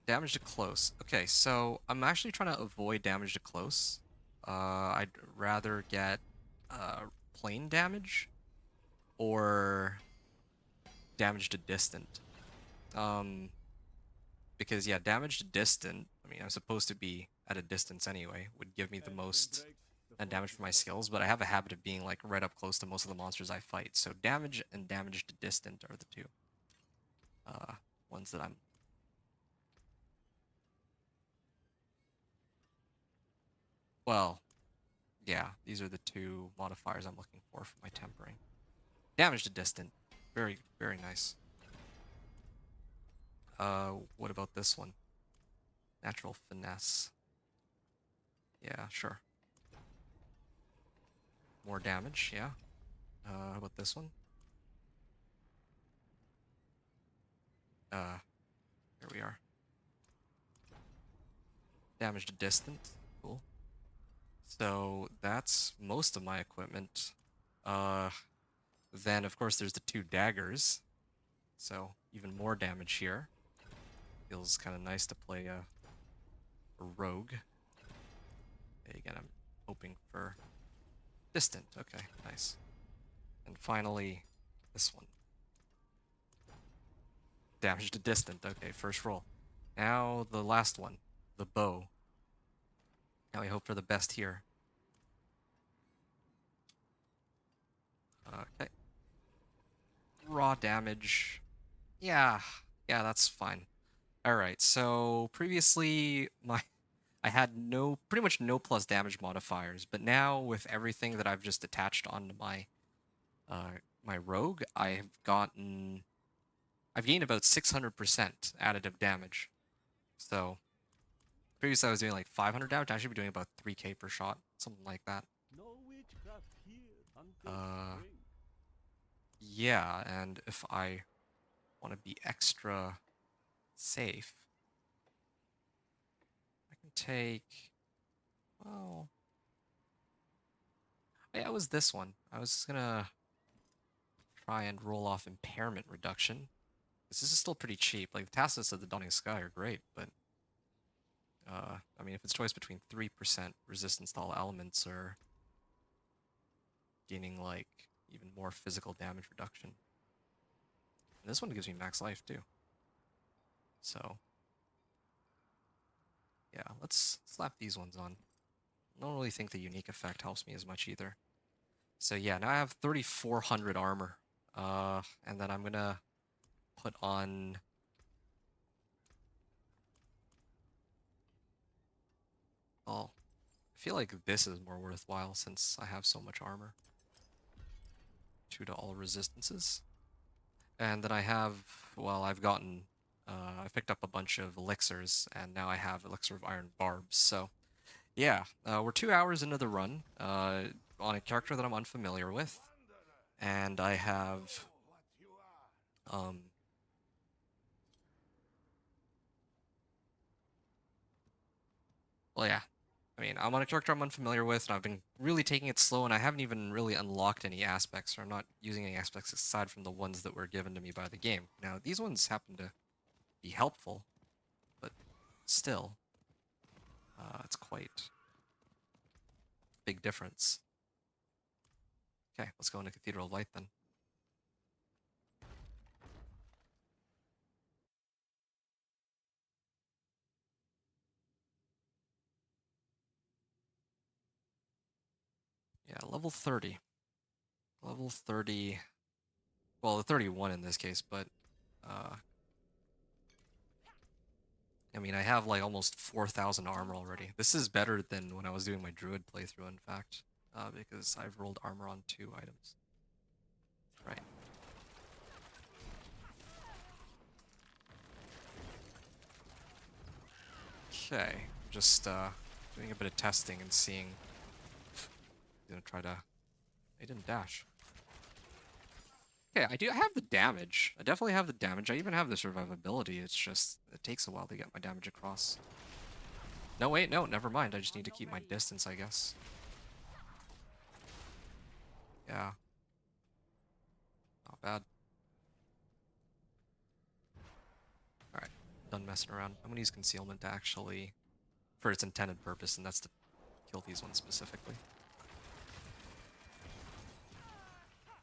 Damage to close. Okay, so I'm actually trying to avoid damage to close. I'd rather get plain damage or damage to distant. Because yeah, damage to distant, I mean, I'm supposed to be at a distance anyway, would give me the most damage for my skills, but I have a habit of being like right up close to most of the monsters I fight. So damage and damage to distant are the two ones that I'm... Well, yeah, these are the two modifiers I'm looking for my tempering. Damage to distant. Very, very nice. What about this one? Natural finesse. Yeah, sure. More damage, yeah. How about this one? Here we are. Damage to distant. Cool. So that's most of my equipment. Uh, then of course there's the 2 daggers. So even more damage here. Feels kind of nice to play a rogue. Again, I'm hoping for distant. Okay, nice. And finally, this one. Damage to distant. Okay, first roll. Now the last one, the bow. Now we hope for the best here. Okay. Raw damage. Yeah, that's fine. All right. So previously, I had pretty much no plus damage modifiers, but now with everything that I've just attached onto my rogue, I've gained about 600% additive damage. So previously I was doing like 500 damage. I should be doing about 3k per shot, something like that. No witchcraft here until Uh, spring. yeah, and if I want to be extra safe, I can take, well, yeah, it was this one. I was gonna try and roll off impairment reduction. This is still pretty cheap. Like the Tacitus of the Dawning Sky are great, but I mean, if it's choice between 3% resistance to all elements or gaining like even more physical damage reduction. And this one gives me max life too. So yeah, let's slap these ones on. I don't really think the unique effect helps me as much either. So yeah, now I have 3,400 armor. And then I'm gonna put on. Oh, I feel like this is more worthwhile since I have so much armor. 2 to all resistances. And then I have, well, I picked up a bunch of elixirs, and now I have Elixir of Iron Barbs. So, yeah, we're 2 hours into the run on a character that I'm unfamiliar with. And I have, um, well, yeah. I mean, I'm on a character I'm unfamiliar with, and I've been really taking it slow, and I haven't even really unlocked any aspects, or I'm not using any aspects aside from the ones that were given to me by the game. Now, these ones happen to be helpful, but still, it's quite big difference. Okay, let's go into Cathedral of Light then. Yeah, level 30. Level 30. Well, the 31 in this case, but uh, I mean, I have like almost 4,000 armor already. This is better than when I was doing my Druid playthrough, in fact, because I've rolled armor on 2 items. Right. Okay, just doing a bit of testing and seeing. Gonna try to. I didn't dash. Okay, I have the damage. I definitely have the damage. I even have the survivability. It's just it takes a while to get my damage across. No, wait, no, never mind. I just need to keep my distance, I guess. Yeah. Not bad. Alright, done messing around. I'm gonna use concealment to actually, for its intended purpose, and that's to kill these ones specifically.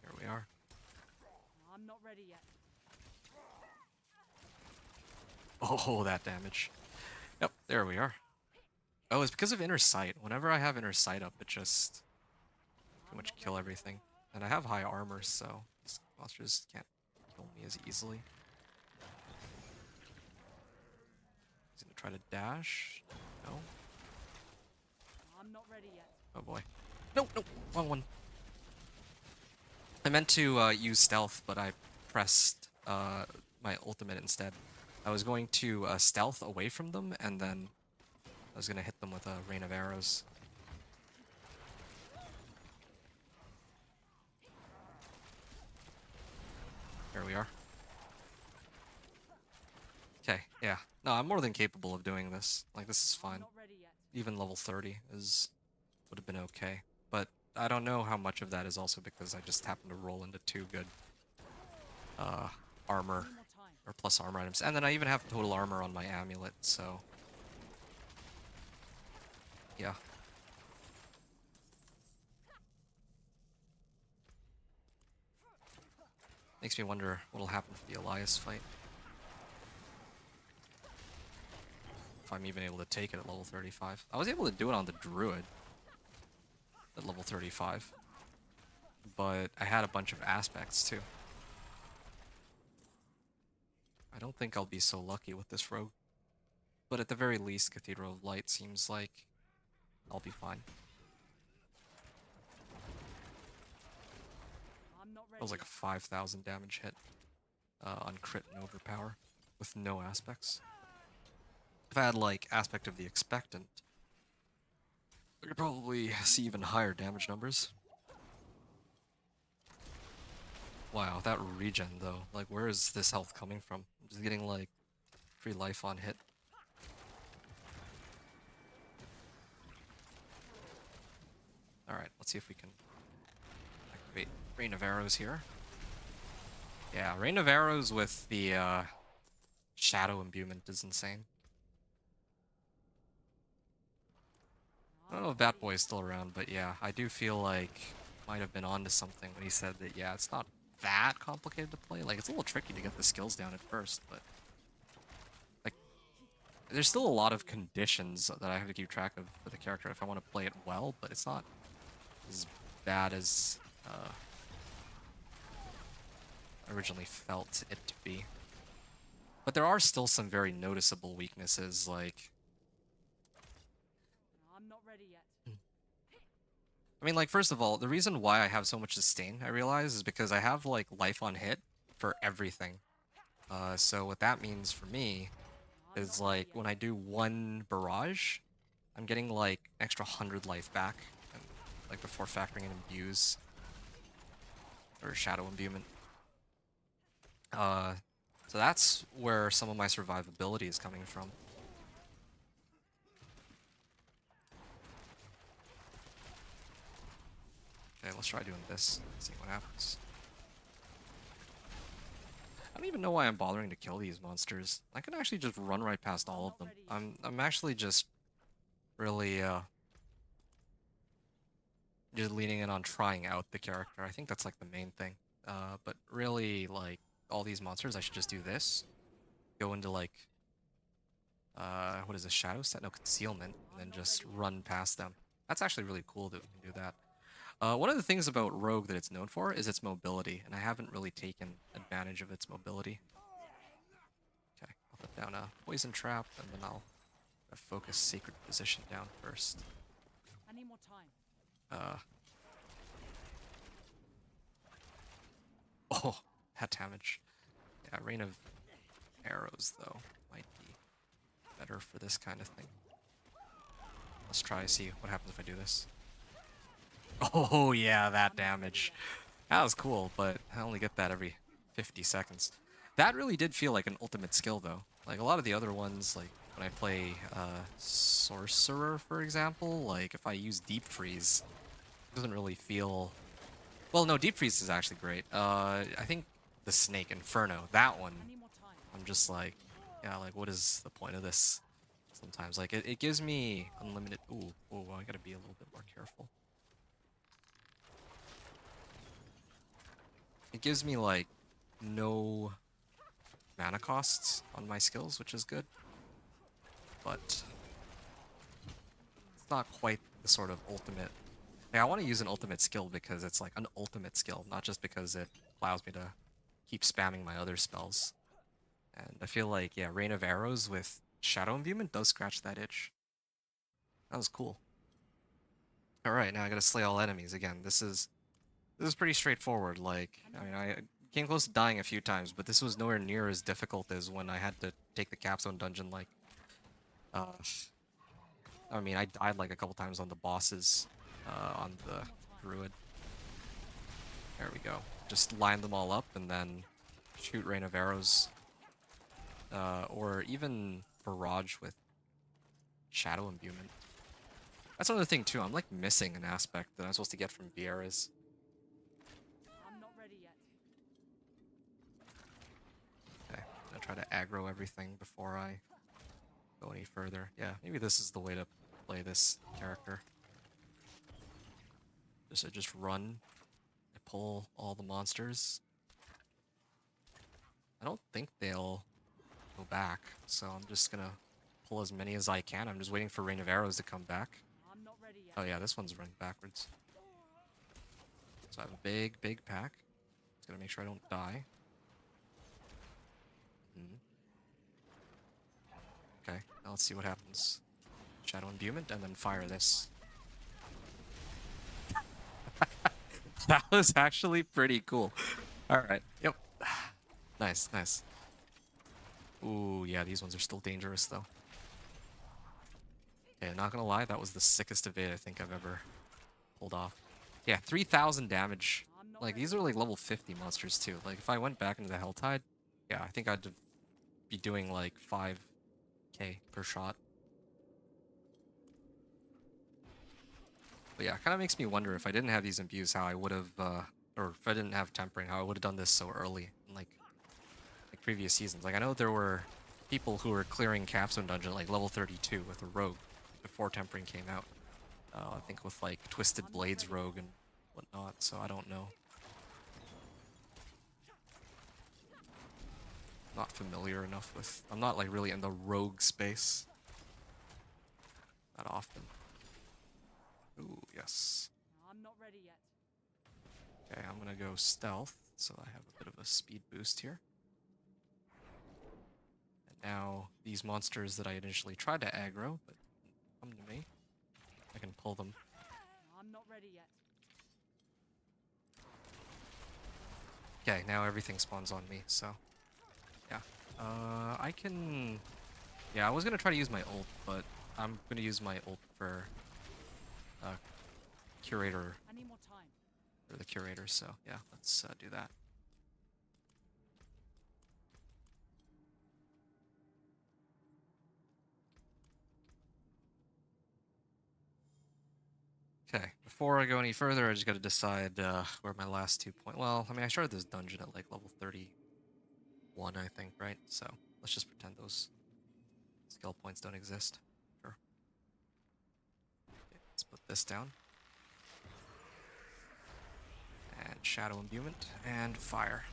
Here we are. I'm not ready yet. Oh, that damage. Yep, there we are. Oh, it's because of Inner Sight. Whenever I have Inner Sight up, it just pretty much kill everything. And I have high armor, so these monsters can't kill me as easily. He's gonna try to dash. No. I'm not ready yet. Oh boy. No, no, wrong one. I meant to use stealth, but I pressed my ultimate instead. I was going to stealth away from them, and then I was gonna hit them with a rain of arrows. Here we are. Okay, yeah. No, I'm more than capable of doing this. Like, this is I'm fine. not ready yet. Even level 30 is would have been okay. But I don't know how much of that is also because I just happened to roll into 2 good armor Any more time? or plus armor items. And then I even have total armor on my amulet, so yeah. Makes me wonder what'll happen for the Elias fight. If I'm even able to take it at level 35. I was able to do it on the Druid at level 35. But I had a bunch of aspects too. I don't think I'll be so lucky with this rogue. But at the very least, Cathedral of Light seems like I'll be fine. I'm not ready That was like a yet. 5,000 damage hit on crit and overpower with no aspects. If I had like aspect of the expectant, I could probably see even higher damage numbers. Wow, that regen though, like where is this health coming from? I'm just getting like free life on hit. Alright, let's see if we can activate Rain of Arrows here. Yeah, Rain of Arrows with the Shadow Imbuement is insane. I don't know if Bat Boy is still around, but yeah, I do feel like might have been onto something when he said that, yeah, it's not that complicated to play. Like, it's a little tricky to get the skills down at first, but like, there's still a lot of conditions that I have to keep track of for the character if I want to play it well, but it's not as bad as I originally felt it to be. But there are still some very noticeable weaknesses, like I'm not ready yet. I mean, like, first of all, the reason why I have so much sustain, I realize, is because I have, like, life on hit for everything. So what that means for me I'm is, not ready like, yet. when I do one barrage, I'm getting, like, extra 100 life back, and, like, before factoring in imbues, or shadow imbuement. So that's where some of my survivability is coming from. Okay, let's try doing this, see what happens. I don't even know why I'm bothering to kill these monsters. I can actually just run right past all of them. I'm actually just really just leaning in on trying out the character. I think that's like the main thing. But really, like, all these monsters, I should just do this. Go into like what is this, shadow set? No, concealment, and then just run past them. That's actually really cool that we can do that. One of the things about Rogue that it's known for is its mobility, and I haven't really taken advantage of its mobility. Okay, I'll put down a poison trap, and then I'll focus sacred position down first. I need more time. Oh, that damage. Yeah, Rain of Arrows, though, might be better for this kind of thing. Let's try see what happens if I do this. Oh, yeah, that damage. That was cool, but I only get that every 50 seconds. That really did feel like an ultimate skill, though. Like, a lot of the other ones, like, when I play Sorcerer, for example, like, if I use Deep Freeze, it doesn't really feel... Well, no, Deep Freeze is actually great. I think the Snake, Inferno, that one, I need more time. I'm just like, yeah, like, what is the point of this? Sometimes, like, it gives me unlimited... Ooh, I gotta be a little bit more careful. It gives me, like, no mana costs on my skills, which is good. But it's not quite the sort of ultimate... Like, I want to use an ultimate skill because it's, like, an ultimate skill, not just because it allows me to keep spamming my other spells. And I feel like, yeah, Rain of Arrows with Shadow Imbuement does scratch that itch. That was cool. Alright, now I gotta slay all enemies again. This is pretty straightforward. Like, I mean, I came close to dying a few times, but this was nowhere near as difficult as when I had to take the capstone dungeon. Like, I mean, I died like a couple times on the bosses, on the druid. There we go. Just line them all up and then shoot Rain of Arrows, or even Barrage with Shadow Imbuement. That's another thing too. I'm like missing an aspect that I'm supposed to get from Vieira's. I'm not ready yet. Okay, I'm gonna try to aggro everything before I go any further. Yeah, maybe this is the way to play this character. Just run and pull all the monsters. I don't think they'll go back, so I'm just gonna pull as many as I can. I'm just waiting for Rain of Arrows to come back. I'm not ready yet. Oh yeah, this one's running backwards. So I have a big, big pack. Just gotta make sure I don't die. Mhm. Okay, now let's see what happens. Shadow Imbuement, and then fire this. That was actually pretty cool. Alright, yep. Nice, nice. Ooh, yeah, these ones are still dangerous, though. Okay, not gonna lie, that was the sickest evade I think I've ever pulled off. Yeah, 3,000 damage. I'm not Like, ready. these are like level 50 monsters, too. Like, if I went back into the Helltide, yeah, I think I'd be doing like 5k per shot. But yeah, it kind of makes me wonder if I didn't have these imbues, how I would have, or if I didn't have tempering, how I would have done this so early in like previous seasons. Like I know there were people who were clearing Capstone Dungeon at like level 32 with a rogue before tempering came out. I think with like Twisted Blades rogue and whatnot. So I don't know. Not familiar enough with. I'm not like really in the rogue space that often. Ooh, yes. I'm not ready yet. Okay, I'm gonna go stealth, so I have a bit of a speed boost here. And now these monsters that I initially tried to aggro, but come to me, I can pull them. I'm not ready yet. Okay, now everything spawns on me, so yeah. I can. Yeah, I was gonna try to use my ult, but I'm gonna use my ult for curator I need more time. or the curator. So yeah, let's do that. Okay, before I go any further, I just gotta decide where my last 2 point. Well, I mean, I started this dungeon at like level 31, I think, right? So let's just pretend those skill points don't exist. Sure. Okay, let's put this down. And Shadow Imbuement and Fire.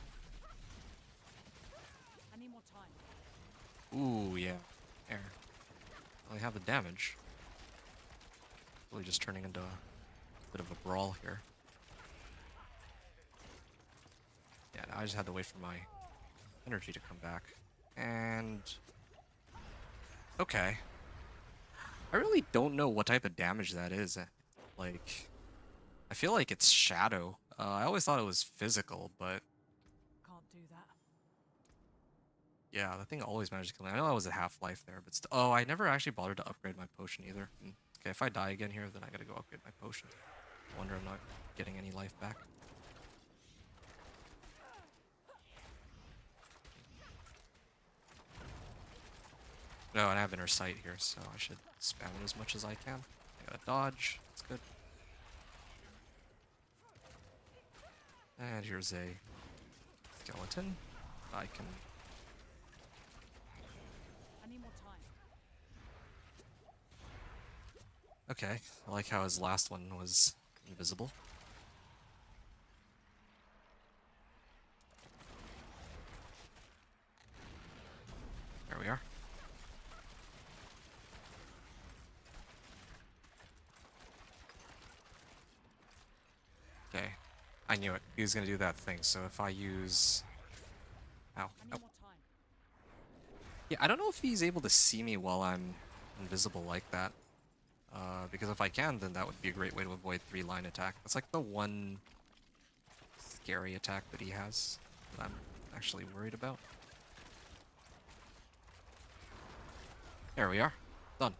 I need more time. Ooh, yeah. Air. Well, they have the damage. Really just turning into a bit of a brawl here. Yeah, now I just had to wait for my energy to come back. And... okay. I really don't know what type of damage that is. Like... I feel like it's shadow. I always thought it was physical, but... Can't do that. yeah, the thing always managed to kill me. I know I was at half-life there, but oh, I never actually bothered to upgrade my potion either. Okay, if I die again here, then I gotta go upgrade my potion. I wonder I'm not getting any life back. No, and I have inner sight here, so I should spam it as much as I can. I gotta dodge. That's good. And here's a skeleton. I can... I need more time. okay, I like how his last one was invisible. There we are. Okay, I knew it. He was gonna do that thing, so if I use... ow. I Ow. need more time. Yeah, I don't know if he's able to see me while I'm invisible like that. Because if I can, then that would be a great way to avoid 3-line attack. That's like the one scary attack that he has that I'm actually worried about. There we are. Done.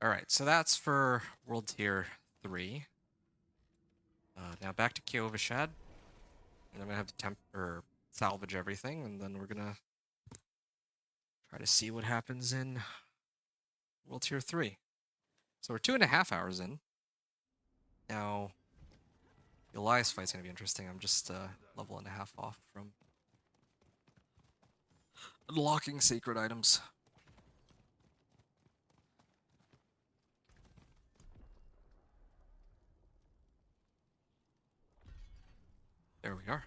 Alright, so that's for World Tier 3. Now back to Kiovashad. And I'm gonna have to salvage everything, and then we're gonna try to see what happens in World Tier 3. So we're 2.5 hours in. Now, the Elias fight's gonna be interesting. I'm just level and a half off from unlocking sacred items. There we are.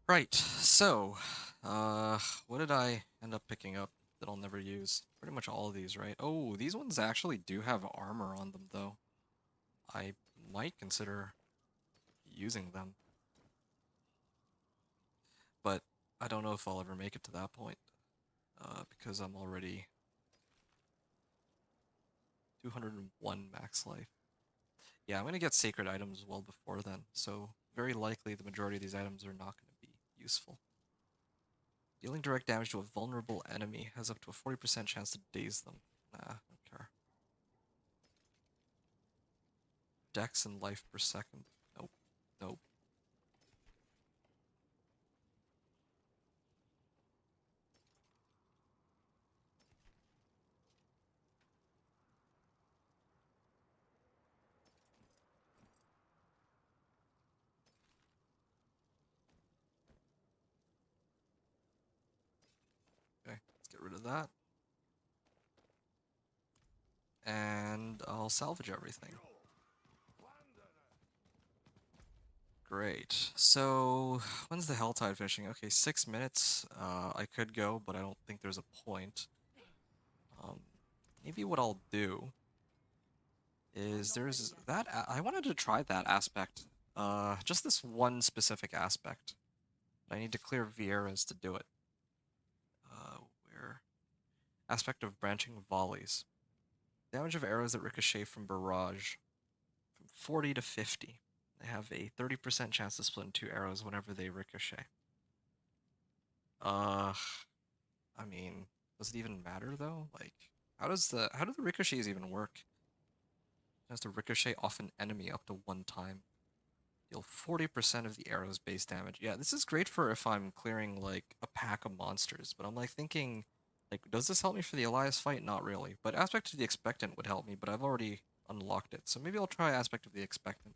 Right, so, what did I end up picking up that I'll never use? Pretty much all of these, right? Oh, these ones actually do have armor on them, though. I might consider using them. But I don't know if I'll ever make it to that point, because I'm already 201 max life. Yeah, I'm gonna get sacred items well before then, so very likely the majority of these items are not gonna be useful. Dealing direct damage to a vulnerable enemy has up to a 40% chance to daze them. Nah, don't care. Dex and life per second. Nope. Nope. Okay, let's get rid of that. And I'll salvage everything. Great. So, when's the Helltide finishing? Okay, 6 minutes. I could go, but I don't think there's a point. Maybe what I'll do is there's that. I wanted to try that aspect. Just this one specific aspect. I need to clear Vieira's to do it. Where? Aspect of branching volleys. Damage of arrows that ricochet from barrage. From 40 to 50. They have a 30% chance to split in 2 arrows whenever they ricochet. I mean, does it even matter though? Like, how do the ricochets even work? It has to ricochet off an enemy up to 1 time. Deal 40% of the arrow's base damage. Yeah, this is great for if I'm clearing like a pack of monsters, but I'm like thinking, like, does this help me for the Elias fight? Not really. But Aspect of the Expectant would help me, but I've already unlocked it, so maybe I'll try Aspect of the Expectant.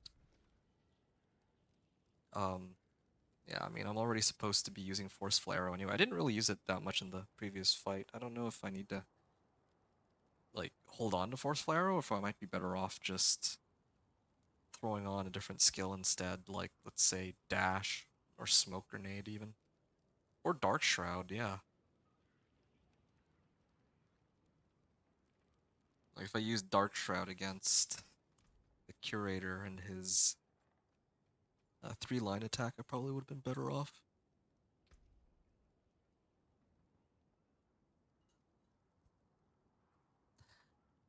Yeah, I mean, I'm already supposed to be using Forceful Arrow anyway. I didn't really use it that much in the previous fight. I don't know if I need to, like, hold on to Forceful Arrow, or if I might be better off just throwing on a different skill instead, like, let's say, Dash, or Smoke Grenade even. Or Dark Shroud, yeah. Like, if I use Dark Shroud against the Curator and his 3-line attack, I probably would have been better off.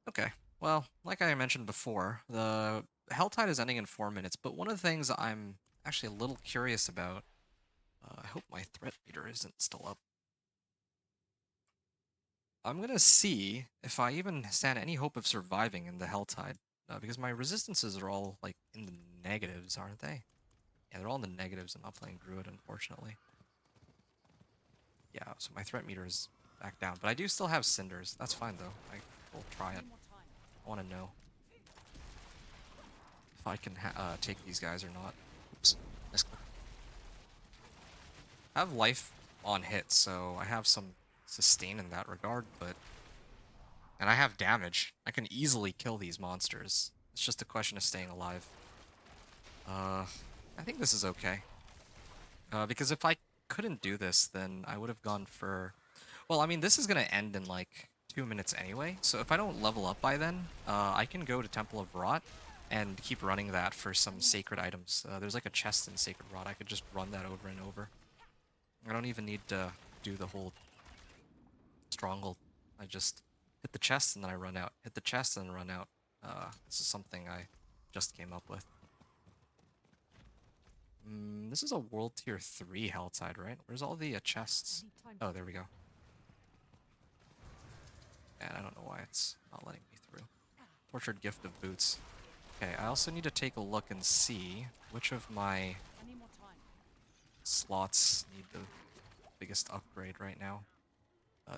Okay, well, like I mentioned before, the Helltide is ending in 4 minutes, but one of the things I'm actually a little curious about, I hope my threat meter isn't still up. I'm gonna see if I even stand any hope of surviving in the Helltide, because my resistances are all, like, in the negatives, aren't they? Yeah, they're all in the negatives. I'm not playing Druid, unfortunately. Yeah, so my threat meter is back down, but I do still have Cinders. That's fine, though. I will try it. Any more time? I want to know if I can take these guys or not. Oops. Misclick. I have life on hit, so I have some sustain in that regard, but... And I have damage. I can easily kill these monsters. It's just a question of staying alive. I think this is okay. Because if I couldn't do this, then I would have gone for... Well, I mean, this is going to end in, like, 2 minutes anyway, so if I don't level up by then, I can go to Temple of Rot and keep running that for some sacred items. There's, like, a chest in Sacred Rot. I could just run that over and over. I don't even need to do the whole stronghold. I just hit the chest and then I run out. Hit the chest and then run out. This is something I just came up with. This is a World Tier 3 Helltide, right? Where's all the chests? I need time Oh, to there we go. And I don't know why it's not letting me through. Tortured Gift of Boots. Okay, I also need to take a look and see which of my I need more time. slots need the biggest upgrade right now.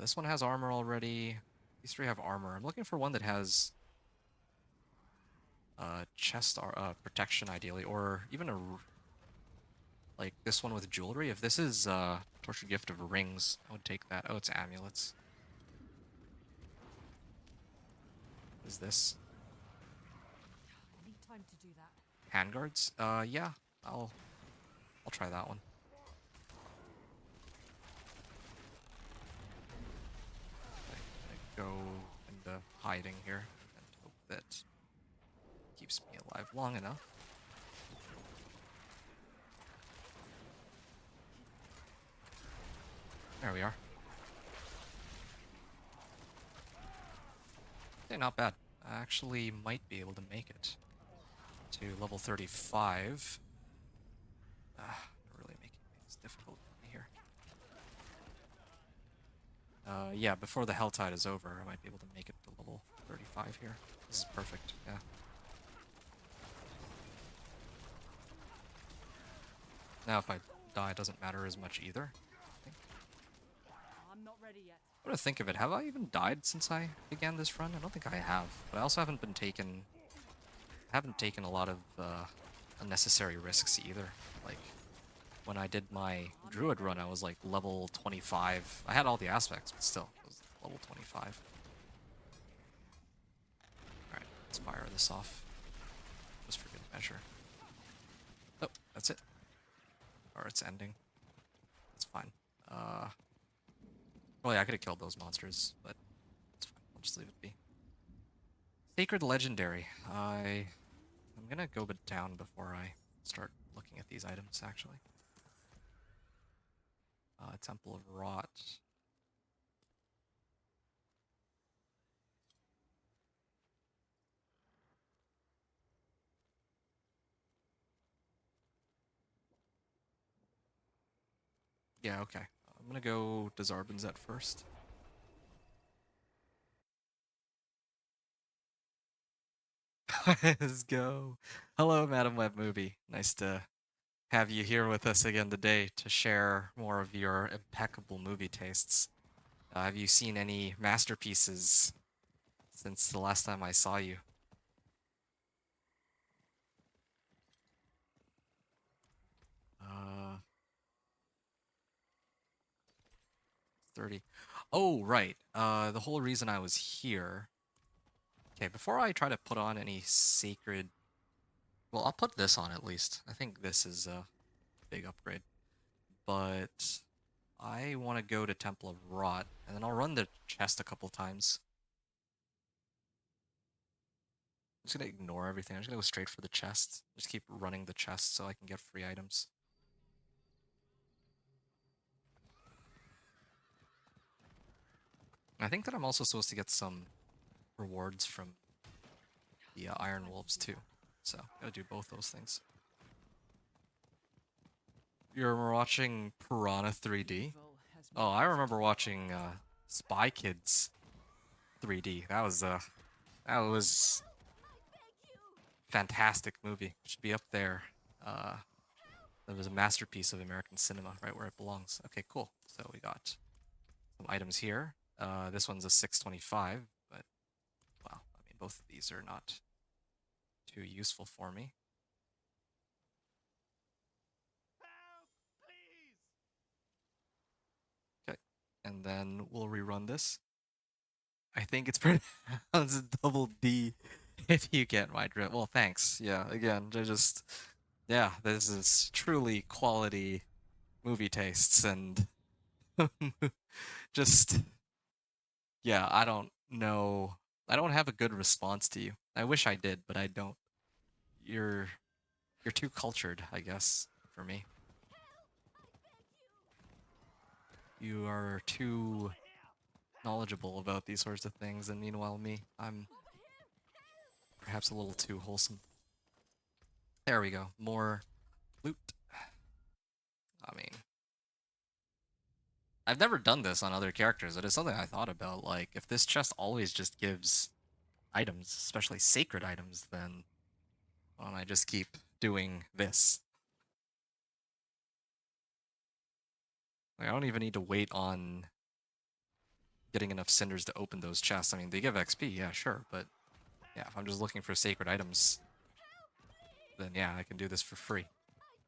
This one has armor already. These three have armor. I'm looking for one that has chest protection ideally, or even like this one with jewelry. If this is Tortured Gift of Rings, I would take that. Oh, it's amulets. What is this? I need time to do that. Handguards? Yeah, I'll try that one. I'm gonna go into hiding here and hope that keeps me alive long enough. There we are. Okay, not bad. I actually might be able to make it to level 35. Really making things difficult for me here. Yeah, before the Helltide is over, I might be able to make it to level 35 here. This is perfect, yeah. Now if I die, it doesn't matter as much either. I think. I'm not ready yet. What to think of it? Have I even died since I began this run? I don't think I have. But I also haven't been taken... I haven't taken a lot of unnecessary risks either. Like, when I did my Druid run, I was like level 25. I had all the aspects, but still, I was level 25. Alright, let's fire this off. Just for good measure. Oh, that's it. Or it's ending. It's fine. Well, yeah, I could have killed those monsters, but it's fine. I'll just leave it be. Sacred Legendary. I'm gonna go down before I start looking at these items, actually. Temple of Rot. Yeah, okay. I'm gonna go to Zarbin's first. Let's go. Hello, Madam Web Movie. Nice to have you here with us again today to share more of your impeccable movie tastes. Have you seen any masterpieces since the last time I saw you? 30. Oh, right. The whole reason I was here. Okay, before I try to put on any sacred... Well, I'll put this on at least. I think this is a big upgrade. But I want to go to Temple of Rot, and then I'll run the chest a couple times. I'm just gonna ignore everything. I'm just gonna go straight for the chest. Just keep running the chest so I can get free items. I think that I'm also supposed to get some rewards from the Iron Wolves too. So, gotta do both those things. You're watching Piranha 3D? Oh, I remember watching Spy Kids 3D. That was fantastic movie. Should be up there. That was a masterpiece of American cinema, right where it belongs. Okay, cool. So we got some items here. This one's a 625, but well, I mean, both of these are not too useful for me. Okay, and then we'll rerun this. I think it's pronounced double D, if you get my drift. Well, thanks. Yeah, again, yeah, this is truly quality movie tastes, and just, yeah, I don't know. I don't have a good response to you. I wish I did, but I don't. You're too cultured, I guess, for me. You are too knowledgeable about these sorts of things, and meanwhile me, I'm perhaps a little too wholesome. There we go. More loot. I mean, I've never done this on other characters. It is something I thought about. Like, if this chest always just gives items, especially sacred items, then why don't I just keep doing this? Like, I don't even need to wait on getting enough cinders to open those chests. I mean, they give XP, yeah, sure, but yeah, if I'm just looking for sacred items, then yeah, I can do this for free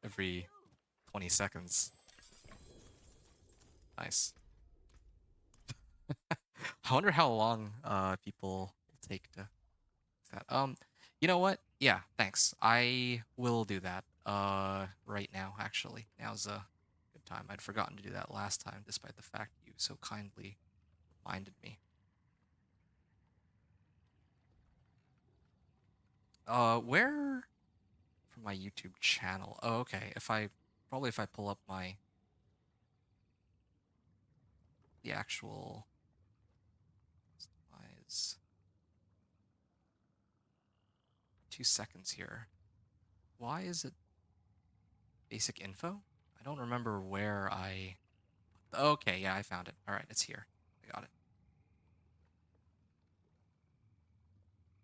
every 20 seconds. Nice. I wonder how long people will take to do that. You know what? Yeah, thanks. I will do that right now, actually. Now's a good time. I'd forgotten to do that last time, despite the fact you so kindly reminded me. Where from my YouTube channel? Oh, okay. If I pull up the actual customize 2 seconds here. Why is it basic info? I don't remember where I. Okay, yeah, I found it. All right, it's here. I got it.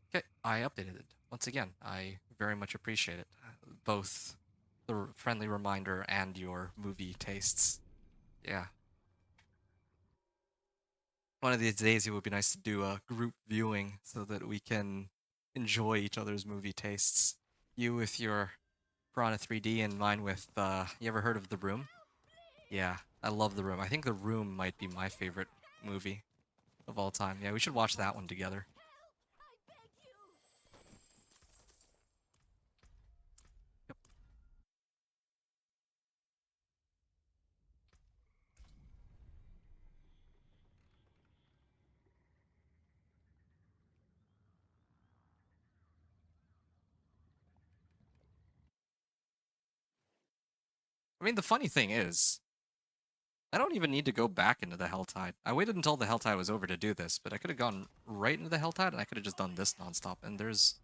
Okay, I updated it. Once again, I very much appreciate it. Both the friendly reminder and your movie tastes. Yeah. One of these days it would be nice to do a group viewing so that we can enjoy each other's movie tastes. You with your Piranha 3D and mine with, you ever heard of The Room? Yeah, I love The Room. I think The Room might be my favorite movie of all time. Yeah, we should watch that one together. Yep. I mean, the funny thing is, I don't even need to go back into the Helltide. I waited until the Helltide was over to do this, but I could have gone right into the Helltide and I could have just done this nonstop. And there's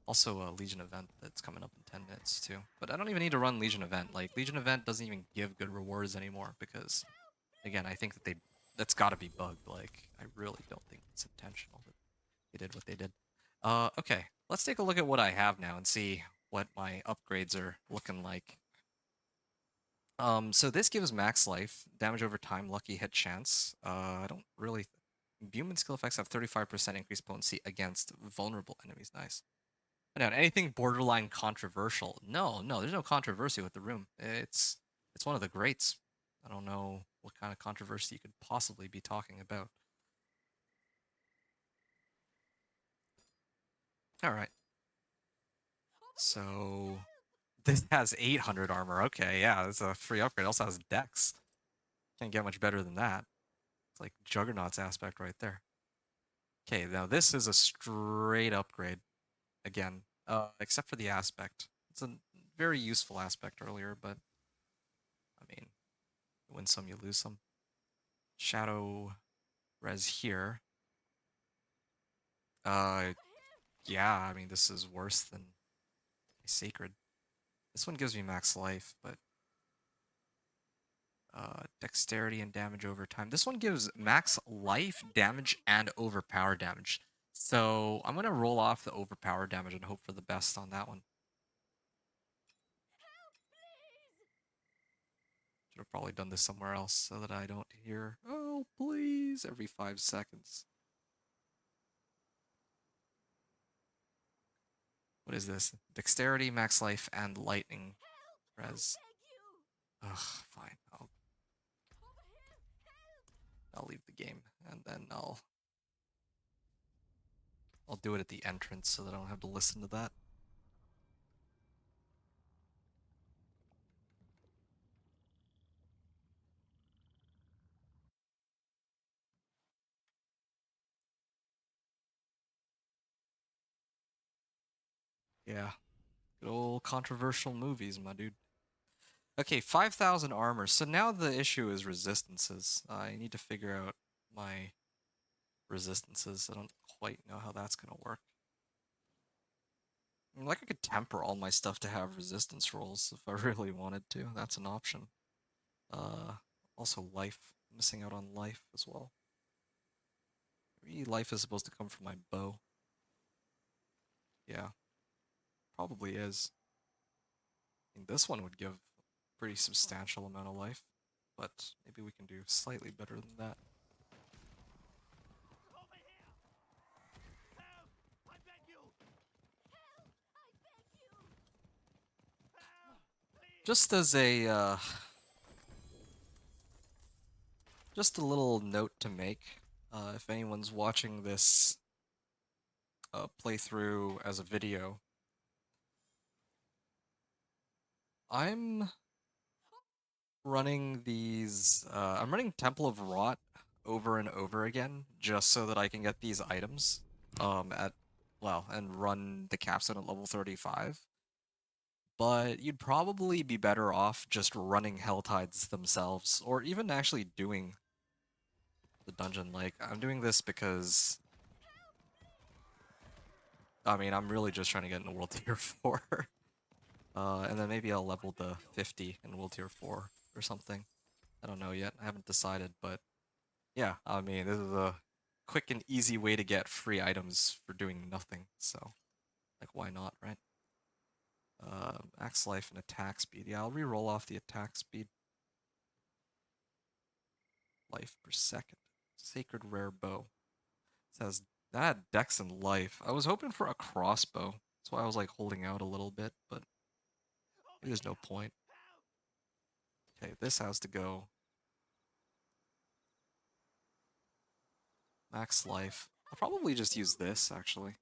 also a Legion event that's coming up in 10 minutes too. But I don't even need to run Legion event. Like, Legion event doesn't even give good rewards anymore because, again, I think that that's got to be bugged. Like, I really don't think it's intentional that they did what they did. Okay, let's take a look at what I have now and see what my upgrades are looking like. So this gives max life, damage over time, lucky hit chance. I don't really. Human skill effects have 35% increased potency against vulnerable enemies. Nice. Now, anything borderline controversial? No, no, there's no controversy with the room. It's one of the greats. I don't know what kind of controversy you could possibly be talking about. All right. So this has 800 armor. Okay, yeah, it's a free upgrade. It also has Dex. Can't get much better than that. It's like Juggernaut's aspect right there. Okay, now this is a straight upgrade again, except for the aspect. It's a very useful aspect earlier, but I mean, you win some, you lose some. Shadow res here. Uh, yeah, I mean, this is worse than Sacred. This one gives me max life, but dexterity and damage over time. This one gives max life, damage, and overpower damage. So I'm gonna roll off the overpower damage and hope for the best on that one. Should have probably done this somewhere else so that I don't hear, oh, please, every 5 seconds. What is this? Dexterity, max life, and lightning res. Ugh, fine. I'll leave the game and then I'll do it at the entrance so that I don't have to listen to that. Yeah. Good old controversial movies, my dude. Okay, 5,000 armor. So now the issue is resistances. I need to figure out my resistances. I don't quite know how that's going to work. Like I could temper all my stuff to have resistance rolls if I really wanted to. That's an option. Uh, also life. Missing out on life as well. Maybe life is supposed to come from my bow. Yeah, probably is. I mean, this one would give a pretty substantial amount of life, but maybe we can do slightly better than that. Over here! Help! I beg you! Help! I beg you! Help! Please! Just as a just a little note to make, if anyone's watching this playthrough as a video, I'm running these. I'm running Temple of Rot over and over again just so that I can get these items. And run the capstone at level 35. But you'd probably be better off just running Helltides themselves, or even actually doing the dungeon. Like, I'm doing this because, I mean, I'm really just trying to get into World Tier 4. And then maybe I'll level to 50 in World Tier 4 or something. I don't know yet. I haven't decided, but yeah, I mean, this is a quick and easy way to get free items for doing nothing, so, like, why not, right? Max life and attack speed. Yeah, I'll re-roll off the attack speed. Life per second. Sacred rare bow. It says that dex and life. I was hoping for a crossbow. That's why I was like holding out a little bit, but maybe there's no point. Okay, this has to go. Max life. I'll probably just use this, actually.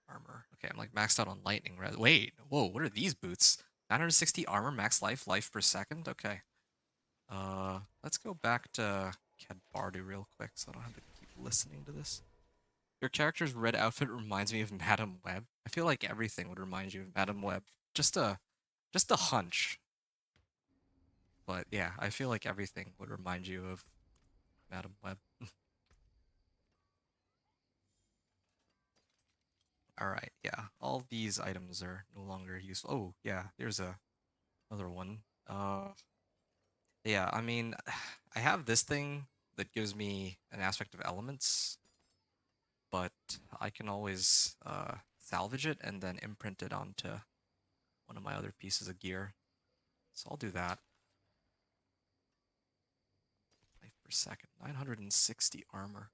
Armor. Okay, I'm like maxed out on lightning. Wait, whoa, what are these boots? 960 armor, max life, life per second? Okay. Let's go back to Cadbardu real quick so I don't have to keep listening to this. Your character's red outfit reminds me of Madam Web. I feel like everything would remind you of Madam Web. Just a hunch. But yeah, I feel like everything would remind you of Madam Web. Alright, yeah. All these items are no longer useful. Oh, yeah, here's another one. Yeah, I mean, I have this thing that gives me an aspect of elements, but I can always salvage it and then imprint it onto one of my other pieces of gear. So I'll do that. Life per second. 960 armor.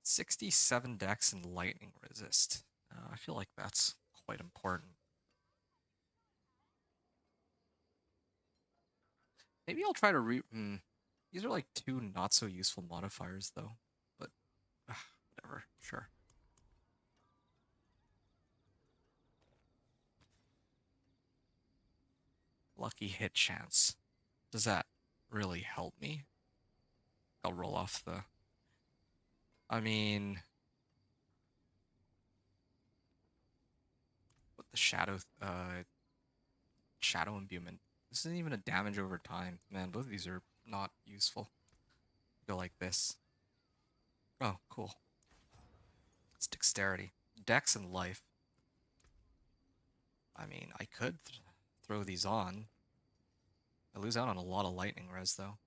'67 dex and lightning resist. I feel like that's quite important. Maybe I'll try to These are like two not so useful modifiers though, but whatever, sure. Lucky hit chance. Does that really help me? I'll roll off the... I mean... What the shadow imbuement. This isn't even a damage over time. Man, both of these are not useful. Go like this. Oh, cool. It's dexterity. Dex and life. I mean, I could throw these on. I lose out on a lot of lightning res, though.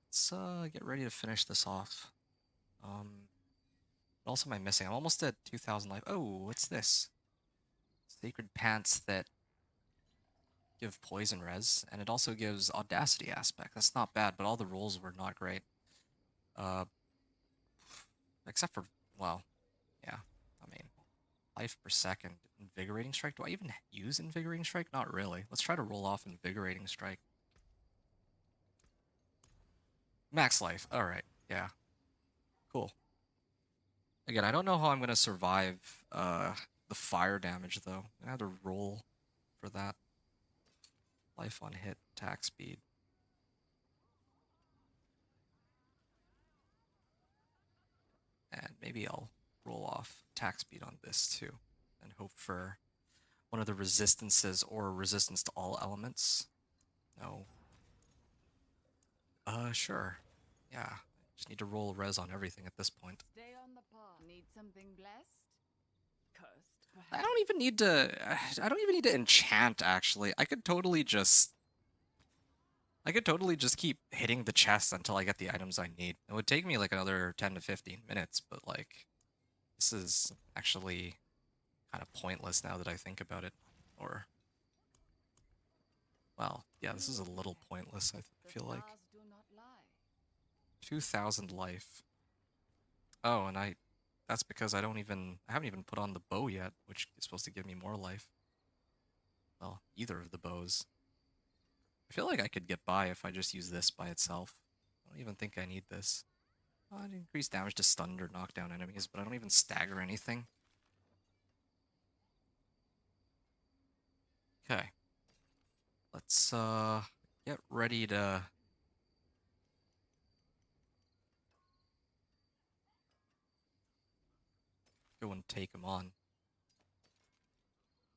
Let's get ready to finish this off. What else am I missing? I'm almost at 2,000 life. Oh, what's this? Sacred pants that give poison res, and it also gives audacity aspect. That's not bad, but all the rolls were not great. Uh, except for, well, yeah, I mean, life per second. Invigorating strike? Do I even use invigorating strike? Not really. Let's try to roll off invigorating strike. Max life. All right. Yeah. Cool. Again, I don't know how I'm going to survive the fire damage, though. I'm going to have to roll for that. Life on hit, attack speed. And maybe I'll roll off attack speed on this, too. and hope for one of the resistances or resistance to all elements. No. Sure. Yeah. Just need to roll res on everything at this point. Stay on the path. Need something blessed? Cursed, I perhaps? don't even need to. I don't even need to enchant. Actually, I could totally just. I could totally just keep hitting the chest until I get the items I need. It would take me like another 10 to 15 minutes, but like, this is actually kind of pointless now that I think about it. Or, well, yeah, this is a little pointless. I The feel like stars do not lie. 2,000 life. Oh, and that's because I haven't even put on the bow yet, which is supposed to give me more life. Well, either of the bows. I feel like I could get by if I just use this by itself. I don't even think I need this. I'd increase damage to stunned or knockdown enemies, but I don't even stagger anything. Okay. Let's get ready to go and take him on.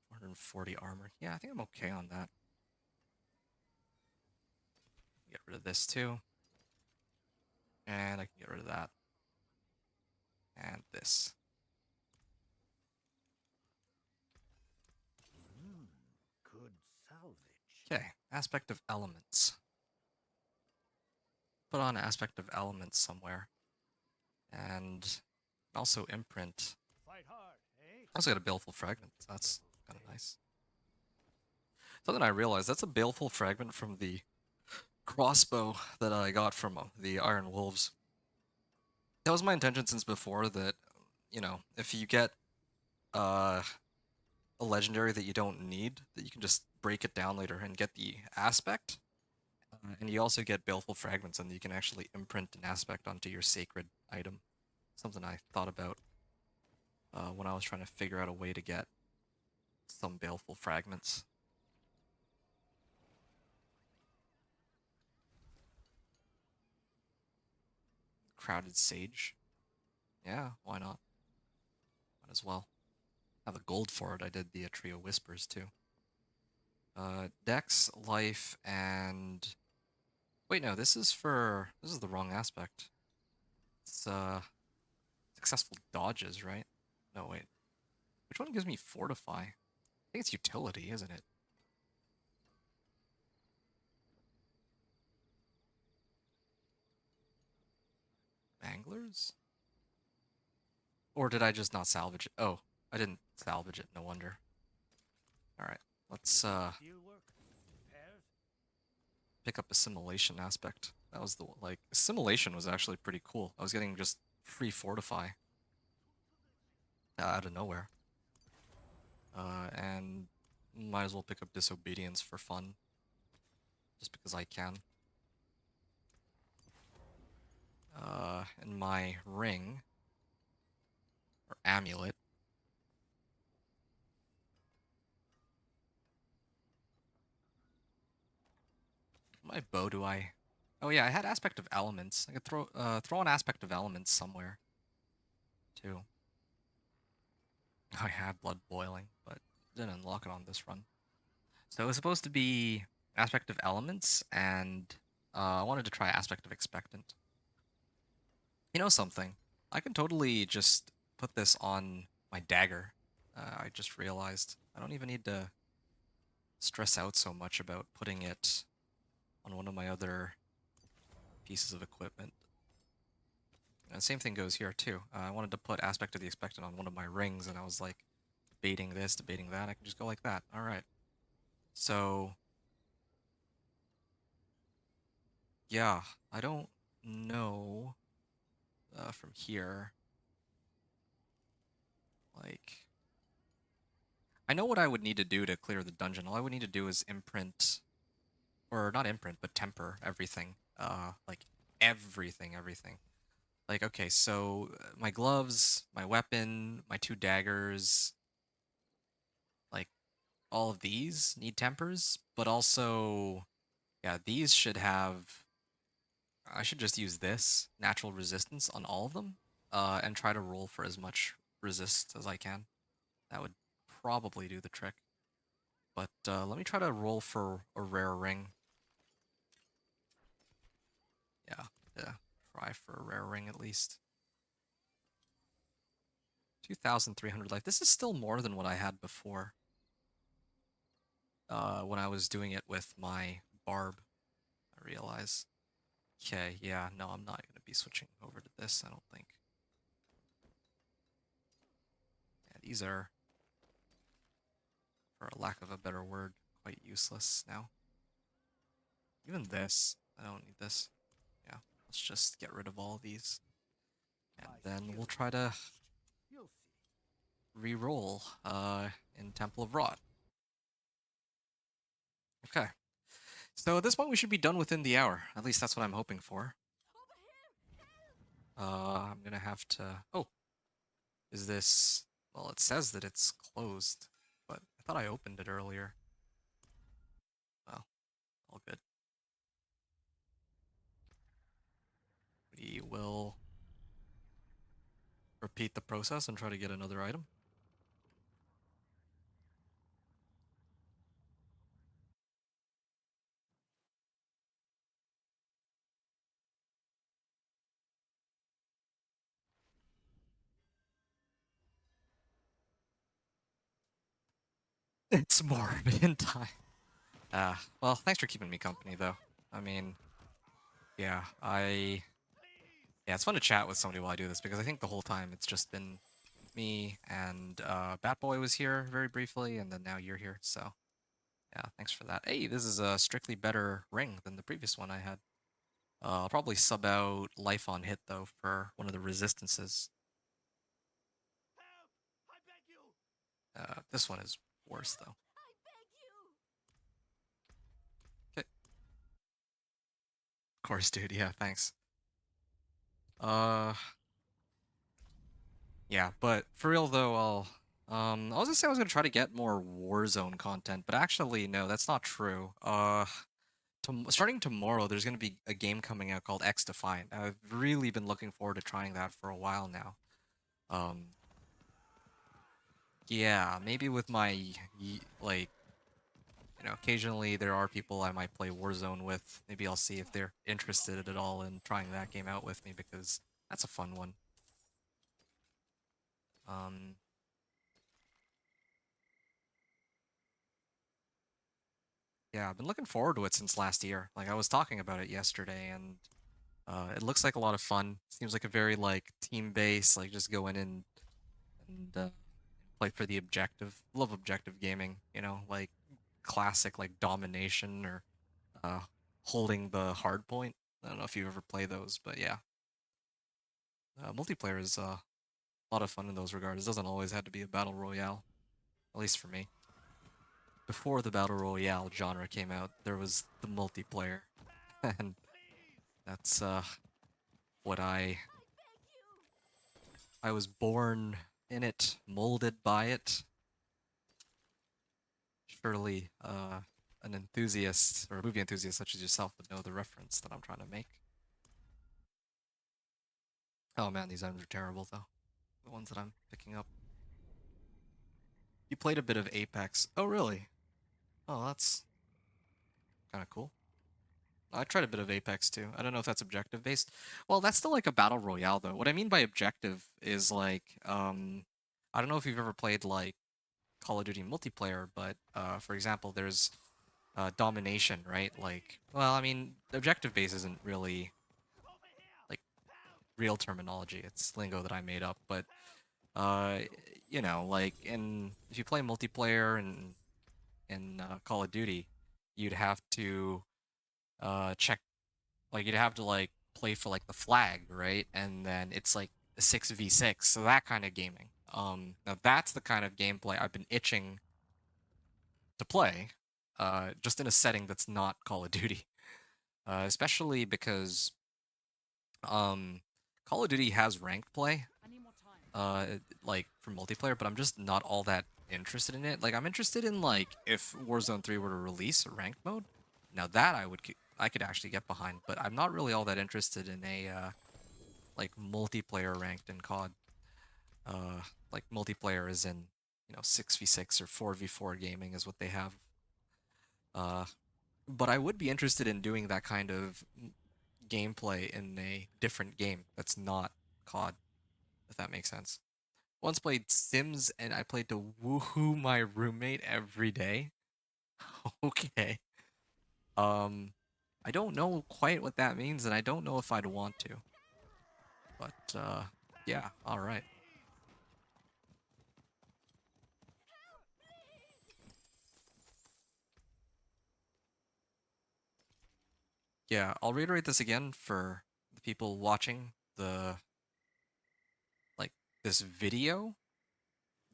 440 armor. Yeah, I think I'm okay on that. Get rid of this too. And I can get rid of that. And this. Good salvage. Okay, aspect of elements. Put on aspect of elements somewhere. And also imprint. Fight hard, eh? Also got a baleful fragment. So that's kind of nice. Something I realized, that's a baleful fragment from the crossbow that I got from the Iron Wolves. That was my intention since before that, you know, if you get a legendary that you don't need, that you can just break it down later and get the aspect. And you also get baleful fragments, and you can actually imprint an aspect onto your sacred item. Something I thought about when I was trying to figure out a way to get some baleful fragments. Crowded Sage. Yeah, why not? Might as well. Have the gold for it. I did the Trio Whispers too. Dex, life, and... Wait, no, this is the wrong aspect. It's, successful dodges, right? No, wait. Which one gives me Fortify? I think it's utility, isn't it? Anglers? Or did I just not salvage it? Oh, I didn't salvage it, no wonder. Alright, let's Steel work, repairs. pick up Assimilation aspect. That was the like Assimilation was actually pretty cool. I was getting just free Fortify out of nowhere. And might as well pick up Disobedience for fun. Just because I can. And my ring or amulet. My bow do I? Oh yeah, I had aspect of elements. I could throw an aspect of elements somewhere too. I had blood boiling, but didn't unlock it on this run. So it was supposed to be aspect of elements, and I wanted to try aspect of expectant. You know something? I can totally just put this on my dagger. I just realized I don't even need to stress out so much about putting it on one of my other pieces of equipment. And same thing goes here too. I wanted to put aspect of the expectant on one of my rings, and I was like debating this, debating that. I can just go like that. All right. So yeah, I don't know from here. Like, I know what I would need to do to clear the dungeon. All I would need to do is imprint, or not imprint, but temper everything. Like everything. Like, okay, so my gloves, my weapon, my two daggers, like all of these need tempers, but also, yeah, these should have. I should just use this natural resistance on all of them, and try to roll for as much resist as I can. That would probably do the trick. But let me try to roll for a rare ring. Yeah, try for a rare ring at least. 2,300 life. This is still more than what I had before. When I was doing it with my barb, I realize. Okay, yeah, no, I'm not going to be switching over to this, I don't think. Yeah, these are, for a lack of a better word, quite useless now. Even this, I don't need this. Yeah, let's just get rid of all of these. And then we'll try to You'll see. re-roll in Temple of Rot. Okay. So at this point we should be done within the hour. At least that's what I'm hoping for. I'm gonna have to... Oh! Is this... Well, it says that it's closed, but I thought I opened it earlier. Well, all good. We will repeat the process and try to get another item. It's Morbid time. Well, thanks for keeping me company, though. I mean, yeah, yeah, it's fun to chat with somebody while I do this, because I think the whole time it's just been me and Batboy was here very briefly, and then now you're here, so yeah, thanks for that. Hey, this is a strictly better ring than the previous one I had. I'll probably sub out life on hit, though, for one of the resistances. Help! I beg you! This one is worse, though. I beg you! Okay. Of course, dude, yeah, thanks. Uh... Yeah, but for real though, I was gonna say I was gonna try to get more Warzone content, but actually, no, that's not true. Starting tomorrow, there's gonna be a game coming out called X Defiant. I've really been looking forward to trying that for a while now. Um, yeah, maybe with my, like, occasionally there are people I might play Warzone with. Maybe I'll see if they're interested at all in trying that game out with me, because that's a fun one. Um, Yeah, I've been looking forward to it since last year. Like, I was talking about it yesterday, and it looks like a lot of fun. Seems like a very, like, team-based, like, just go in and play for the objective. Love objective gaming, like, classic, like, domination or uh, holding the hard point. I don't know if you've ever played those, but yeah. Multiplayer is a lot of fun in those regards. It doesn't always have to be a battle royale, at least for me. Before the battle royale genre came out, there was the multiplayer, and that's what I was born in it, molded by it. Surely an enthusiast or a movie enthusiast such as yourself would know the reference that I'm trying to make. Oh man, these items are terrible though. The ones that I'm picking up. You played a bit of Apex. Oh really? Oh, that's kind of cool. I tried a bit of Apex too. I don't know if that's objective based. Well, that's still like a battle royale though. What I mean by objective is like I don't know if you've ever played like Call of Duty multiplayer, but for example, there's domination, right? Like, well, I mean, objective base isn't really like real terminology. It's lingo that I made up, but uh, like if you play multiplayer in Call of Duty, you'd have to check, like you'd have to like play for like the flag, right? And then it's like a 6v6, so that kind of gaming. Now that's the kind of gameplay I've been itching to play, just in a setting that's not Call of Duty. Especially because Call of Duty has ranked play, I need more time. like for multiplayer, but I'm just not all that interested in it. Like I'm interested in like if Warzone 3 were to release a ranked mode. Now that I could actually get behind, but I'm not really all that interested in a like multiplayer ranked in COD. Like multiplayer is in 6v6 or 4v4 gaming is what they have. But I would be interested in doing that kind of gameplay in a different game that's not COD, if that makes sense. Once played Sims and I played to woohoo my roommate every day. Okay. I don't know quite what that means, and I don't know if I'd want to. But yeah, all right. Yeah, I'll reiterate this again for the people watching like this video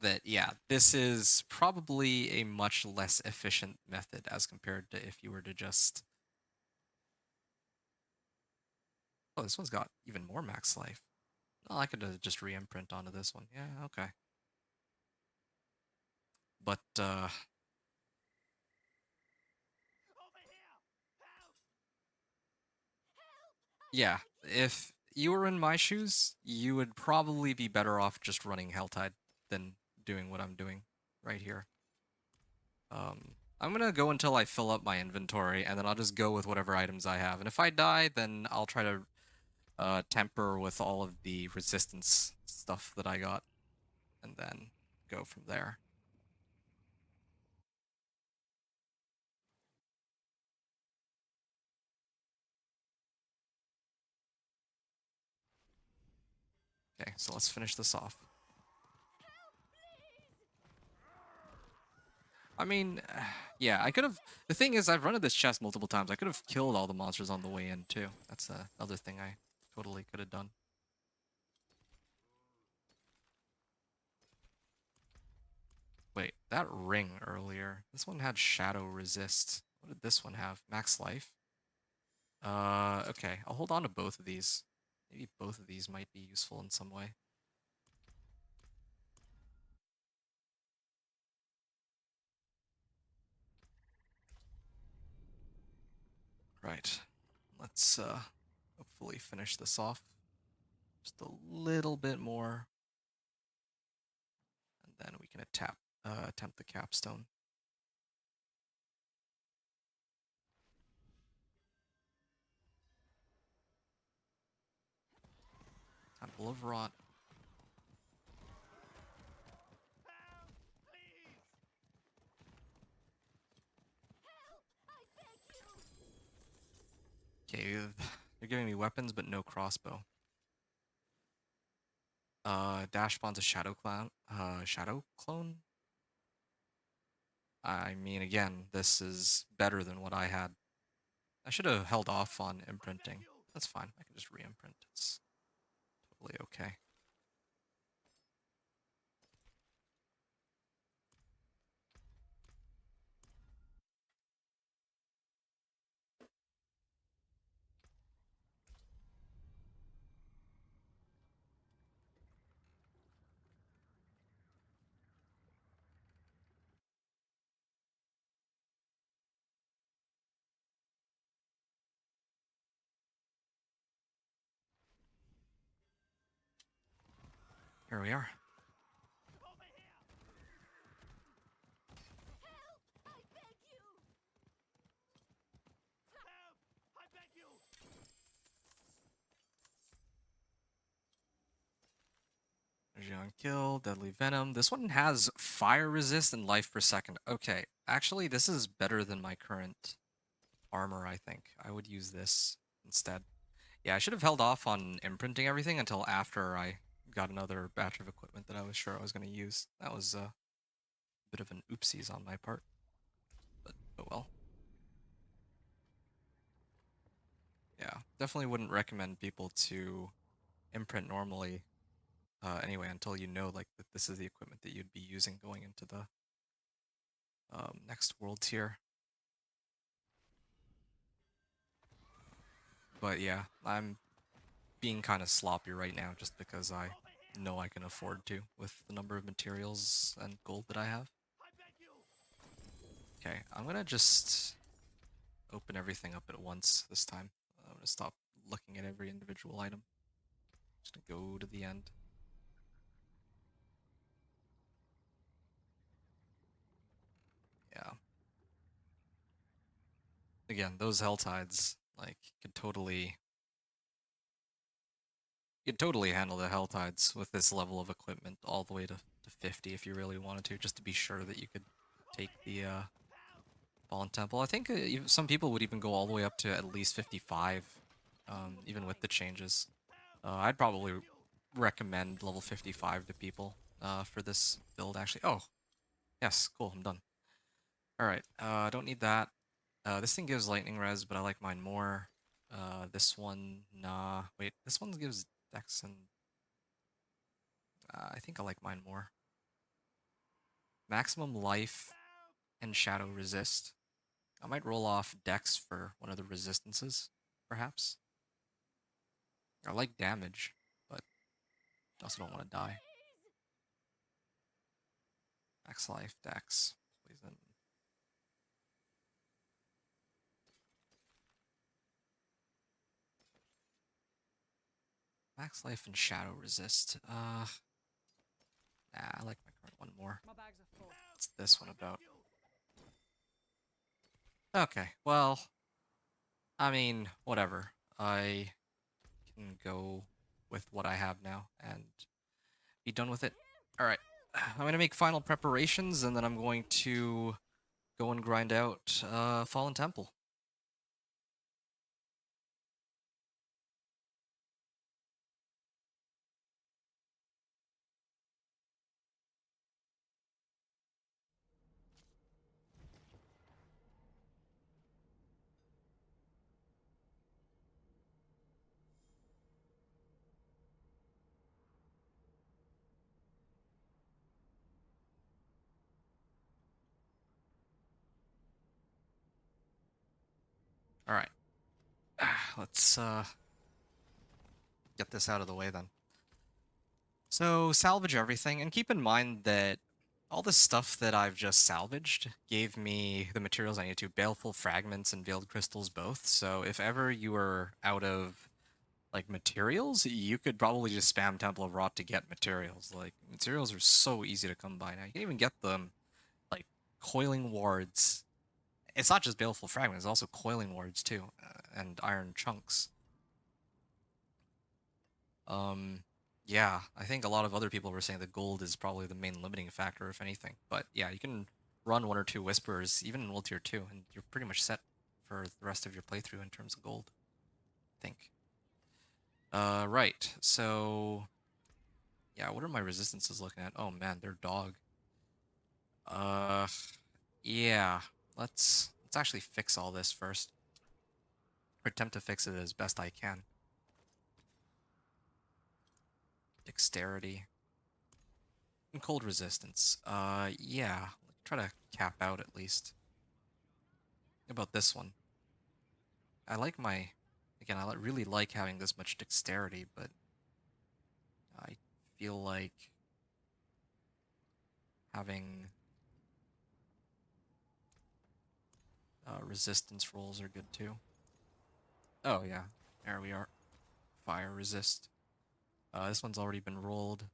that yeah, this is probably a much less efficient method as compared to if you were to just oh, this one's got even more max life. Oh, I could just re-imprint onto this one. Yeah, okay. But Over here! Help! yeah, if you were in my shoes, you would probably be better off just running Helltide than doing what I'm doing right here. I'm gonna go until I fill up my inventory, and then I'll just go with whatever items I have. And if I die, then I'll try to temper with all of the resistance stuff that I got, and then go from there. Okay, so let's finish this off. I mean, yeah, I could have. The thing is, I've run at this chest multiple times. I could have killed all the monsters on the way in too. That's another thing I totally could have done. Wait, that ring earlier. This one had shadow resist. What did this one have? Max life. Okay. I'll hold on to both of these. Maybe both of these might be useful in some way. Right. Let's hopefully finish this off. Just a little bit more. And then we can attempt the capstone. Temple of Rot. Help! Please! Okay, they're giving me weapons but no crossbow. Dash spawns a shadow clone? I mean, again, this is better than what I had. I should have held off on imprinting. That's fine. I can just re-imprint. It's totally okay. Here we are. Over here! Help! I beg you! Energy on kill, deadly venom. This one has fire resist and life per second. Okay, actually, this is better than my current armor, I think. I would use this instead. Yeah, I should have held off on imprinting everything until after I got another batch of equipment that I was sure I was going to use. That was a bit of an oopsies on my part, but oh well. Yeah, definitely wouldn't recommend people to imprint normally anyway until you know like that this is the equipment that you'd be using going into the next world tier. But yeah, I'm being kind of sloppy right now just because I know I can afford to with the number of materials and gold that I have. I beg you! Okay, I'm gonna just open everything up at once this time. I'm gonna stop looking at every individual item. Just gonna go to the end. Yeah. Again, those hell tides, like, you'd totally handle the hell tides with this level of equipment all the way to 50 if you really wanted to, just to be sure that you could take the Fallen Temple. I think some people would even go all the way up to at least 55, even with the changes. I'd probably recommend level 55 to people for this build, actually. Oh, yes, cool, I'm done. Alright, I don't need that. This thing gives lightning res, but I like mine more. This one, nah. Wait, this one gives dex and... I think I like mine more. Maximum life and shadow resist. I might roll off dex for one of the resistances, perhaps. I like damage, but I also don't want to die. Max life, dex, poison. Max life and shadow resist. Nah, I like my current one more. My bags are full. What's this one about? Okay, well, I mean, whatever. I can go with what I have now and be done with it. Alright, I'm going to make final preparations, and then I'm going to go and grind out Fallen Temple. Alright, let's get this out of the way then. So, salvage everything, and keep in mind that all this stuff that I've just salvaged gave me the materials I need to, baleful fragments and veiled crystals both, so if ever you were out of, like, materials, you could probably just spam Temple of Rot to get materials. Like, materials are so easy to come by now. You can even get them, like, coiling wards. It's not just baleful fragments, it's also coiling wards too, and iron chunks. Yeah, I think a lot of other people were saying that gold is probably the main limiting factor, if anything. But yeah, you can run one or two Whisperers, even in World Tier 2, and you're pretty much set for the rest of your playthrough in terms of gold, I think. Right, so... Yeah, what are my resistances looking at? Oh man, they're dog. Uh, yeah, let's actually fix all this first. Or attempt to fix it as best I can. Dexterity. And cold resistance. Yeah. Try to cap out at least. How about this one? I like my... Again, I really like having this much dexterity, but... I feel like... having... resistance rolls are good too. Oh yeah, there we are. Fire resist. This one's already been rolled.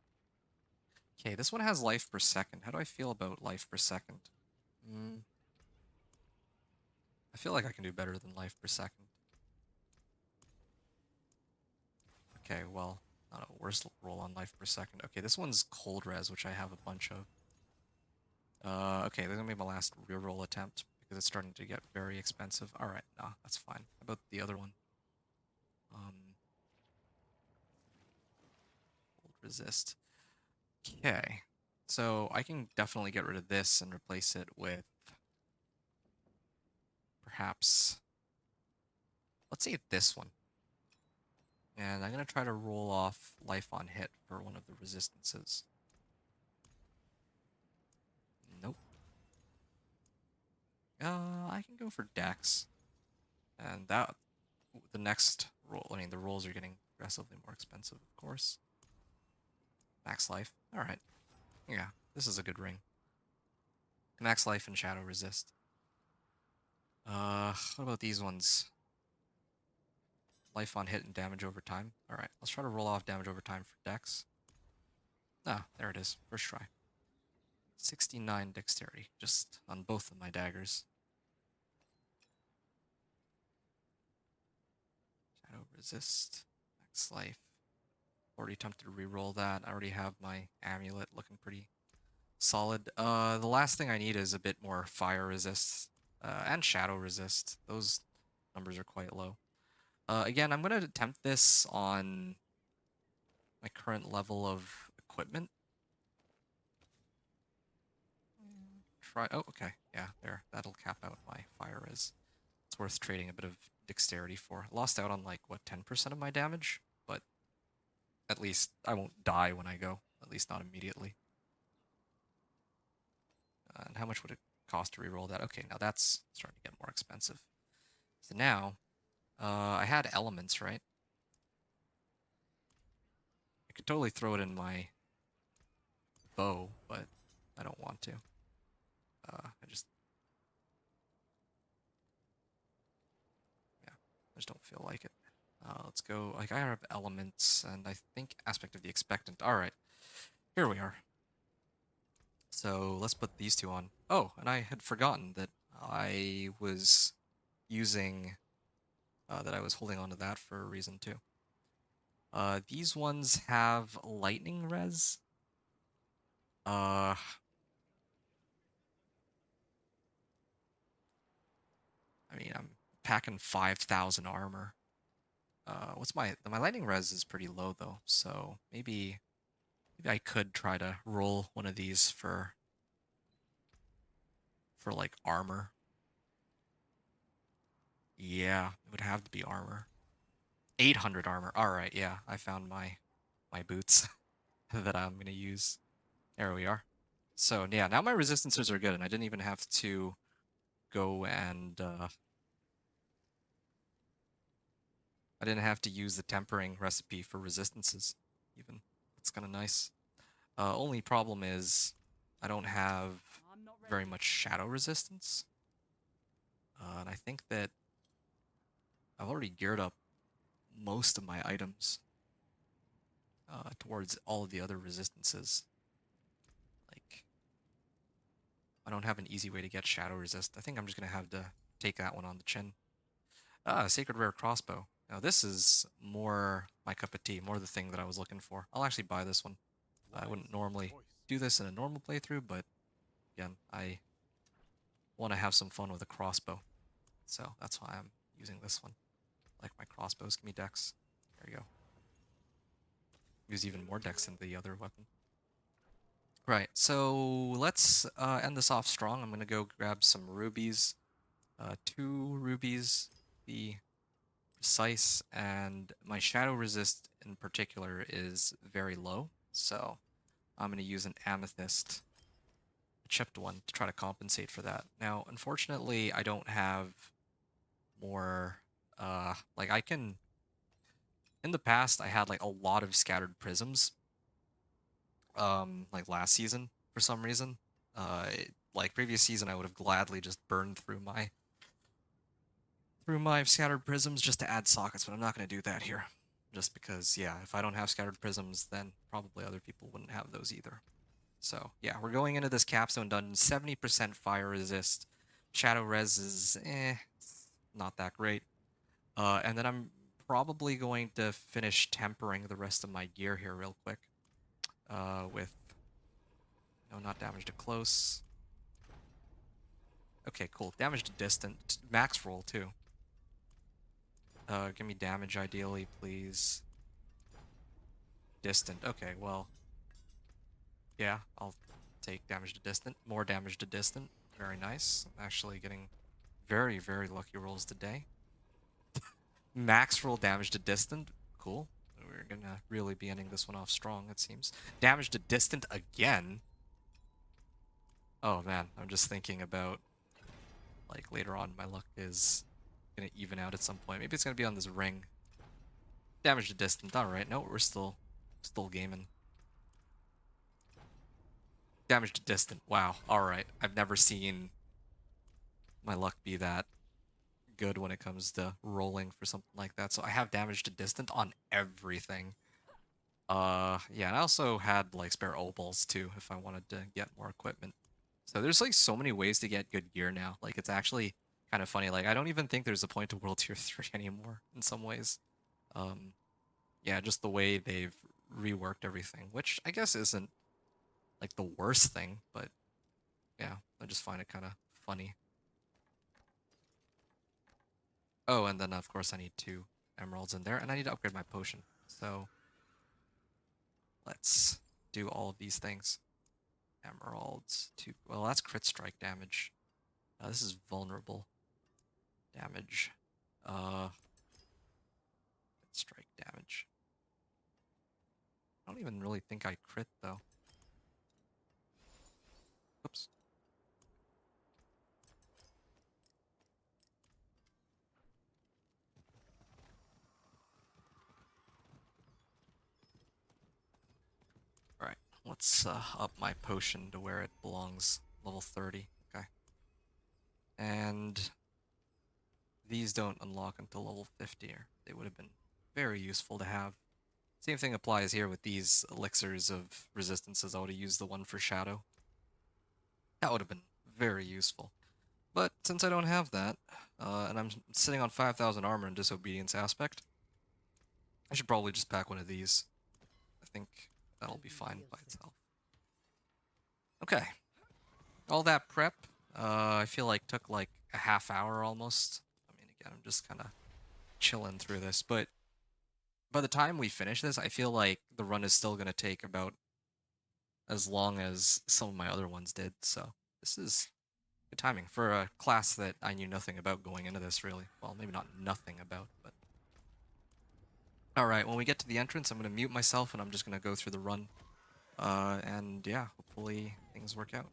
Okay, this one has life per second. How do I feel about life per second? I feel like I can do better than life per second. Okay, well, not a worse roll on life per second. Okay, this one's cold res, which I have a bunch of. Okay, this is gonna be my last reroll attempt because it's starting to get very expensive. Alright, nah, that's fine. How about the other one? Cold resist. Okay, so I can definitely get rid of this and replace it with perhaps, let's say this one. And I'm gonna try to roll off life on hit for one of the resistances. Nope. I can go for Dex. And that, the next roll, I mean, the rolls are getting progressively more expensive, of course. Max life. Alright. Yeah, this is a good ring. Max life and shadow resist. What about these ones? Life on hit and damage over time. Alright, let's try to roll off damage over time for Dex. Ah, there it is. First try. 69 dexterity, just on both of my daggers. Shadow resist, max life. Already tempted to reroll that. I already have my amulet looking pretty solid. The last thing I need is a bit more fire resist and shadow resist. Those numbers are quite low. Again, I'm going to attempt this on my current level of equipment. Try. Oh, okay. Yeah, there. That'll cap out my fire res. It's worth trading a bit of dexterity for. Lost out on like, what, 10% of my damage? But at least I won't die when I go. At least not immediately. And how much would it cost to reroll that? Okay, now that's starting to get more expensive. So now, I had elements, right? I could totally throw it in my bow, but I don't want to. I just don't feel like it. Let's go. Like I have elements, and I think aspect of the expectant. All right, here we are. So let's put these two on. Oh, and I had forgotten that I was using that I was holding on to that for a reason too. These ones have lightning res. I mean, I'm packing 5,000 armor. What's my lightning res is pretty low though, so maybe I could try to roll one of these for like armor. Yeah, it would have to be armor. 800 armor. All right, yeah, I found my boots that I'm gonna use. There we are. So yeah, now my resistances are good, and I didn't even have to go and I didn't have to use the tempering recipe for resistances. Even that's kind of nice. Only problem is I don't have I'm not very ready. much shadow resistance, and I think that I've already geared up most of my items towards all of the other resistances. Like, I don't have an easy way to get shadow resist. I think I'm just going to have to take that one on the chin. Sacred Rare Crossbow. Now this is more my cup of tea, more the thing that I was looking for. I'll actually buy this one. I wouldn't normally do this in a normal playthrough, but again, I want to have some fun with a crossbow. So that's why I'm using this one. Like my crossbows, give me dex. There you go. Use even more dex than the other weapon. Right, so let's end this off strong. I'm going to go grab some rubies. 2 rubies, be precise, and my shadow resist in particular is very low, so I'm going to use an amethyst, a chipped one, to try to compensate for that. Now, unfortunately, I don't have more, like I can, in the past, I had like a lot of scattered prisms, like last season for some reason. Like previous season, I would have gladly just burned through my scattered prisms just to add sockets, but I'm not going to do that here. Just because, yeah, if I don't have scattered prisms, then probably other people wouldn't have those either. So, yeah, we're going into this capstone dungeon. 70% fire resist. Shadow res is, not that great. And then I'm probably going to finish tempering the rest of my gear here real quick. With, no, not damage to close. Okay, cool. Damage to distant. Max roll, too. Give me damage ideally, please. Distant. Okay, well. Yeah, I'll take damage to distant. More damage to distant. Very nice. I'm actually getting very, very lucky rolls today. Max roll damage to distant. Cool. We're gonna really be ending this one off strong, it seems. Damage to distant again. Oh man, I'm just thinking about, like, later on my luck is gonna even out at some point. Maybe it's gonna be on this ring. Damage to distant. Alright, no, we're still gaming. Damage to distant. Wow. Alright. I've never seen my luck be that good when it comes to rolling for something like that. So I have damage to distant on everything. Yeah, and I also had like spare opals too if I wanted to get more equipment. So there's like so many ways to get good gear now. Like it's actually kind of funny. Like I don't even think there's a point to World Tier 3 anymore in some ways. Um, yeah, just the way they've reworked everything, which I guess isn't like the worst thing, but yeah, I just find it kind of funny. Oh, and then of course I need 2 emeralds in there, and I need to upgrade my potion. So let's do all of these things. Emeralds, 2. Well, that's crit strike damage. This is vulnerable damage. Crit strike damage. I don't even really think I crit though. Oops. Alright, let's up my potion to where it belongs. Level 30. Okay. And these don't unlock until level 50. Or they would have been very useful to have. Same thing applies here with these elixirs of resistances. I would have used the one for Shadow. That would have been very useful. But since I don't have that, and I'm sitting on 5,000 armor and disobedience aspect, I should probably just pack one of these. I think that'll be fine by itself. Okay. All that prep, I feel like took like a half hour almost. I mean, again, I'm just kind of chilling through this, but by the time we finish this, I feel like the run is still going to take about as long as some of my other ones did, so this is good timing for a class that I knew nothing about going into this, really. Well, maybe not nothing about, but... Alright, when we get to the entrance, I'm going to mute myself and I'm just going to go through the run. And yeah, hopefully things work out.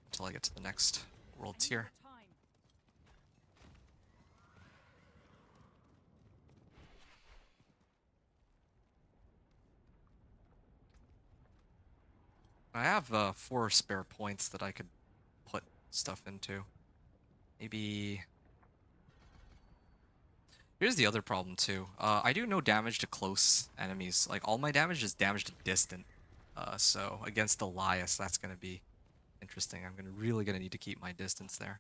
Until I get to the next world tier. Time. I have 4 spare points that I could put stuff into. Maybe... Here's the other problem too. I do no damage to close enemies. Like, all my damage is damage to distant. So against Elias, that's going to be interesting. I'm really gonna need to keep my distance there.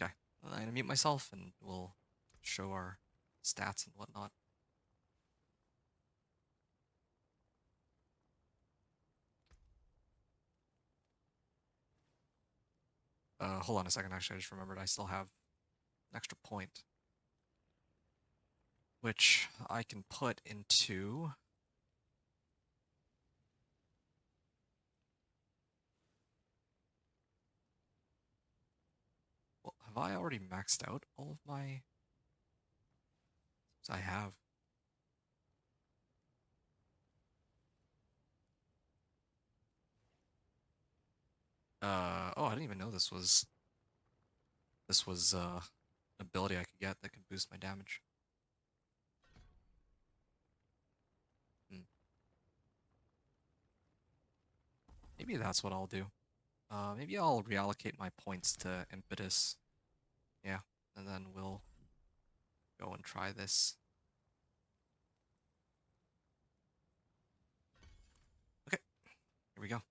Okay, I'm gonna mute myself and we'll show our stats and whatnot. Hold on a second, actually, I just remembered I still have an extra point. Which I can put into... Well, have I already maxed out all of my... I have. Oh, I didn't even know this was... This was, an ability I could get that could boost my damage. Hmm. Maybe that's what I'll do. Maybe I'll reallocate my points to Impetus. Yeah, and then we'll go and try this. Okay, here we go.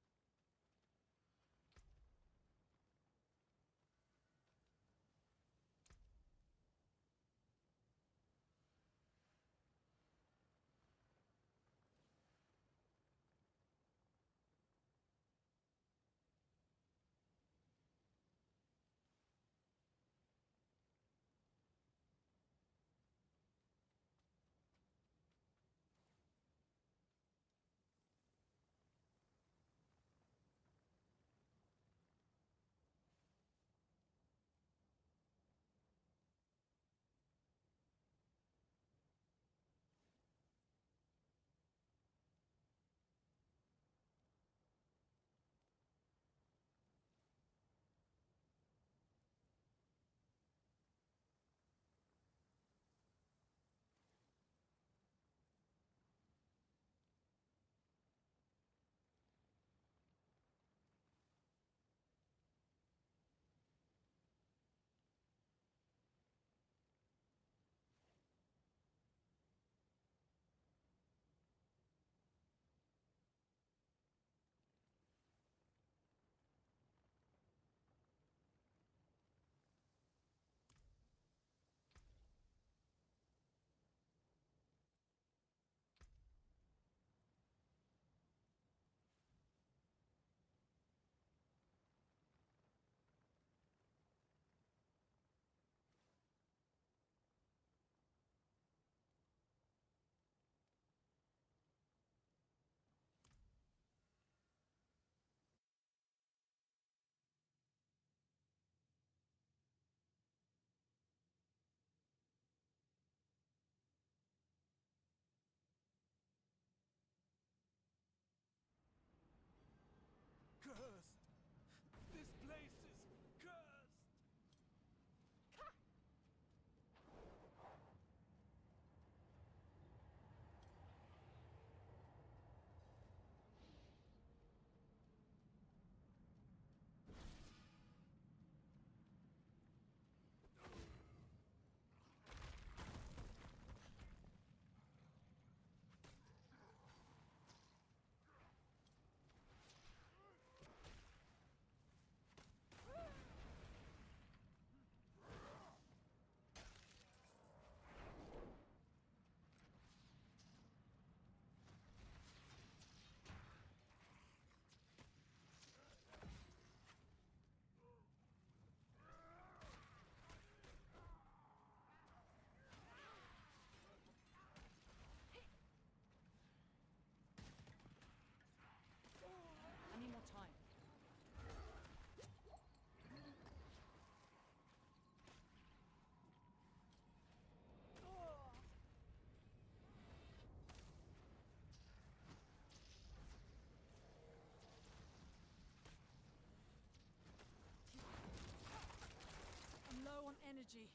energy.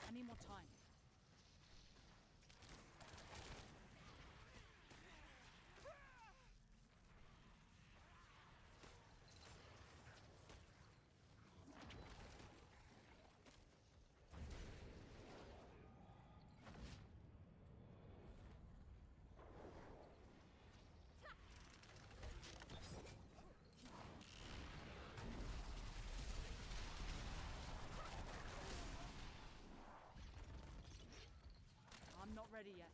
I need more time. I'm not ready yet.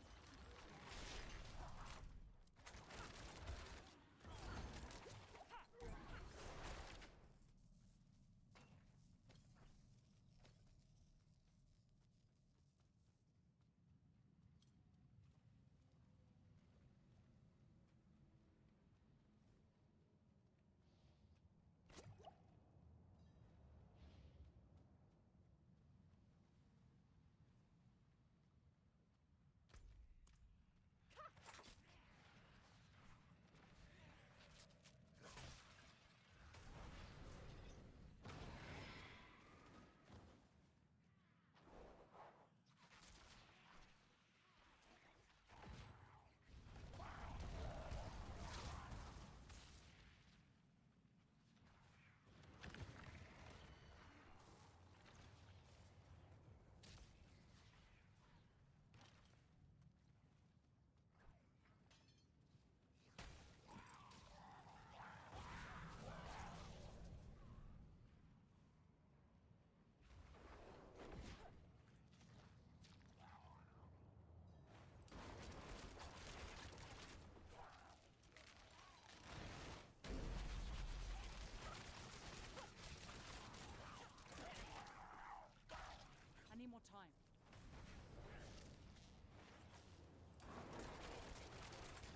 I need more time.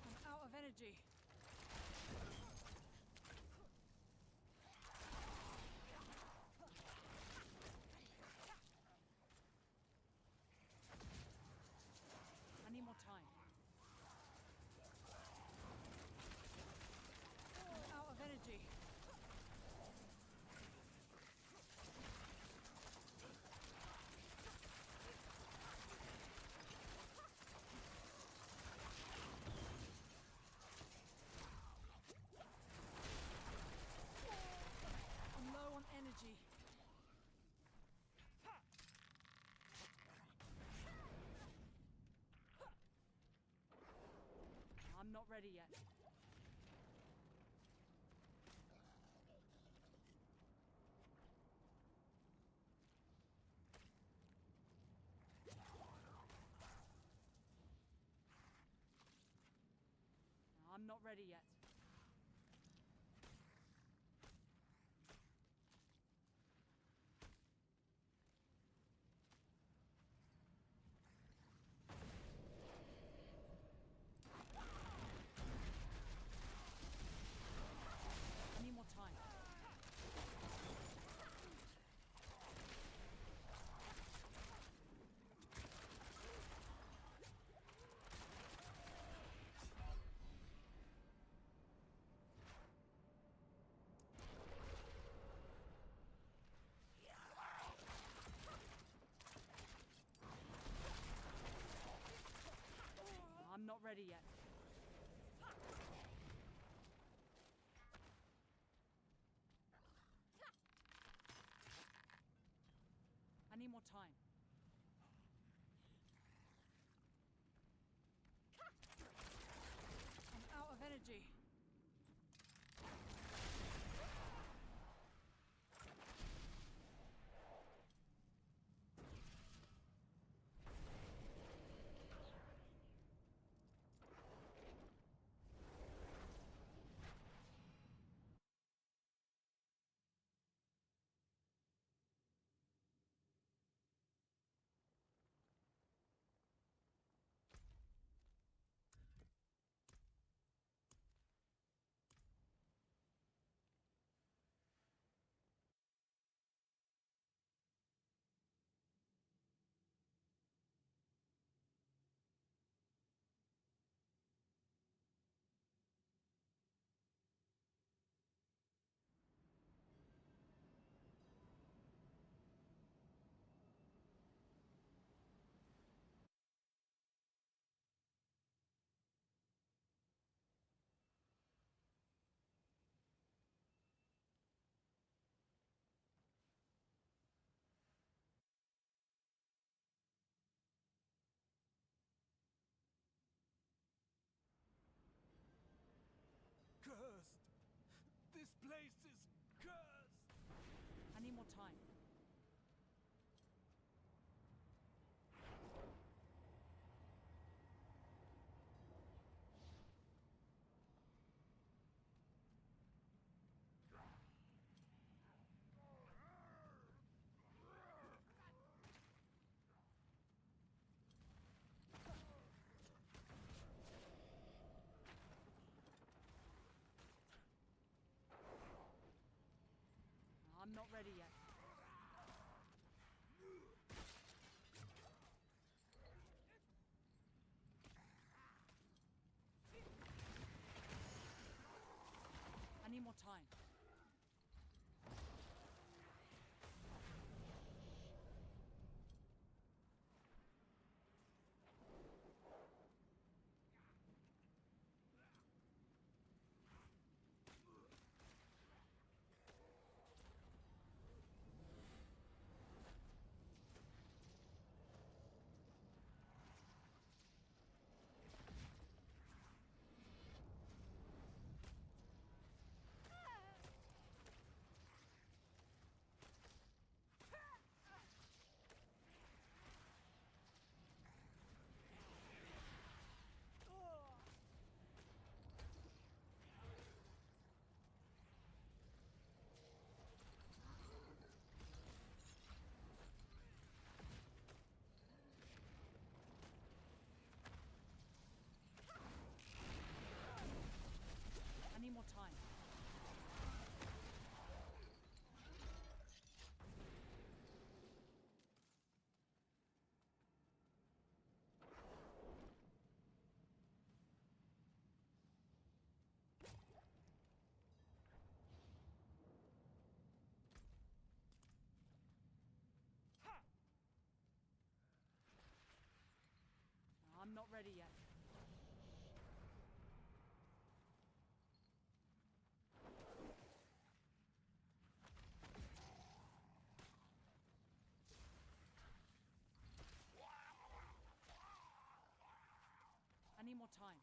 I'm out of energy. I need more time. I'm out of energy. I'm low on energy. I'm not ready yet. I'm not ready yet. I need more time. I'm not ready yet. I need more time. I'm out of energy. ready yet. I need more time. I need more time. I'm not ready yet. I need more time.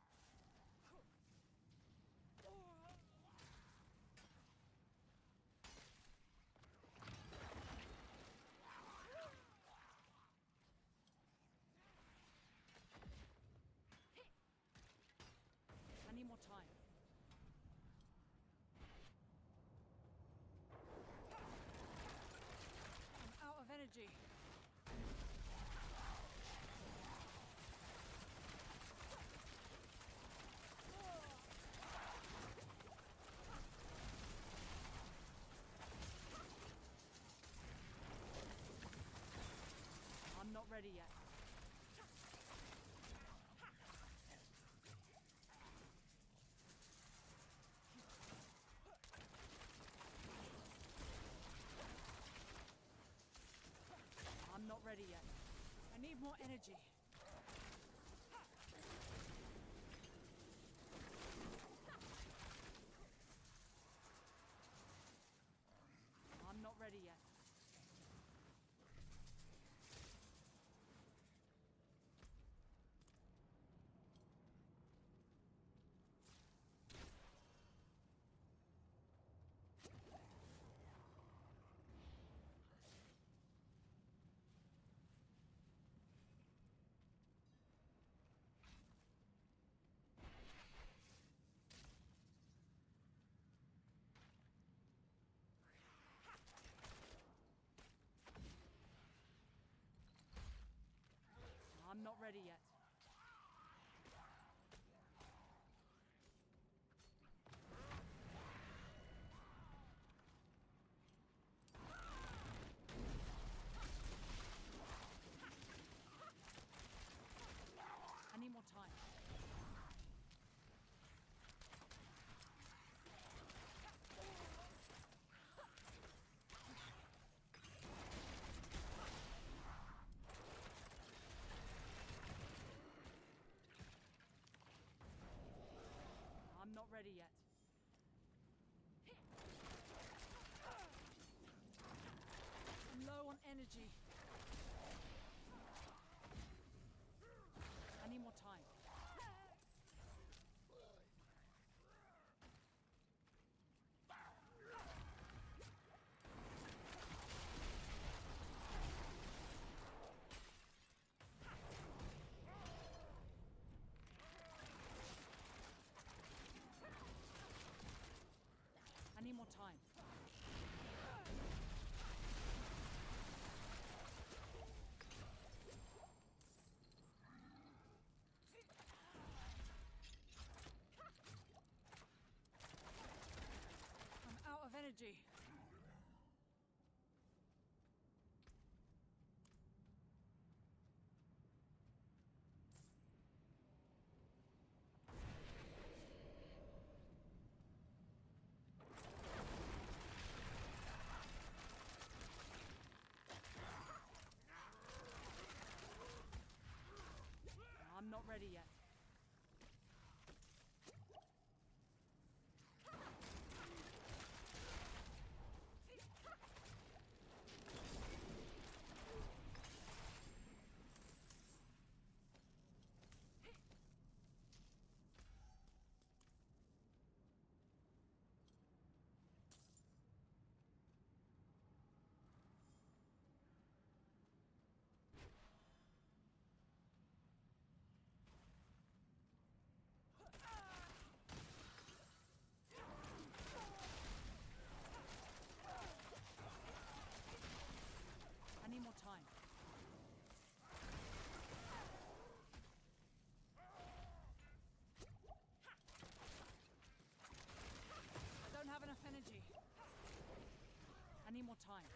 I need more time. I'm out of energy. I'm not ready yet. I'm not ready yet. I need more energy. I'm not ready yet. I'm not ready yet. I need more time. I'm not ready yet. I'm low on energy. I need more time. I need more time. I'm out of energy. ready yet. I need more time. I don't have enough energy. I need more time.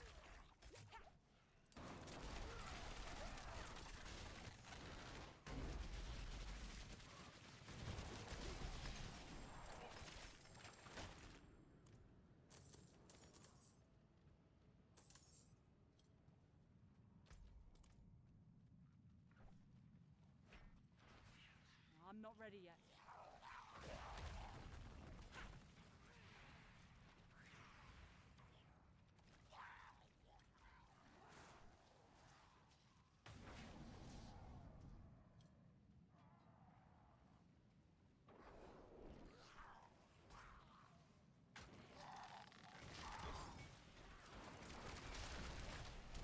I'm not ready yet.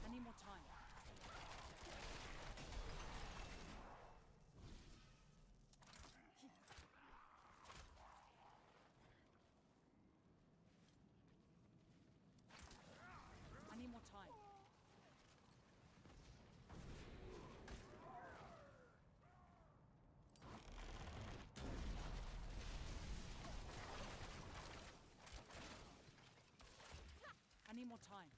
I need more time. I need more time. I need more time.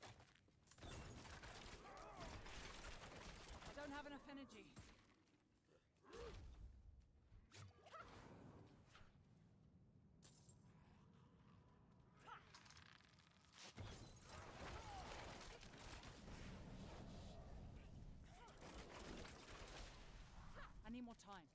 I don't have enough energy. I need more time.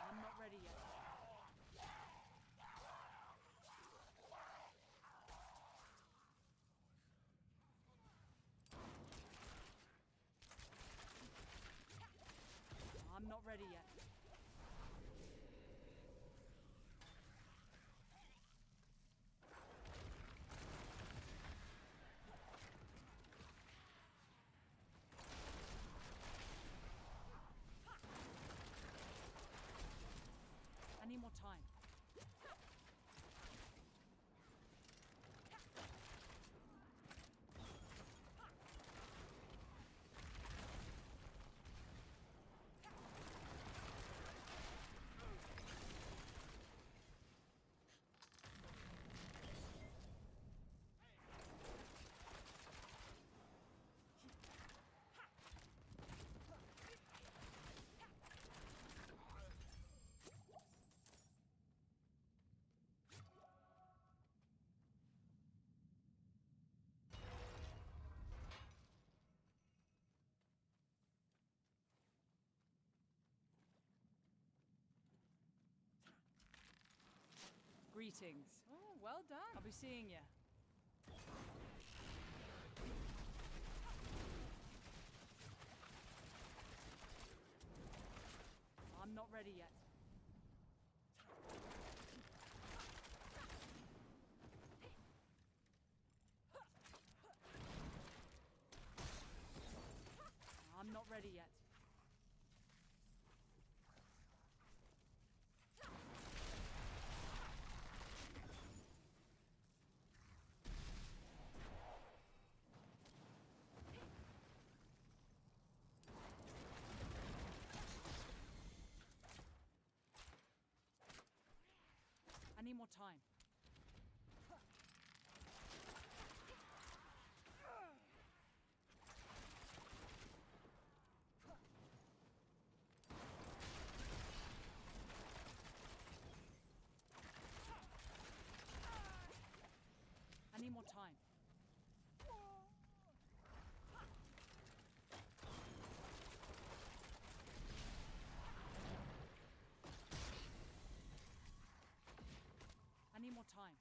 I'm not ready yet. I'm not ready yet. I need more time. Greetings. Oh, well done. I'll be seeing you. I'm not ready yet. I'm not ready yet. more time. I need more time. I need more time.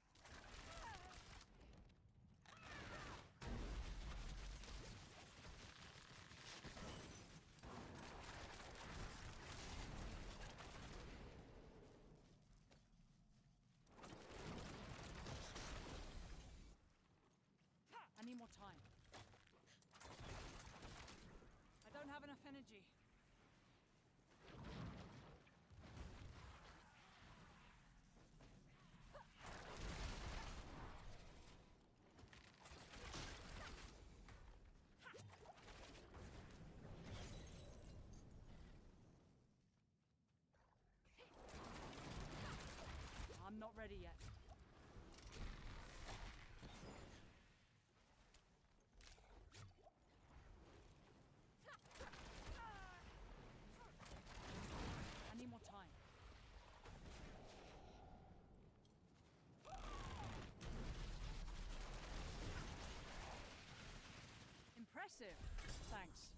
I need more time. I don't have enough energy. I'm not ready yet. I need more time. Impressive. Thanks.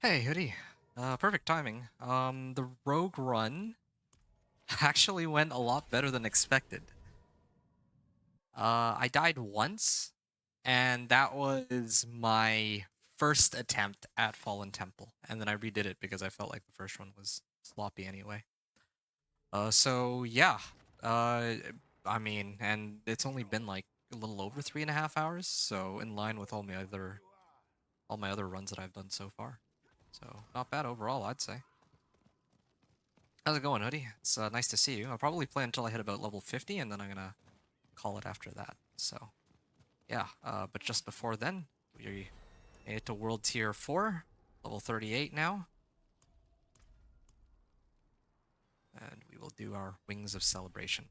Hey, Hoodie. Perfect timing. The rogue run actually went a lot better than expected. I died once, and that was my first attempt at Fallen Temple, and then I redid it because I felt like the first one was sloppy anyway. So yeah, I mean, and it's only been like a little over 3.5 hours, so in line with all my other runs that I've done so far. So not bad overall, I'd say. How's it going, Hoodie? It's nice to see you. I'll probably play until I hit about level 50, and then I'm gonna call it after that. So yeah, but just before then, we made it to World Tier 4, level 38 now. And we will do our Wings of Celebration.